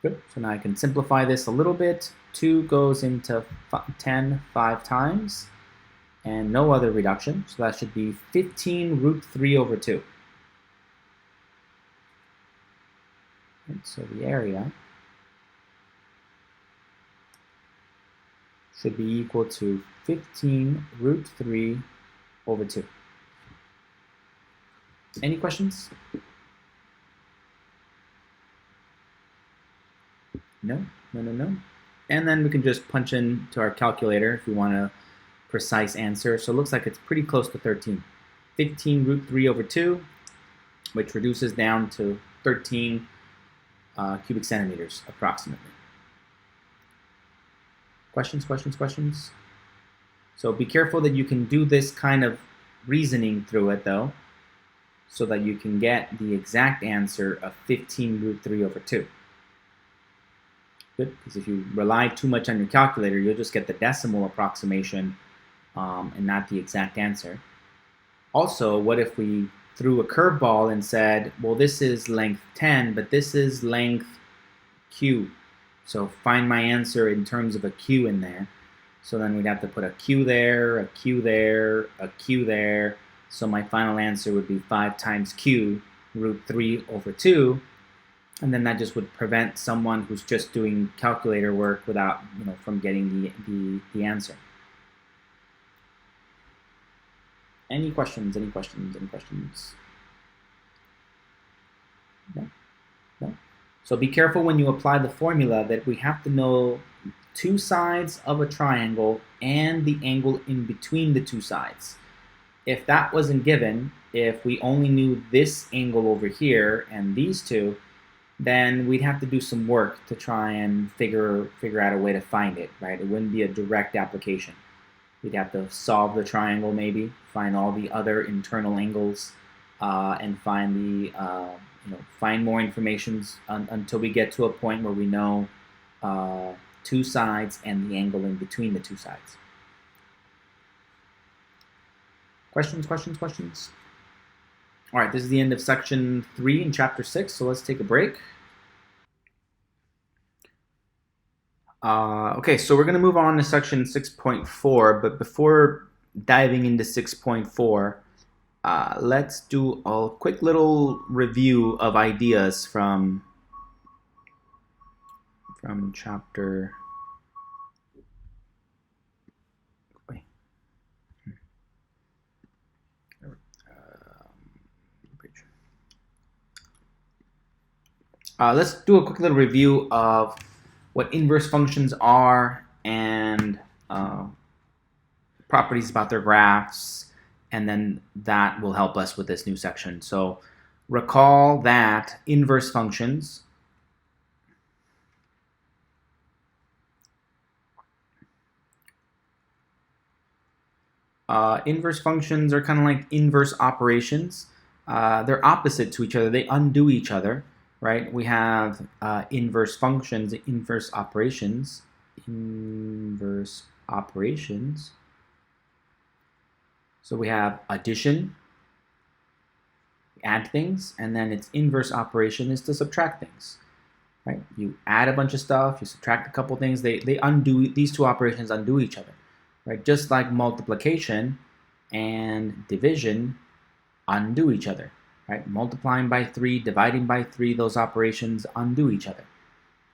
Good. So now I can simplify this a little bit. 2 goes into 10 5 times, and no other reduction. So that should be 15 root 3 over 2. And so the area should be equal to 15 root 3 over 2. Any questions? No. And then we can just punch in to our calculator if we want a precise answer. So it looks like it's pretty close to 13. 15 root 3 over 2, which reduces down to 13 cubic centimeters approximately. Questions? So be careful that you can do this kind of reasoning through it though, so that you can get the exact answer of 15 root 3 over 2. Good, because if you rely too much on your calculator, you'll just get the decimal approximation and not the exact answer. Also, what if we threw a curveball and said, well, this is length 10, but this is length q. So find my answer in terms of a q in there. So then we'd have to put a q there, a q there, a q there. So my final answer would be 5 times q root 3 over 2. And then that just would prevent someone who's just doing calculator work without, from getting the answer. Any questions? No? So be careful when you apply the formula that we have to know two sides of a triangle and the angle in between the two sides. If that wasn't given, if we only knew this angle over here and these two, then we'd have to do some work to try and figure out a way to find it, right? It wouldn't be a direct application. We'd have to solve the triangle maybe, find all the other internal angles, and find find more information until we get to a point where we know two sides and the angle in between the two sides. Questions? All right, this is the end of section 3 in chapter 6, so let's take a break. Okay, so we're going to move on to section 6.4, but before diving into 6.4, let's do a quick little review of ideas from chapter. Let's do a quick little review of what inverse functions are and properties about their graphs, and then that will help us with this new section. So recall that inverse functions are kind of like inverse operations. They're opposite to each other. They undo each other, right? We have inverse functions, inverse operations. So we have addition, add things, and then its inverse operation is to subtract things, right? You add a bunch of stuff, you subtract a couple things, they undo, these two operations undo each other, right? Just like multiplication and division undo each other, right? Multiplying by 3, dividing by 3, those operations undo each other,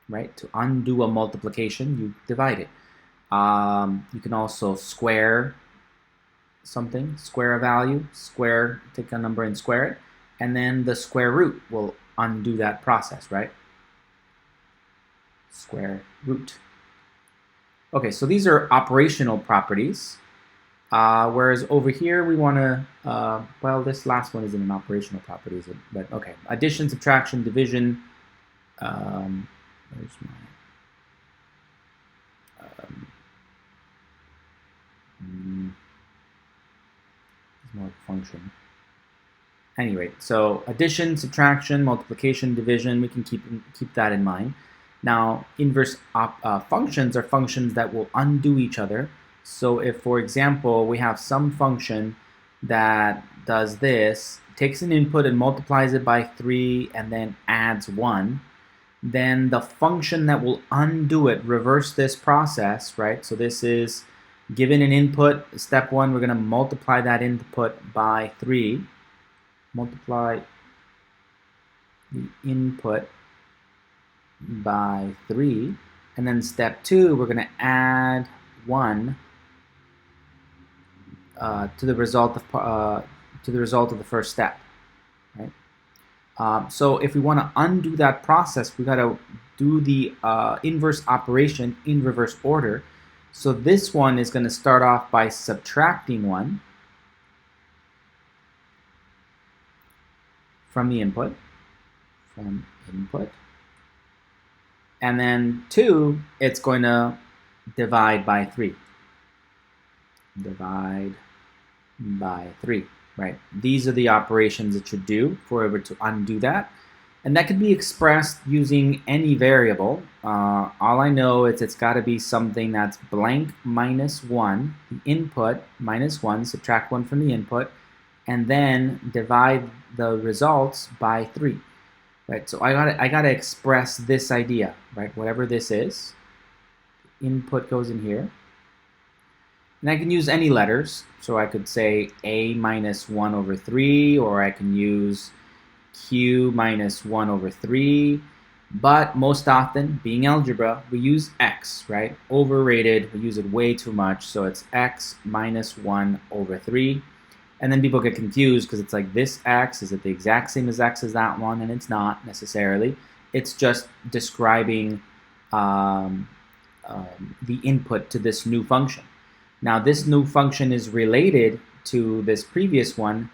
right? To undo a multiplication, you divide it. You can also square something, square a value, take a number and square it, and then the square root will undo that process, right? Square root. Okay, so these are operational properties, whereas over here we want to, well, this last one isn't an operational property, is it? But okay, addition, subtraction, division. Where's my more function. Anyway, so addition, subtraction, multiplication, division, we can keep that in mind. Now, inverse functions are functions that will undo each other. So if, for example, we have some function that does this, takes an input and multiplies it by 3 and then adds 1, then the function that will undo it, reverse this process, right? So this is given an input, step 1, we're going to multiply that input by 3. Multiply the input by 3. And then step 2, we're going to add 1 to the result of the first step, right? So if we want to undo that process, we got to do the inverse operation in reverse order. So this one is going to start off by subtracting 1 from the input, and then 2, it's going to divide by 3. Divide by 3, right? These are the operations it should do for it to undo that. And that can be expressed using any variable. All I know is it's got to be something that's blank minus 1, the input minus 1, subtract 1 from the input, and then divide the results by 3. Right? So I gotta express this idea, right? Whatever this is, input goes in here. And I can use any letters. So I could say a minus 1 over 3, or I can use q minus 1 over 3, but most often, being algebra, we use x, right? Overrated, we use it way too much, so it's x minus 1 over 3. And then people get confused because it's like, this x, is it the exact same as x as that one? And it's not necessarily. It's just describing the input to this new function. Now this new function is related to this previous one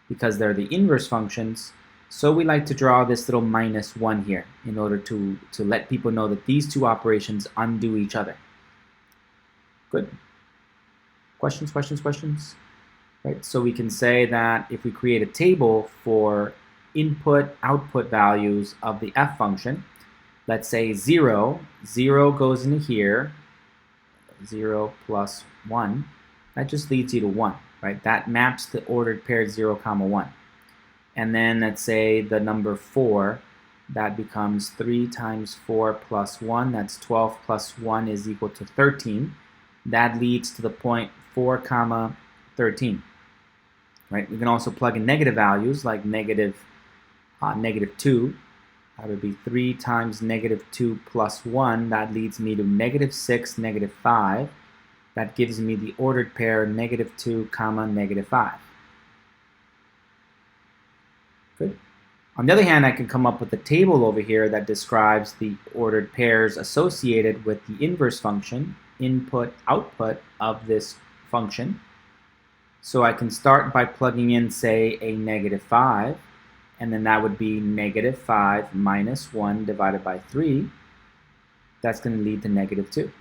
because they're the inverse functions. So we like to draw this little minus 1 here in order to let people know that these two operations undo each other. Good? Questions, questions, questions? Right, so we can say that if we create a table for input, output values of the f function, let's say 0 goes into here, 0 plus 1, that just leads you to 1, right? That maps the ordered pair 0, 1. And then let's say the number 4 That becomes 3 times 4 plus 1. That's 12 plus 1 is equal to 13. That leads to the point 4 comma 13. Right? We can also plug in negative values like negative 2. That would be 3 times negative 2 plus 1. That leads me to negative 6, negative 5. That gives me the ordered pair negative 2 comma negative 5. Good. On the other hand, I can come up with a table over here that describes the ordered pairs associated with the inverse function, input, output of this function. So I can start by plugging in, say, a negative 5, and then that would be negative 5 minus 1 divided by 3. That's going to lead to negative 2.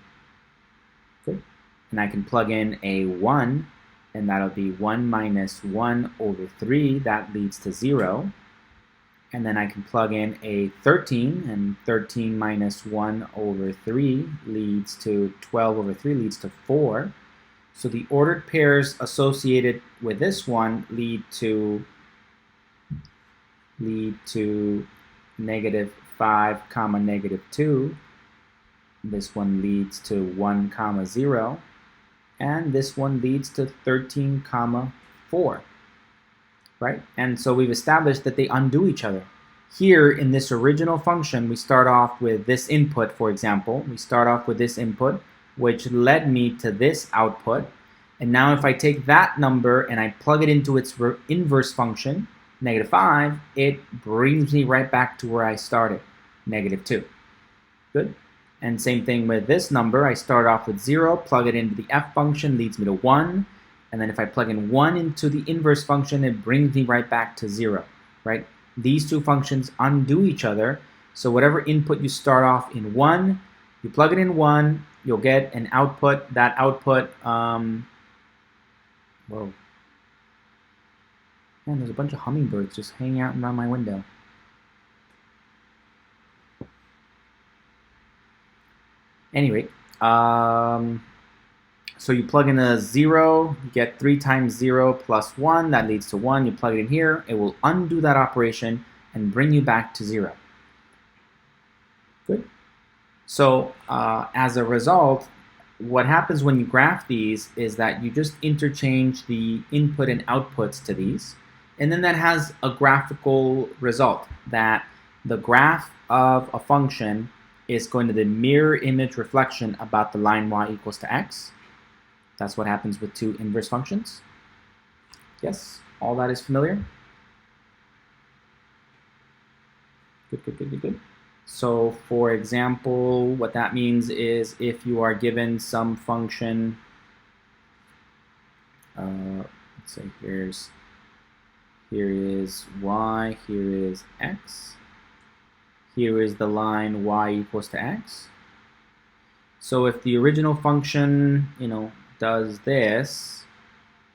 Good. And I can plug in a 1, and that'll be 1 minus 1 over 3. That leads to 0. And then I can plug in a 13, and 13 minus 1 over 3 leads to 12 over 3 leads to 4. So the ordered pairs associated with this one lead to negative 5 comma negative 2. This one leads to 1 comma 0. And this one leads to 13 comma 4. Right? And so we've established that they undo each other. Here in this original function, we start off with this input, for example. We start off with this input, which led me to this output. And now if I take that number and I plug it into its inverse function, negative 5, it brings me right back to where I started, negative 2. Good. And same thing with this number. I start off with 0, plug it into the f function, leads me to 1. And then if I plug in 1 into the inverse function, it brings me right back to 0, right? These two functions undo each other. So whatever input you start off in 1, you plug it in 1, you'll get an output. That output, whoa. Man, there's a bunch of hummingbirds just hanging out around my window. Anyway, so you plug in a 0, you get 3 times 0 plus 1, that leads to 1. You plug it in here, it will undo that operation and bring you back to 0. Good. So as a result, what happens when you graph these is that you just interchange the input and outputs to these, and then that has a graphical result, that the graph of a function is going to be the mirror image reflection about the line y equals to x. That's what happens with two inverse functions. Yes, all that is familiar? Good, good, good, good, good. So for example, what that means is if you are given some function, let's say here is y, here is x, here is the line y equals to x. So if the original function, does this,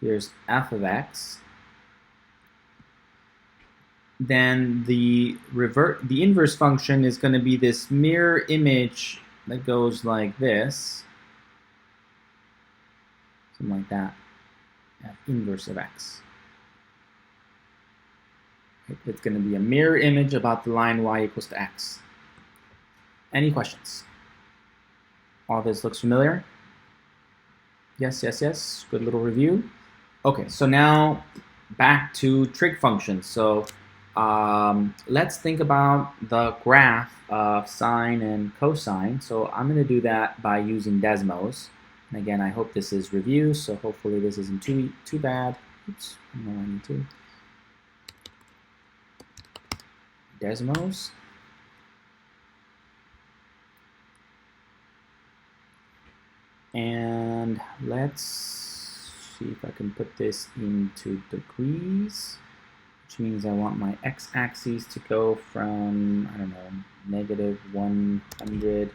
here's f of x, then the inverse function is going to be this mirror image that goes like this, something like that, f inverse of x. It's going to be a mirror image about the line y equals to x. Any questions? All this looks familiar? Yes, yes, yes. Good little review. Okay, so now back to trig functions. So let's think about the graph of sine and cosine. So I'm going to do that by using Desmos. And again, I hope this is review, so hopefully this isn't too bad. Oops, no, I need to. Desmos. And let's see if I can put this into degrees, which means I want my x-axis to go from, I don't know, negative 100.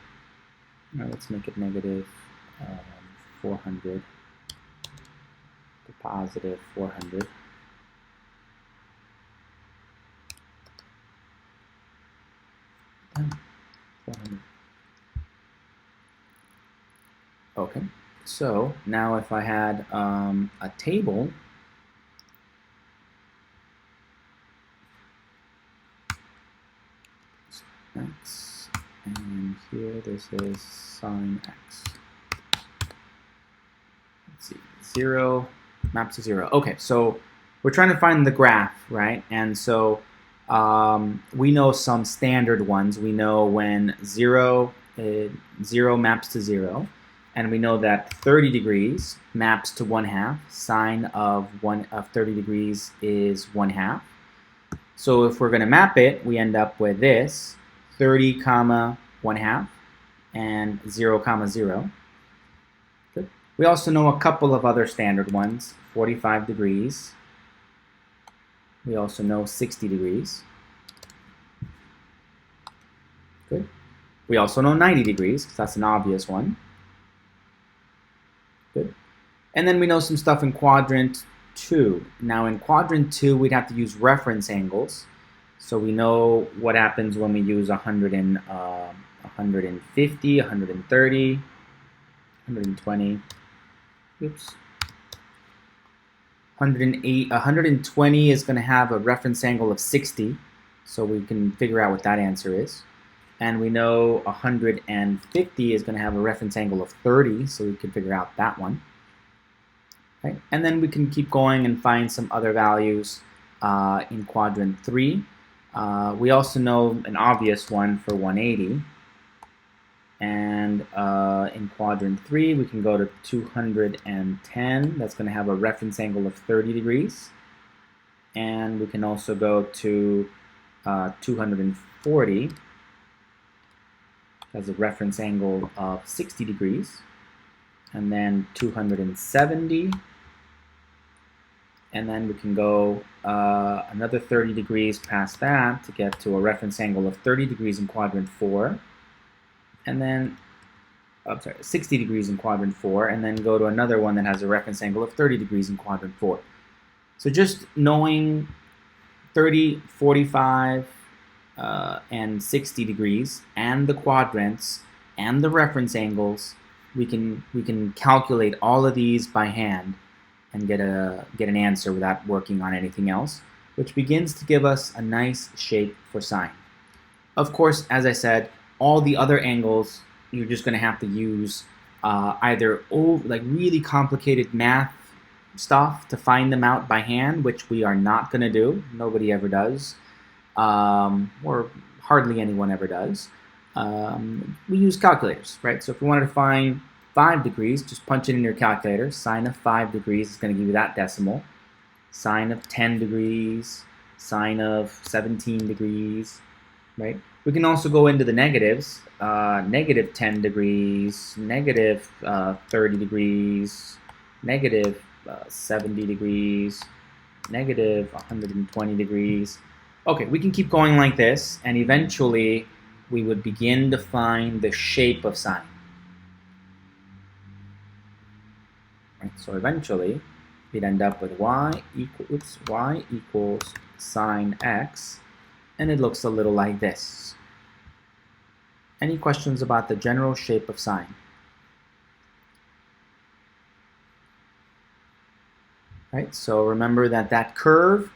No, let's make it negative 400 to positive 400. Oh, 400. Okay, so now if I had a table, x, and here this is sine x. Let's see, 0 maps to 0. Okay, so we're trying to find the graph, right? And so we know some standard ones. We know when 0 maps to 0, and we know that 30 degrees maps to 1/2. Sine of 30 degrees is 1/2. So if we're going to map it, we end up with this 30 comma 1/2 and 0 comma 0. Good. We also know a couple of other standard ones, 45 degrees. We also know 60 degrees. Good. We also know 90 degrees, because that's an obvious one. Good. And then we know some stuff in quadrant 2. Now in quadrant 2, we'd have to use reference angles. So we know what happens when we use 150, 130, 120. Oops. 120 is going to have a reference angle of 60. So we can figure out what that answer is. And we know 150 is going to have a reference angle of 30, so we can figure out that one. Right? And then we can keep going and find some other values in quadrant 3. We also know an obvious one for 180. And in quadrant 3, we can go to 210. That's going to have a reference angle of 30 degrees. And we can also go to 240. Has a reference angle of 60 degrees. And then 270. And then we can go another 30 degrees past that to get to a reference angle of 30 degrees in quadrant 4. And then, 60 degrees in quadrant 4, and then go to another one that has a reference angle of 30 degrees in quadrant 4. So just knowing 30, 45, and 60 degrees, and the quadrants, and the reference angles, we can calculate all of these by hand and get an answer without working on anything else, which begins to give us a nice shape for sine. Of course, as I said, all the other angles you're just going to have to use either like really complicated math stuff to find them out by hand, which we are not going to do. Nobody ever does, or hardly anyone ever does. We use calculators, right? So if we wanted to find 5 degrees, just punch it in your calculator. Sine of 5 degrees is going to give you that decimal. Sine of 10 degrees, sine of 17 degrees, right? We can also go into the negatives. Negative 10 degrees, negative 30 degrees, negative 70 degrees, negative 120 degrees. Okay, we can keep going like this, and eventually we would begin to find the shape of sine. Right, so eventually we'd end up with y equals sine x, and it looks a little like this. Any questions about the general shape of sine? Right, so remember that curve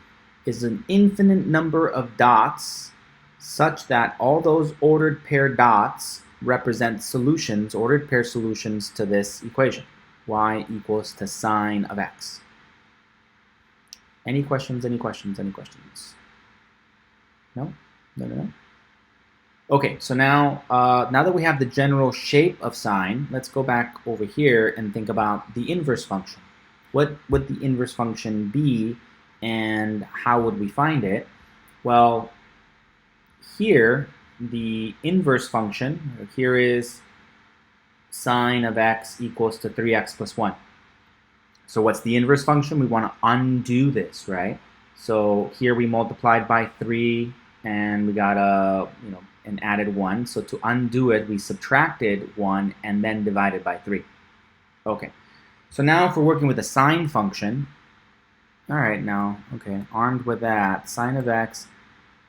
is an infinite number of dots such that all those ordered pair dots represent solutions, ordered pair solutions to this equation. Y equals to sine of x. Any questions, any questions, any questions? No? No. Okay, so now that we have the general shape of sine, let's go back over here and think about the inverse function. What would the inverse function be, and how would we find it? Well, here, the inverse function, here is sine of x equals to 3x plus 1. So what's the inverse function? We want to undo this, right? So here we multiplied by 3, and we got an added 1. So to undo it, we subtracted 1 and then divided by 3. Okay. So now if we're working with a sine function, all right, now, okay, armed with that, sine of x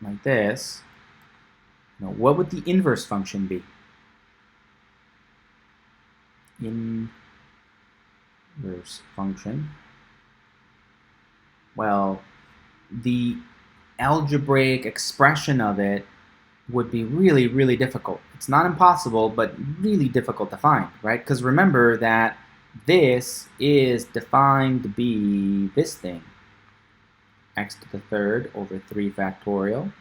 like this, what would the inverse function be? Inverse function. Well, the algebraic expression of it would be really, really difficult. It's not impossible, but really difficult to find, right? Because remember that this is defined to be this thing, x to the third over 3 factorial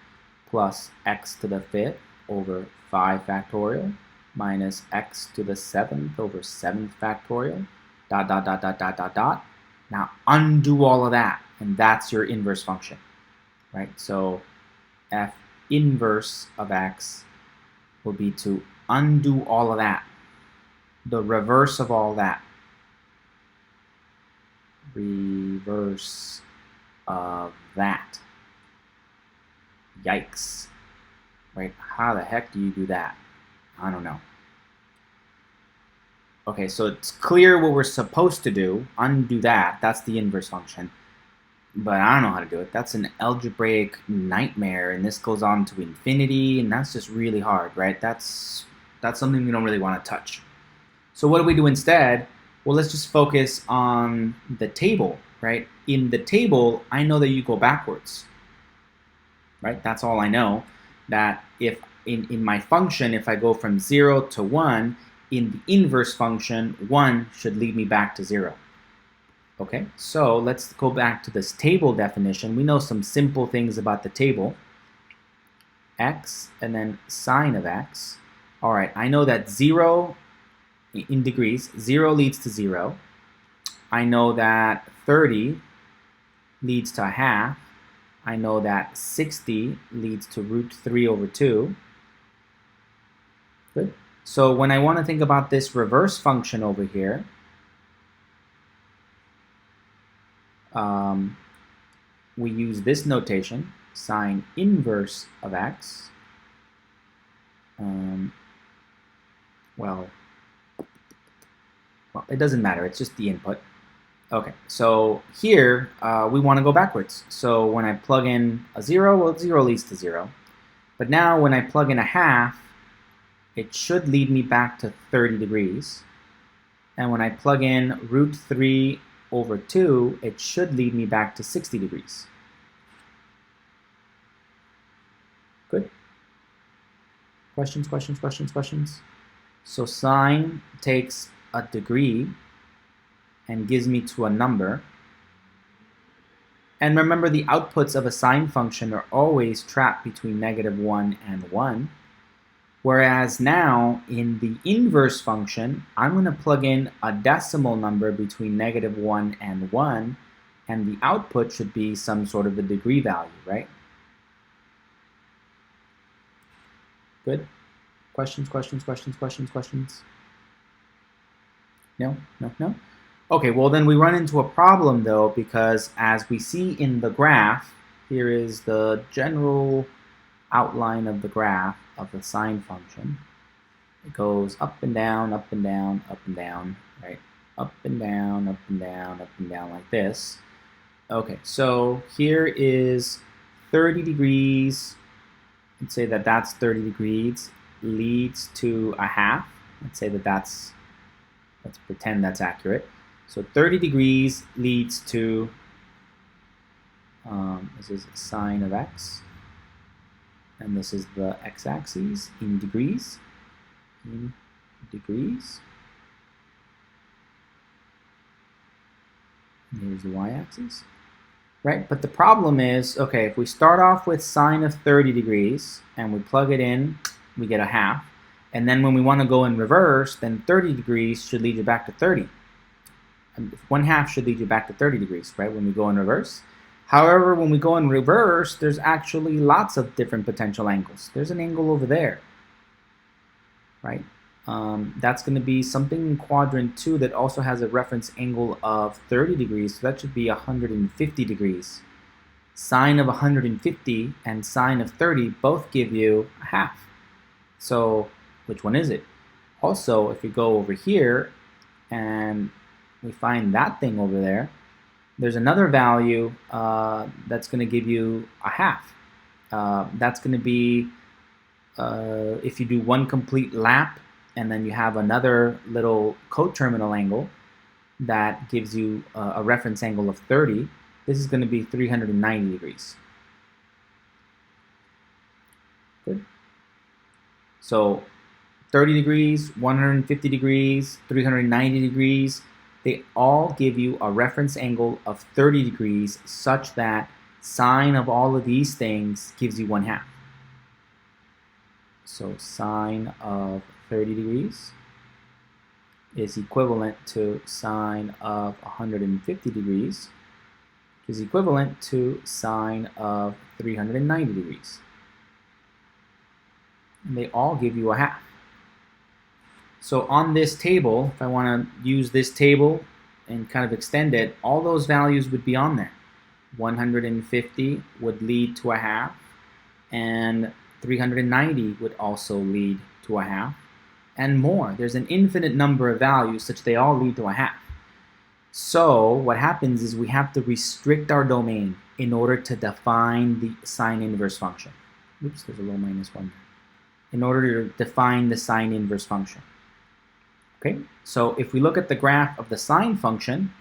plus x to the fifth over 5 factorial minus x to the 7th over 7 factorial, dot, dot, dot, dot, dot, dot, dot. Now undo all of that, and that's your inverse function, right? So f inverse of x will be to undo all of that, the reverse of all that. Reverse of that. Yikes. Right? How the heck do you do that? I don't know. Okay, so it's clear what we're supposed to do. Undo that. That's the inverse function. But I don't know how to do it. That's an algebraic nightmare, and this goes on to infinity, and that's just really hard, right? That's something we don't really want to touch. So what do we do instead? Well, let's just focus on the table, right? In the table, I know that you go backwards, right? That's all I know. That if in my function, if I go from 0 to 1, in the inverse function, 1 should lead me back to 0. Okay, so let's go back to this table definition. We know some simple things about the table. X and then sine of x. All right, I know that 0 in degrees, 0 leads to 0. I know that 30 leads to a half. I know that 60 leads to root 3 over 2. Good. So when I want to think about this reverse function over here, we use this notation, sine inverse of x. Well, it doesn't matter. It's just the input. Okay, so here we want to go backwards. So when I plug in a 0, well, 0 leads to 0. But now when I plug in a half, it should lead me back to 30 degrees. And when I plug in root 3 over 2, it should lead me back to 60 degrees. Good? Questions, questions, questions, questions? So sine takes a degree and gives me to a number. And remember, the outputs of a sine function are always trapped between -1 and 1. Whereas now, in the inverse function, I'm going to plug in a decimal number between -1 and 1, and the output should be some sort of a degree value, right? Good? Questions, questions, questions, questions, questions? No? No? No? Okay, well then we run into a problem though, because as we see in the graph, here is the general outline of the graph of the sine function. It goes up and down, up and down, up and down, right? Up and down, up and down, up and down like this. Okay, so here is 30 degrees. Let's say that that's 30 degrees leads to a half. Let's say that let's pretend that's accurate. So 30 degrees leads to, this is sine of x. And this is the x-axis in degrees. In degrees. And here's the y-axis. Right? But the problem is, okay, if we start off with sine of 30 degrees and we plug it in, we get a half. And then when we want to go in reverse, then 30 degrees should lead you back to 30. And 1/2 should lead you back to 30 degrees, right, when we go in reverse. However, when we go in reverse, there's actually lots of different potential angles. There's an angle over there, right? That's going to be something in quadrant 2 that also has a reference angle of 30 degrees, so that should be 150 degrees. Sine of 150 and sine of 30 both give you a half. So which one is it? Also, if we go over here and we find that thing over there, there's another value that's going to give you a half. That's going to be if you do one complete lap and then you have another little coterminal angle that gives you a reference angle of 30, this is going to be 390 degrees. Good. So 30 degrees, 150 degrees, 390 degrees, they all give you a reference angle of 30 degrees such that sine of all of these things gives you 1/2. So sine of 30 degrees is equivalent to sine of 150 degrees, which is equivalent to sine of 390 degrees. And they all give you 1/2. So on this table, if I want to use this table and kind of extend it, all those values would be on there. 150 would lead to 1/2, and 390 would also lead to 1/2, and more. There's an infinite number of values such they all lead to 1/2. So what happens is we have to restrict our domain in order to define the sine inverse function. Oops, there's a little -1. In order to define the sine inverse function. Okay, so if we look at the graph of the sine function,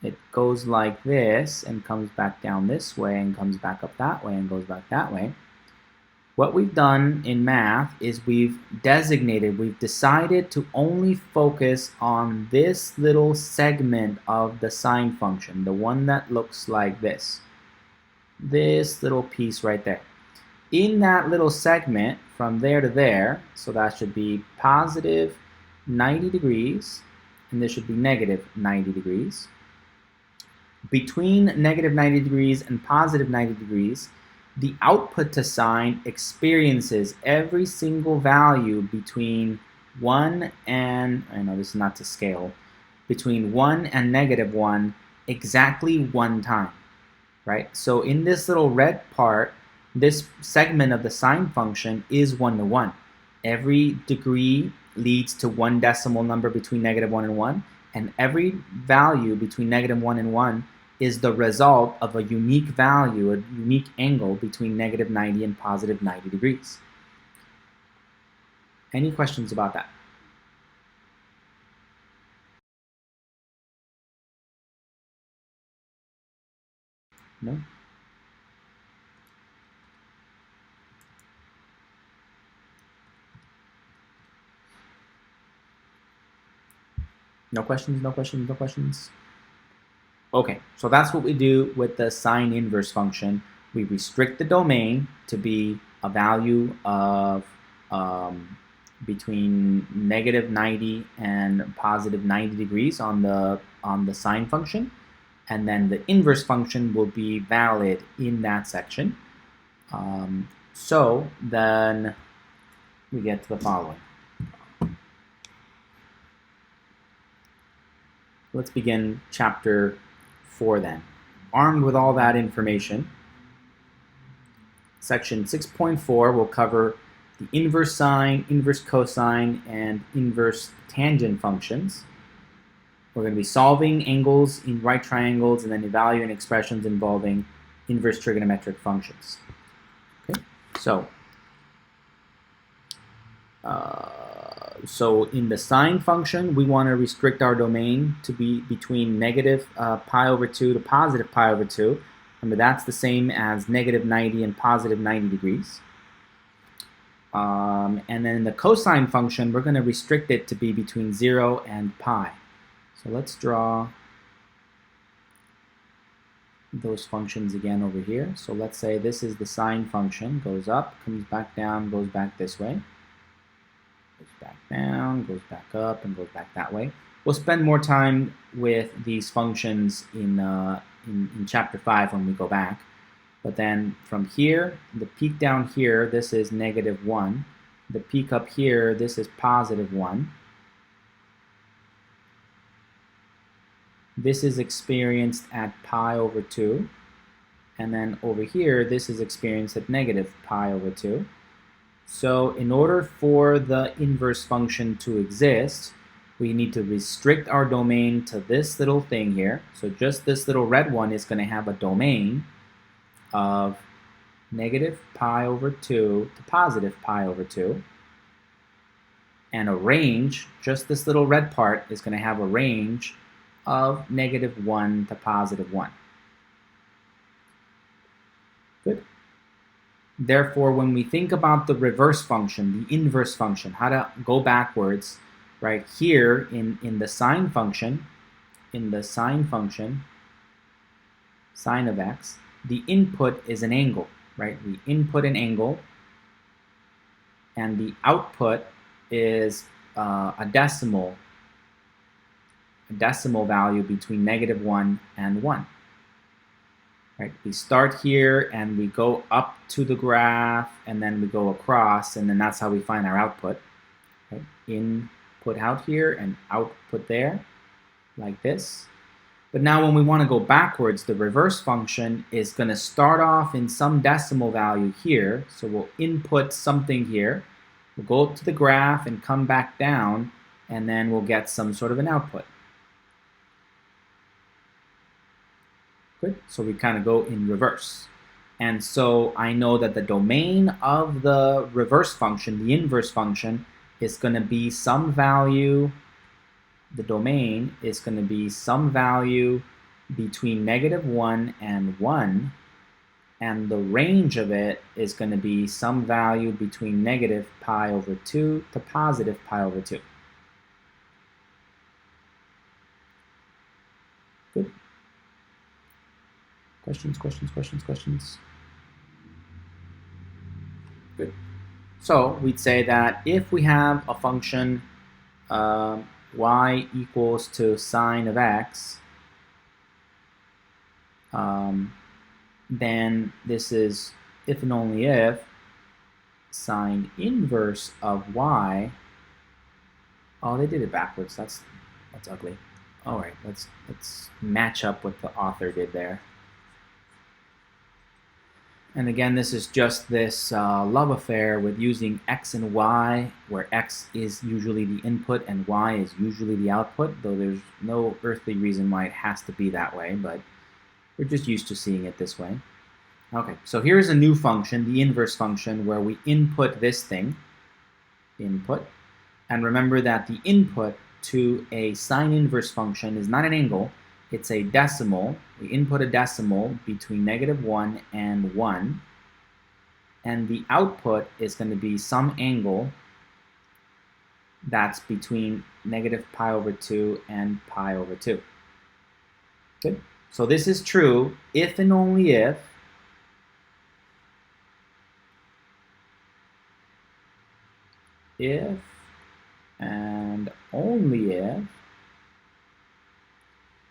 it goes like this and comes back down this way and comes back up that way and goes back that way. What we've done in math is we've decided to only focus on this little segment of the sine function, the one that looks like this. This little piece right there. In that little segment, from there to there, so that should be positive 90 degrees, and this should be negative 90 degrees. Between negative 90 degrees and positive 90 degrees, the output to sine experiences every single value between 1 and, I know this is not to scale, between 1 and -1 exactly 1 time, right? So in this little red part, this segment of the sine function is 1 to 1. Every degree leads to 1 decimal number between -1 and 1, and every value between -1 and 1 is the result of a unique value, a unique angle between -90 and positive 90 degrees. Any questions about that? No? No questions, no questions, no questions? Okay, so that's what we do with the sine inverse function. We restrict the domain to be a value of between -90 and positive 90 degrees on the sine function, and then the inverse function will be valid in that section. So then we get to the following. Let's begin chapter 4 then. Armed with all that information, section 6.4 will cover the inverse sine, inverse cosine, and inverse tangent functions. We're going to be solving angles in right triangles and then evaluating expressions involving inverse trigonometric functions. Okay, so in the sine function, we want to restrict our domain to be between negative pi over 2 to positive pi over 2. Remember, that's the same as -90 and positive 90 degrees. And then in the cosine function, we're going to restrict it to be between 0 and pi. So let's draw those functions again over here. So let's say this is the sine function, goes up, comes back down, goes back this way. Goes back down, goes back up, and goes back that way. We'll spend more time with these functions in chapter 5 when we go back. But then from here, the peak down here, this is -1. The peak up here, this is +1. This is experienced at pi over 2. And then over here, this is experienced at -pi over 2. So in order for the inverse function to exist, we need to restrict our domain to this little thing here. So just this little red one is going to have a domain of -pi over 2 to +pi over 2. And a range, just this little red part, is going to have a range of -1 to +1. Good. Therefore, when we think about the reverse function, the inverse function, how to go backwards, right here in the sine function, sine of x, the input is an angle, right? We input an angle, and the output is a decimal value between -1 and 1. Right? We start here and we go up to the graph, and then we go across, and then that's how we find our output. Right? Input out here and output there, like this. But now when we want to go backwards, the reverse function is going to start off in some decimal value here. So we'll input something here. We'll go up to the graph and come back down, and then we'll get some sort of an output. Good. So we kind of go in reverse. And so I know that the domain of the reverse function, the inverse function, is going to be some value. The domain is going to be some value between -1 and 1. And the range of it is going to be some value between -π/2 to +π/2. Good. Questions? Good. So we'd say that if we have a function y equals to sine of x, then this is if and only if sine inverse of y. Oh, they did it backwards. That's ugly. All right, let's match up what the author did there. And again, this is just this love affair with using x and y, where x is usually the input and y is usually the output, though there's no earthly reason why it has to be that way, but we're just used to seeing it this way. Okay, so here's a new function, the inverse function, where we input this thing, input, and remember that the input to a sine inverse function is not an angle, it's a decimal. We input a decimal between -1 and 1, and the output is going to be some angle that's between -π/2 and π/2. Good. So this is true if and only if and only if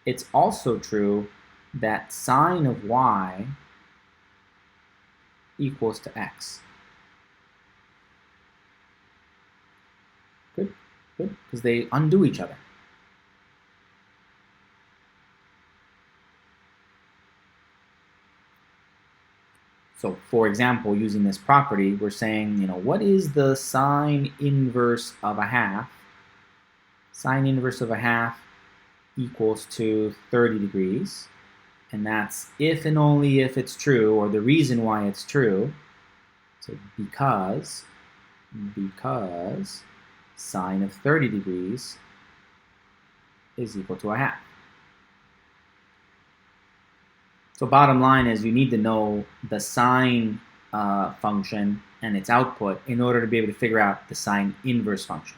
it's also true that sine of y equals to x. Good, because they undo each other. So, for example, using this property, we're saying, what is the sine inverse of a half? Sine inverse of a half equals to 30 degrees. And that's if and only if it's true, or the reason why it's true. So because sine of 30 degrees is equal to a half. So bottom line is you need to know the sine function and its output in order to be able to figure out the sine inverse function.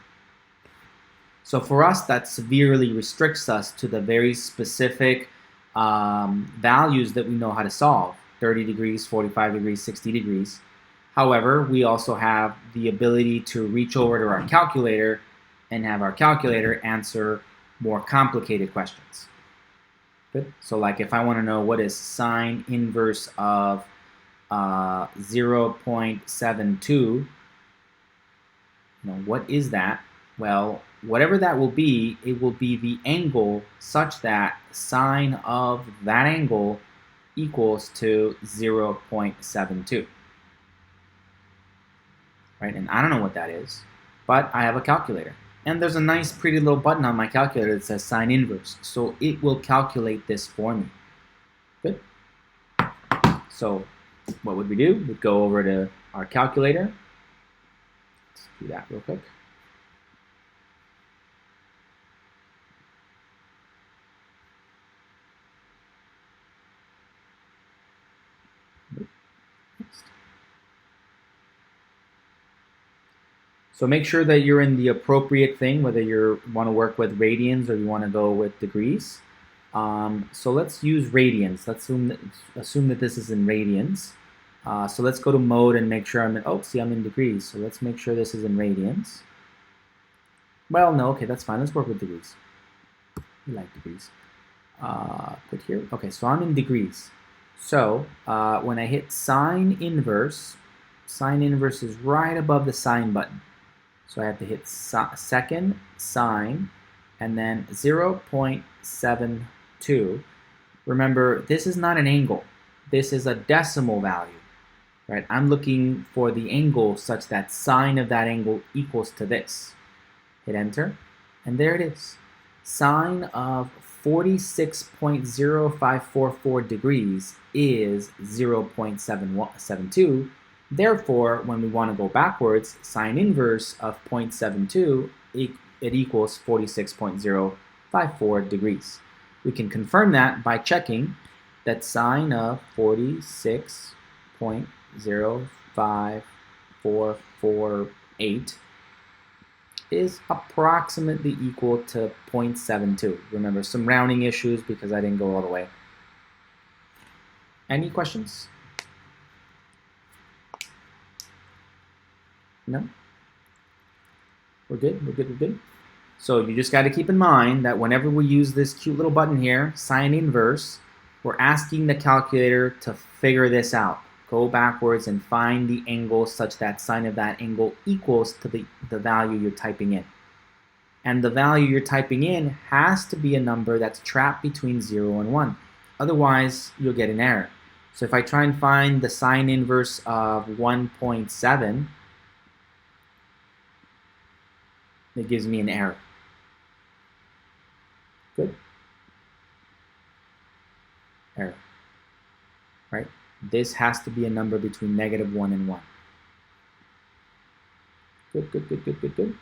So for us, that severely restricts us to the very specific values that we know how to solve, 30 degrees, 45 degrees, 60 degrees. However, we also have the ability to reach over to our calculator and have our calculator answer more complicated questions. Good. So like if I want to know what is sine inverse of 0.72, what is that? Well, whatever that will be, it will be the angle such that sine of that angle equals to 0.72. Right? And I don't know what that is, but I have a calculator. And there's a nice pretty little button on my calculator that says sine inverse. So it will calculate this for me. Good. So what would we do? We'd go over to our calculator. Let's do that real quick. Next. So make sure that you're in the appropriate thing, whether you want to work with radians or you want to go with degrees. So let's use radians. Let's assume that this is in radians. So let's go to mode and make sure I'm in, oh, see, I'm in degrees. So let's make sure this is in radians. Well, no, okay, that's fine. Let's work with degrees. We like degrees. Put here. Okay, so I'm in degrees. So when I hit sine inverse is right above the sine button. So I have to hit second sine and then 0.72. Remember, this is not an angle. This is a decimal value, right? I'm looking for the angle such that sine of that angle equals to this. Hit enter, and there it is. Sine of 46.0544 degrees is 0.772. Therefore, when we want to go backwards, sine inverse of 0.72, it equals 46.054 degrees. We can confirm that by checking that sine of 46.05448 is approximately equal to 0.72. Remember, some rounding issues because I didn't go all the way. Any questions? No? We're good? We're good? We're good? So you just got to keep in mind that whenever we use this cute little button here, sine inverse, we're asking the calculator to figure this out. Go backwards and find the angle such that sine of that angle equals to the value you're typing in. And the value you're typing in has to be a number that's trapped between 0 and 1. Otherwise, you'll get an error. So if I try and find the sine inverse of 1.7, it gives me an error. Good? Error. Right? This has to be a number between -1 and 1. Good, good, good, good, good, good.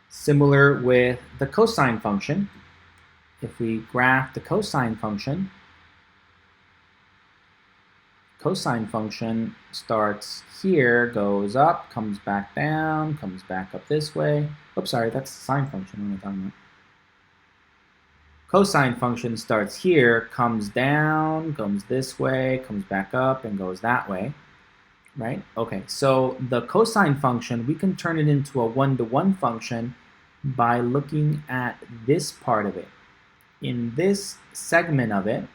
Similar with the cosine function. If we graph the cosine function starts here, goes up, comes back down, comes back up this way. Oops, sorry, that's the sine function. What am I talking about? Cosine function starts here, comes down, comes this way, comes back up, and goes that way, right? Okay, so the cosine function, we can turn it into a one-to-one function by looking at this part of it. In this segment of it,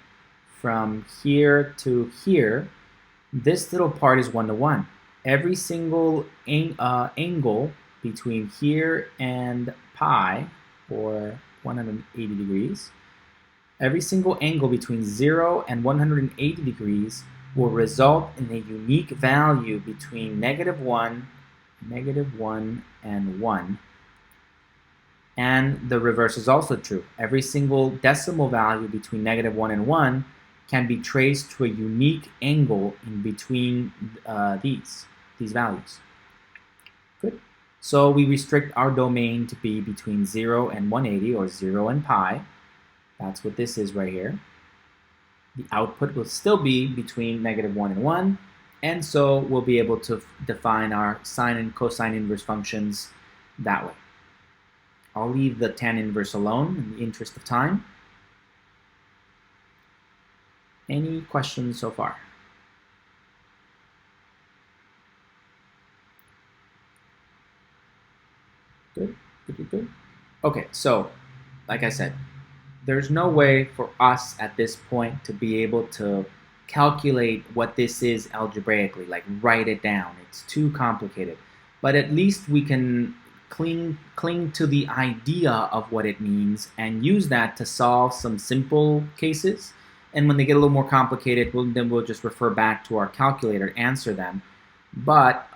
from here to here, this little part is one-to-one. Every single angle between here and pi, or 180 degrees, every single angle between 0 and 180 degrees will result in a unique value between -1 and 1. And the reverse is also true. Every single decimal value between -1 and 1 can be traced to a unique angle in between these values. Good. So we restrict our domain to be between 0 and 180, or 0 and pi. That's what this is right here. The output will still be between -1 and 1, and so we'll be able to define our sine and cosine inverse functions that way. I'll leave the tan inverse alone in the interest of time. Any questions so far? Good, good, good, good. Okay, so like I said, there's no way for us at this point to be able to calculate what this is algebraically, like write it down. It's too complicated. But at least we can cling to the idea of what it means and use that to solve some simple cases. And when they get a little more complicated, then we'll just refer back to our calculator to answer them. But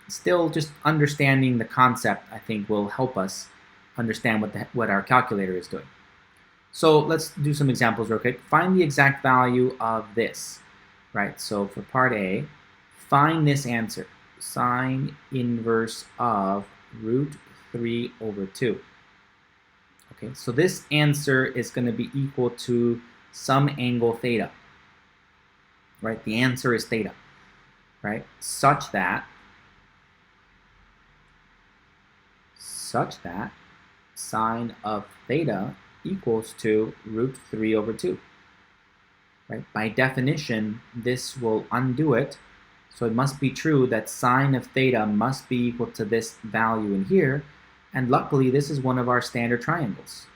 still, just understanding the concept, I think, will help us understand what our calculator is doing. So let's do some examples real quick. Find the exact value of this, right? So for part A, find this answer, sine inverse of √3/2. Okay, so this answer is going to be equal to some angle theta, right? The answer is theta, right? Such that such that sine of theta equals to root 3 over 2. Right? By definition, this will undo it. So it must be true that sine of theta must be equal to this value in here. And luckily, this is one of our standard triangles.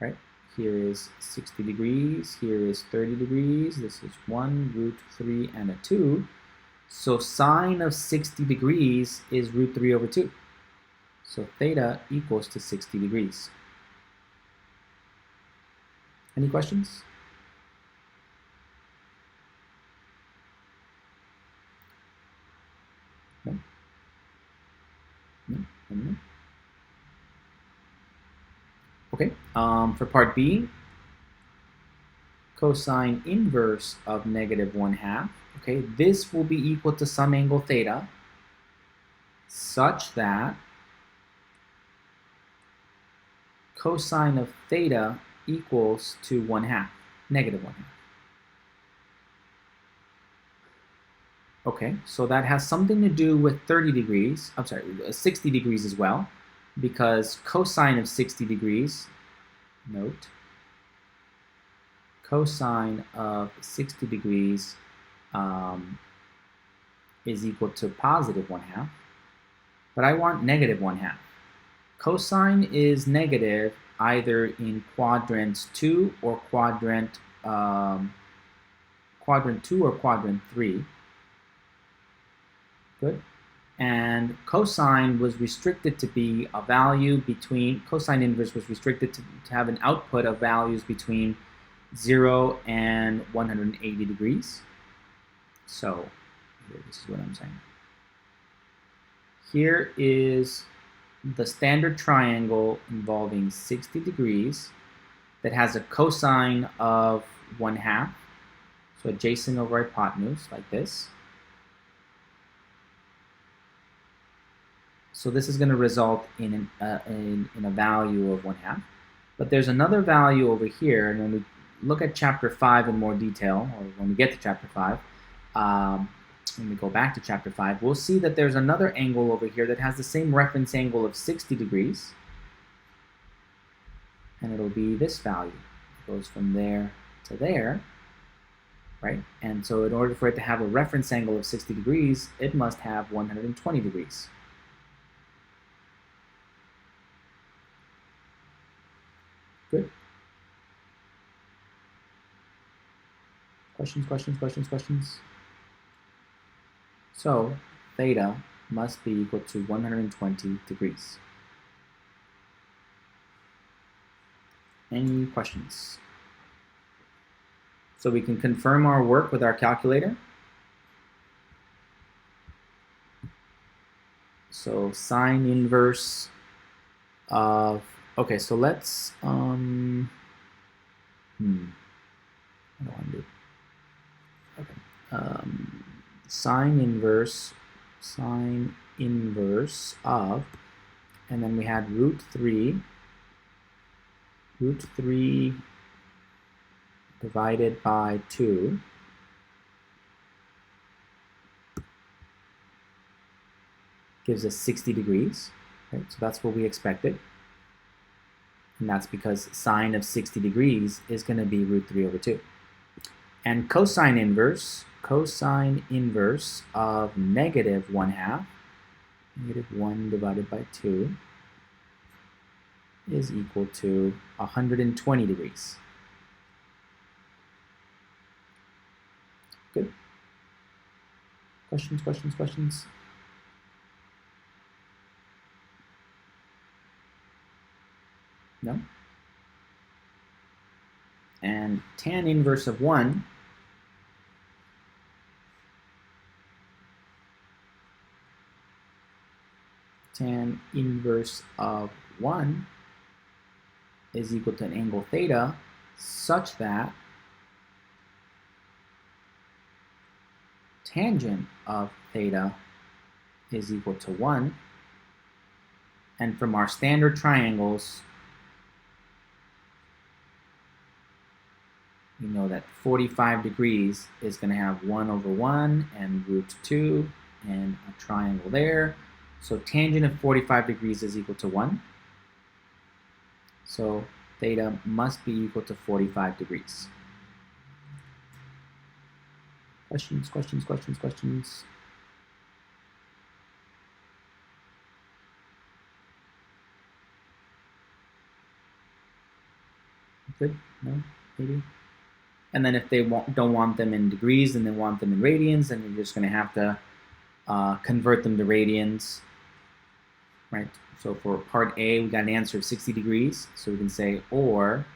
Right? Here is 60 degrees. Here is 30 degrees. This is 1, root 3, and a 2. So sine of 60 degrees is root 3 over 2. So theta equals to 60 degrees. Any questions? No? No? No? Okay, for part B, cosine inverse of negative 1/2. Okay, this will be equal to some angle theta such that cosine of theta equals to 1/2, negative 1/2. Okay, so that has something to do with 30 degrees, 60 degrees as well, because cosine of 60 degrees, note, cosine of 60 degrees is equal to positive 1/2, but I want negative 1/2. Cosine is negative either in quadrant 2 or quadrant 2 or quadrant 3. Good. And cosine was restricted to be a value between, cosine inverse was restricted to have an output of values between 0 and 180 degrees. So here, this is what I'm saying. Here is the standard triangle involving 60 degrees that has a cosine of 1/2, so adjacent over hypotenuse, like this. So this is going to result in a value of 1/2. But there's another value over here, and when we look at chapter 5 in more detail, or when we get to chapter 5, when we go back to chapter 5, we'll see that there's another angle over here that has the same reference angle of 60 degrees. And it'll be this value. It goes from there to there, right? And so in order for it to have a reference angle of 60 degrees, it must have 120 degrees. Good. Questions, questions, questions, questions? So theta must be equal to 120 degrees. Any questions? So we can confirm our work with our calculator. So sine inverse of, okay, so let's, what do I want to do? Okay. Sine inverse of, and then we had root 3 divided by 2 gives us 60 degrees, right? So that's what we expected. And that's because sine of 60 degrees is going to be root 3 over 2. And cosine inverse of negative 1/2, negative 1 divided by 2, is equal to 120 degrees. Good. Questions, questions, questions? No? And tan inverse of 1 is equal to an angle theta such that tangent of theta is equal to 1. And from our standard triangles, we know that 45 degrees is going to have 1 over 1 and root 2, and a triangle there. So tangent of 45 degrees is equal to 1. So theta must be equal to 45 degrees. Questions, questions, questions, questions? Good? No? Maybe? And then if they don't want them in degrees and they want them in radians, then you're just going to have to convert them to radians, right? So for part A, we got an answer of 60 degrees. So we can say, or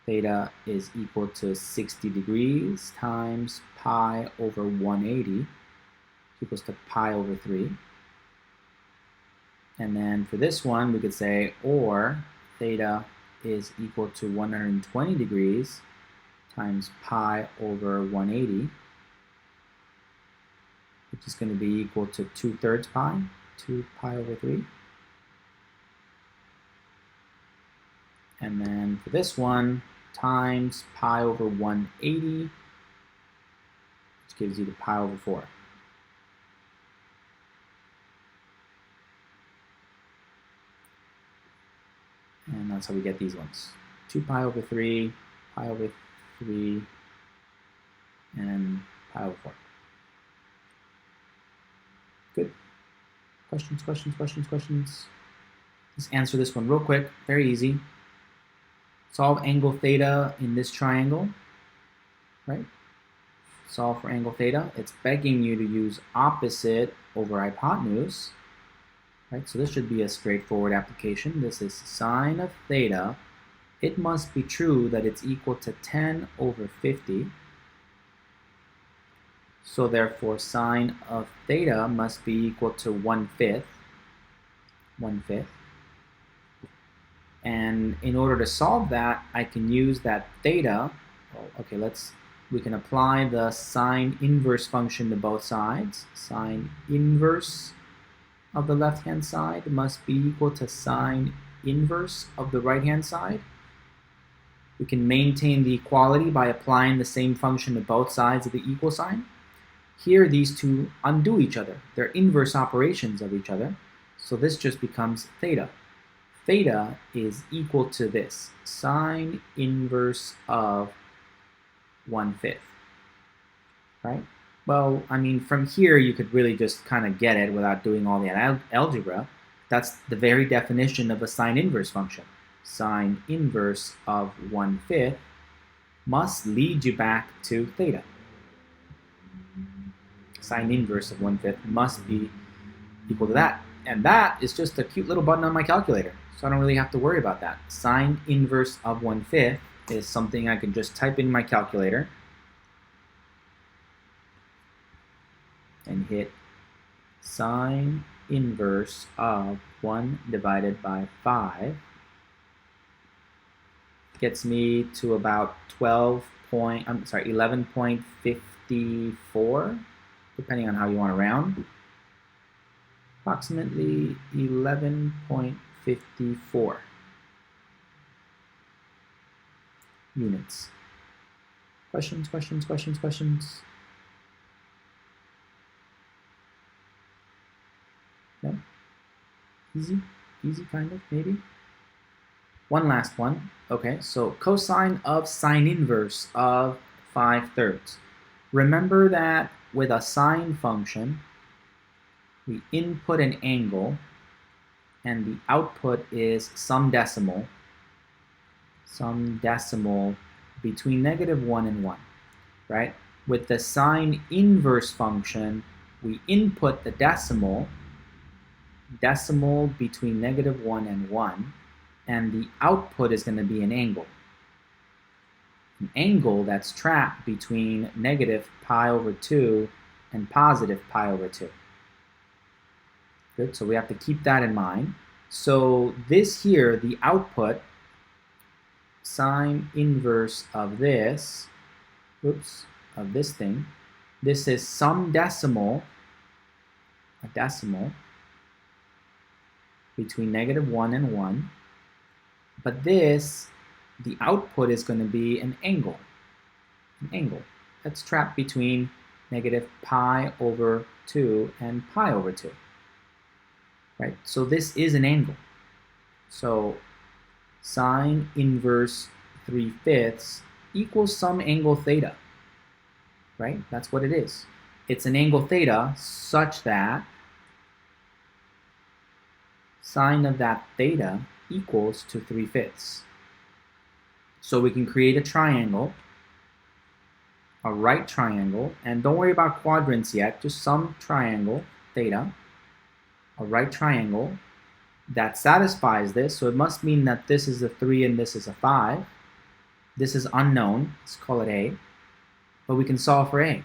theta is equal to 60 degrees times pi over 180 equals to pi over 3. And then for this one, we could say, or theta is equal to 120 degrees times pi over 180, which is going to be equal to 2/3 pi, 2 pi over 3. And then for this one, times pi over 180, which gives you the pi over 4. And that's how we get these ones. 2 pi over 3, pi over 3, and pi over 4. Good. Questions, questions, questions, questions? Let's answer this one real quick. Very easy. Solve angle theta in this triangle, right? Solve for angle theta. It's begging you to use opposite over hypotenuse, right? So this should be a straightforward application. This is sine of theta. It must be true that it's equal to 10 over 50. So therefore, sine of theta must be equal to 1/5. 1/5. And in order to solve that, I can use that theta. Okay, we can apply the sine inverse function to both sides. Sine inverse of the left-hand side must be equal to sine inverse of the right-hand side. We can maintain the equality by applying the same function to both sides of the equal sign. Here, these two undo each other. They're inverse operations of each other. So this just becomes theta. Theta is equal to this, sine inverse of 1/5, right? Well, I mean, from here, you could really just kind of get it without doing all that algebra. That's the very definition of a sine inverse function. Sine inverse of 1/5 must lead you back to theta. Sine inverse of 1/5 must be equal to that. And that is just a cute little button on my calculator. So I don't really have to worry about that. Sine inverse of 1/5 is something I can just type in my calculator and hit sine inverse of 1 divided by 5. Gets me to about 11.54, depending on how you want to round. Approximately 11.54 units. Questions, questions, questions, questions? No? Easy? Easy, kind of, maybe? One last one. Okay, so cosine of sine inverse of 5/3. Remember that with a sine function, we input an angle, and the output is some decimal between -1 and 1, right? With the sine inverse function, we input the decimal between -1 and 1, and the output is going to be an angle. An angle that's trapped between -pi/2 and +pi/2. Good, so we have to keep that in mind. So this here, the output, sine inverse of this, of this thing, this is some decimal, a decimal, between -1 and 1. But this, the output is going to be an angle that's trapped between negative pi over 2, and pi over 2. Right? So this is an angle. So sine inverse 3/5 equals some angle theta. Right? That's what it is. It's an angle theta such that sine of that theta equals to 3/5. So we can create a triangle, a right triangle, and don't worry about quadrants yet, just some triangle, theta, a right triangle that satisfies this. So it must mean that this is a 3 and this is a 5. This is unknown, let's call it a, but we can solve for a.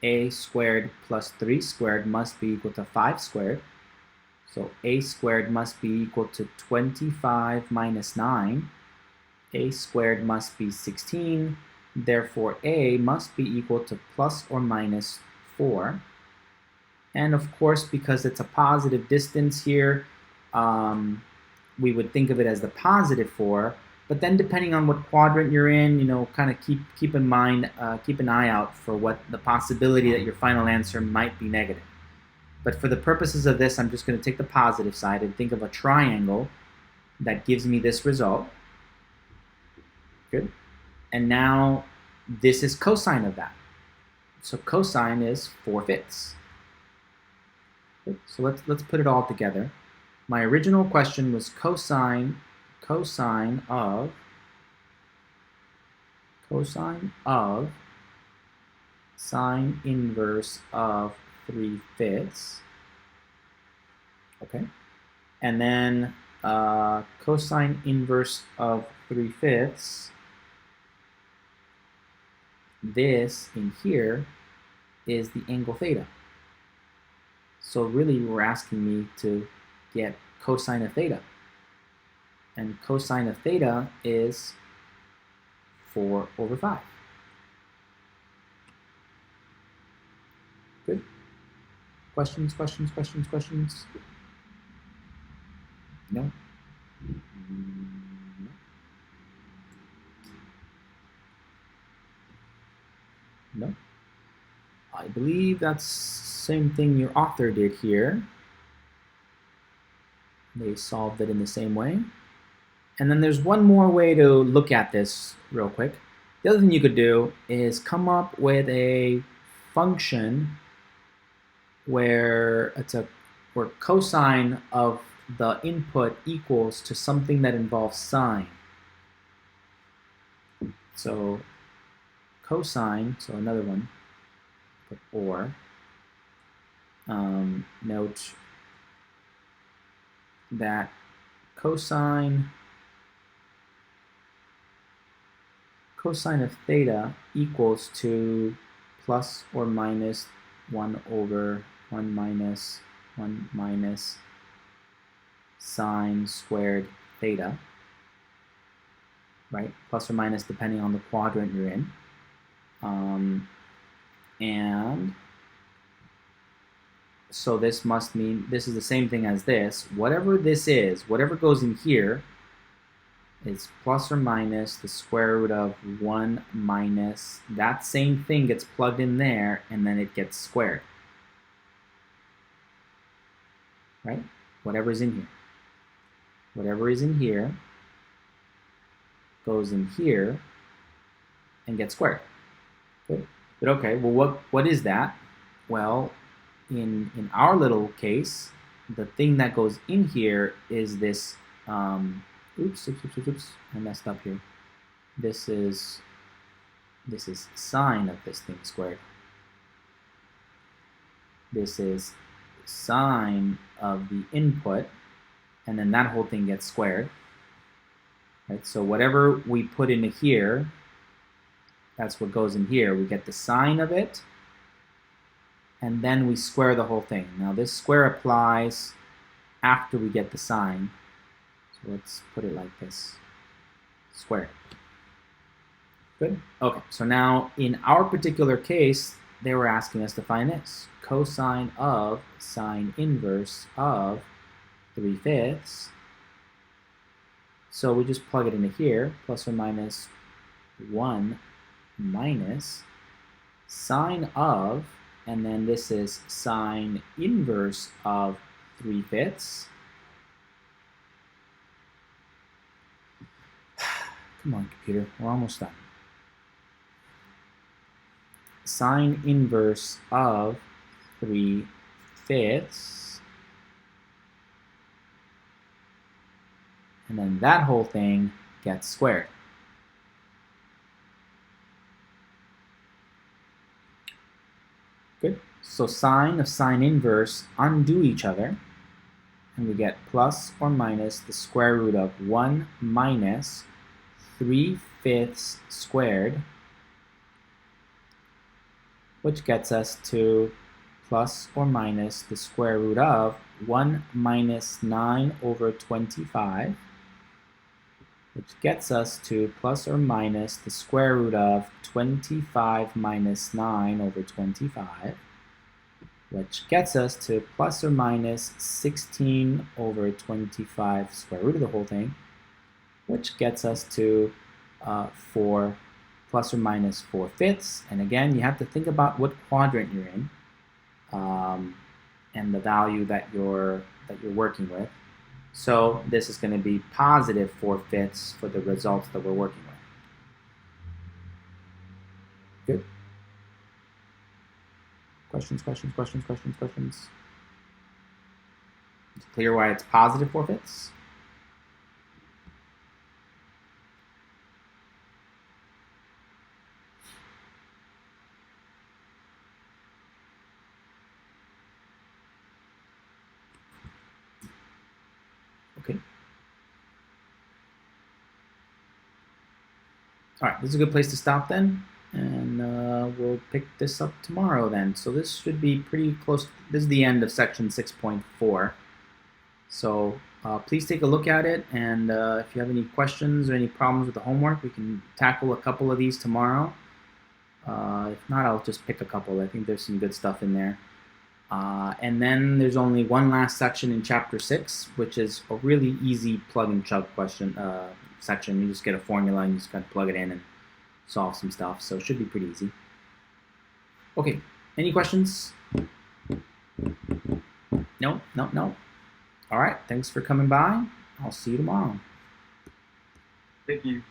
A squared plus 3 squared must be equal to 5 squared. So a squared must be equal to 25 minus 9. A squared must be 16. Therefore, a must be equal to plus or minus 4. And of course, because it's a positive distance here, we would think of it as the positive 4. But then depending on what quadrant you're in, kind of keep in mind, keep an eye out for what the possibility that your final answer might be negative. But for the purposes of this, I'm just going to take the positive side and think of a triangle that gives me this result. Good. And now this is cosine of that. So cosine is 4/5. Good. So let's put it all together. My original question was cosine of sine inverse of 3/5. Okay. And then cosine inverse of 3/5. This in here is the angle theta. So really we're asking me to get cosine of theta. And cosine of theta is 4/5. Good. Questions? No? No? I believe that's the same thing your author did here. They solved it in the same way. And then there's one more way to look at this real quick. The other thing you could do is come up with a function where where cosine of the input equals to something that involves sine. So cosine, so another one, put or, note that cosine of theta equals to plus or minus 1 over 1 minus sine squared theta, right? Plus or minus depending on the quadrant you're in. And so this must mean this is the same thing as this. Whatever this is, whatever goes in here is plus or minus the square root of 1 minus, that same thing gets plugged in there and then it gets squared. Right? Whatever's in here. Whatever is in here goes in here and gets squared. Good. But okay, well what is that? Well, in our little case, the thing that goes in here is this oops, I messed up here. This is sine of this thing squared. This is sine of the input, and then that whole thing gets squared. Right? So whatever we put into here, that's what goes in here. We get the sine of it, and then we square the whole thing. Now this square applies after we get the sine. So let's put it like this. Square. Good? Okay, so now in our particular case, they were asking us to find this. Cosine of sine inverse of 3/5. So we just plug it into here, plus or minus 1 minus sine of and then this is sine inverse of 3/5. Come on, computer, we're almost done. Sine inverse of 3/5, and then that whole thing gets squared. Good. So sine of sine inverse undo each other, and we get plus or minus the square root of 1 minus 3/5 squared, which gets us to plus or minus the square root of 1 minus 9 over 25, which gets us to plus or minus the square root of 25 minus 9 over 25, which gets us to plus or minus 16 over 25 square root of the whole thing, which gets us to 4 plus or minus 4/5. And again, you have to think about what quadrant you're in and the value that you're working with. So this is going to be positive 4/5 for the results that we're working with. Good. Questions? It's clear why it's positive 4/5? Okay. All right, this is a good place to stop then, and we'll pick this up tomorrow then. So this should be pretty close. This is the end of section 6.4. So please take a look at it, and if you have any questions or any problems with the homework, we can tackle a couple of these tomorrow. If not, I'll just pick a couple. I think there's some good stuff in there. And then there's only one last section in chapter 6, which is a really easy plug and chug section. You just get a formula and you just kind of plug it in and solve some stuff. So it should be pretty easy. Okay, any questions? No. All right, thanks for coming by. I'll see you tomorrow. Thank you.